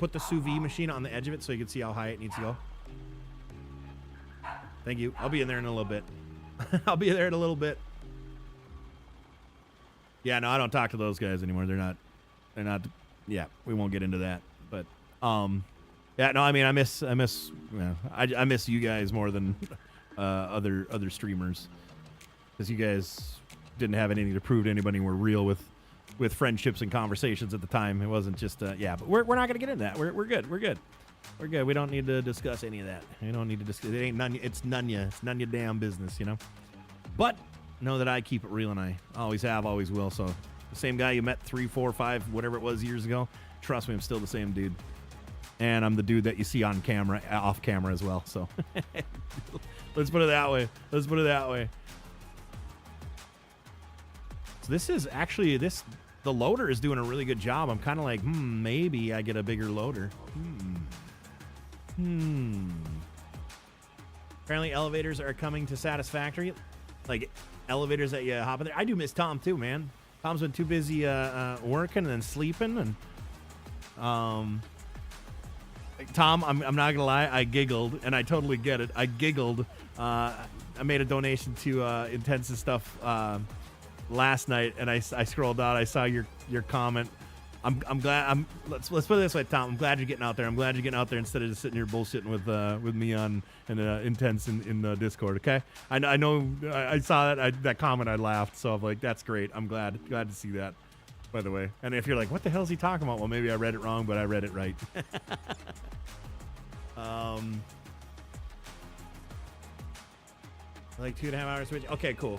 put the sous vide machine on the edge of it so you can see how high it needs to go. Thank you. I'll be in there in a little bit. I'll be there in a little bit. Yeah, no, I don't talk to those guys anymore. They're not... Yeah, we won't get into that. But, yeah, no, I mean, I miss you guys more than... other streamers, because you guys didn't have anything to prove to anybody. We're real with friendships and conversations at the time. It wasn't just yeah, but we're not gonna get into that. We're good. We don't need to discuss any of that. We don't need to discuss. It ain't none. It's none ya damn business, you know. But know that I keep it real, and I always have, always will. So the same guy you met 3, 4, 5, whatever it was years ago. Trust me, I'm still the same dude. And I'm the dude that you see on camera, off camera as well. So let's put it that way. So this is actually, the loader is doing a really good job. I'm kind of like, maybe I get a bigger loader. Apparently elevators are coming to Satisfactory. Like elevators that you hop in there. I do miss Tom too, man. Tom's been too busy working and then sleeping. And Tom, I'm not gonna lie, I giggled, and I totally get it. I giggled. I made a donation to Intense's stuff last night, and I scrolled out. I saw your comment. I'm glad. Let's put it this way, Tom. I'm glad you're getting out there. I'm glad you're getting out there instead of just sitting here bullshitting with me on and Intense in the Discord. Okay, I know. I saw that comment. I laughed. So I'm like, that's great. I'm glad to see that. By the way, and if you're like, what the hell is he talking about? Well, maybe I read it wrong, but I read it right. Like 2.5 hours switch. Okay, cool.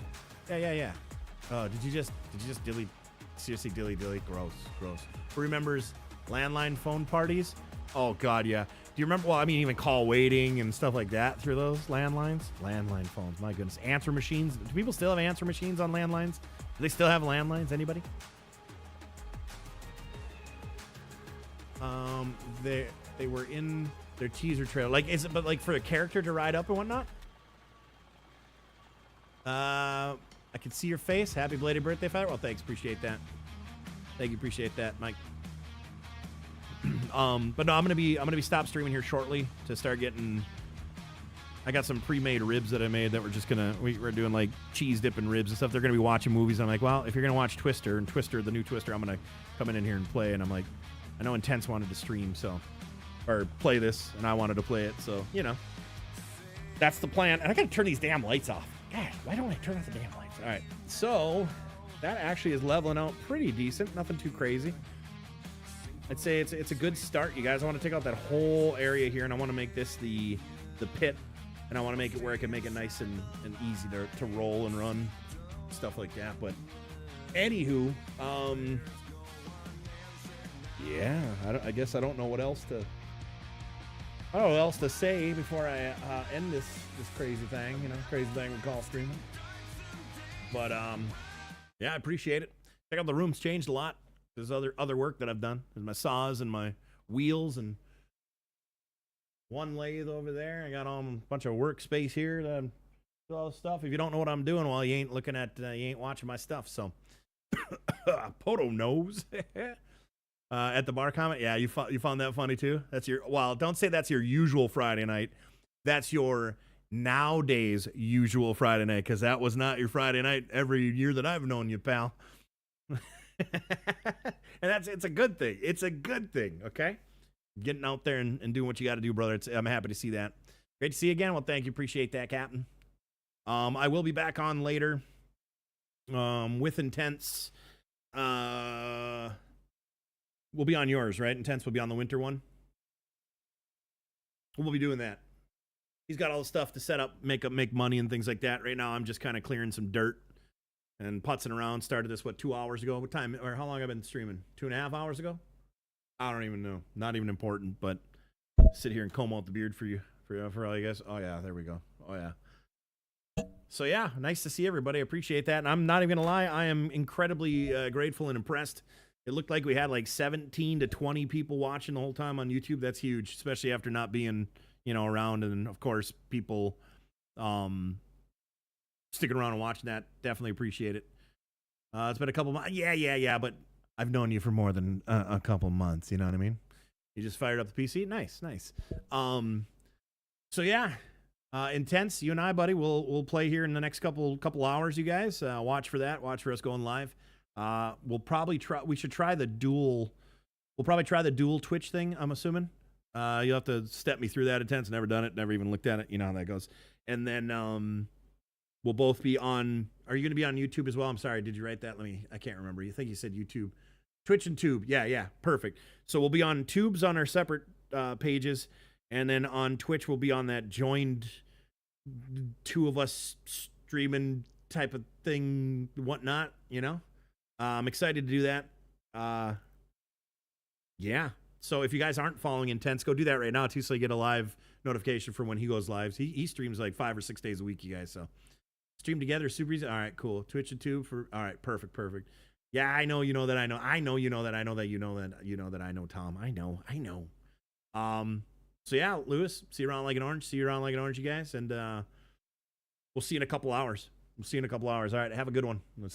Yeah. Oh, did you just delete? Seriously, delete. Gross. Who remembers landline phone parties? Oh God, yeah. Do you remember? Well, I mean, even call waiting and stuff like that through those landlines. Landline phones. My goodness. Answer machines. Do people still have answer machines on landlines? Do they still have landlines? Anybody? They were in their teaser trailer. Like, is it? But like for a character to ride up and whatnot. I can see your face. Happy belated birthday, Father. Well, thanks. Appreciate that. Thank you. Appreciate that, Mike. But no, I'm gonna be stop streaming here shortly to start getting. I got some pre-made ribs that I made that we're doing like cheese dipping ribs and stuff. They're gonna be watching movies. I'm like, well, if you're gonna watch Twister, the new Twister, I'm gonna come in here and play. And I'm like, I know Intense wanted to stream, or play this, and I wanted to play it. So that's the plan. And I gotta turn these damn lights off. God, why don't I turn off the damn lights? All right, so that actually is leveling out pretty decent. Nothing too crazy. I'd say it's a good start, you guys. I want to take out that whole area here, and I want to make this the pit, and I want to make it where I can make it nice and easy to roll and run, stuff like that. But anywho, yeah, I guess I don't know what else to say before I end this crazy thing, crazy thing we call streaming. But yeah, I appreciate it. Check out the room's changed a lot. There's other work that I've done. There's my saws and my wheels and one lathe over there. I got a bunch of workspace here to do all this stuff. If you don't know what I'm doing, well, you ain't watching my stuff. So PODO knows. At the bar comment, yeah, you found that funny too. Don't say that's your usual Friday night. That's your nowadays usual Friday night, because that was not your Friday night every year that I've known you, pal. And it's a good thing. It's a good thing, okay? Getting out there and doing what you got to do, brother. I'm happy to see that. Great to see you again. Well, thank you. Appreciate that, Captain. I will be back on later with Intense. We'll be on yours, right? Intense will be on the winter one. We'll be doing that. He's got all the stuff to set up, make money and things like that. Right now, I'm just kind of clearing some dirt and putzing around. Started this, 2 hours ago? What time, or how long have I been streaming? 2.5 hours ago? I don't even know. Not even important, but sit here and comb out the beard for all you guys. Oh, yeah, there we go. Oh, yeah. So, yeah, nice to see everybody. I appreciate that. And I'm not even going to lie. I am incredibly grateful and impressed. It looked like we had like 17 to 20 people watching the whole time on YouTube. That's huge, especially after not being, around. And, of course, people sticking around and watching that. Definitely appreciate it. It's been a couple months. Yeah, but I've known you for more than a couple months. You know what I mean? You just fired up the PC? Nice. So, yeah. Intense, you and I, buddy, we'll play here in the next couple hours, you guys. Watch for that. Watch for us going live. We'll probably try the dual Twitch thing, I'm assuming. You'll have to step me through that. Intense, never done it, never even looked at it. You know how that goes. And then we'll both be on. Are you going to be on YouTube as well? I'm sorry, did you write that? I can't remember. You think you said YouTube. Twitch and Tube. Yeah, perfect. So we'll be on Tubes on our separate pages, and then on Twitch we'll be on that joined two of us streaming type of thing, whatnot, I'm excited to do that. Yeah. So if you guys aren't following Intense, go do that right now too, so you get a live notification for when he goes live. He streams like 5 or 6 days a week, you guys. So stream together, super easy. All right, cool. Twitch and Tube for. All right, perfect. Yeah, I know. You know that I know. I know. You know that I know that you know that you know that I know. Tom, I know. So yeah, Lewis, see you around like an orange. See you around like an orange, you guys, and we'll see you in a couple hours. We'll see you in a couple hours. All right, have a good one. Let's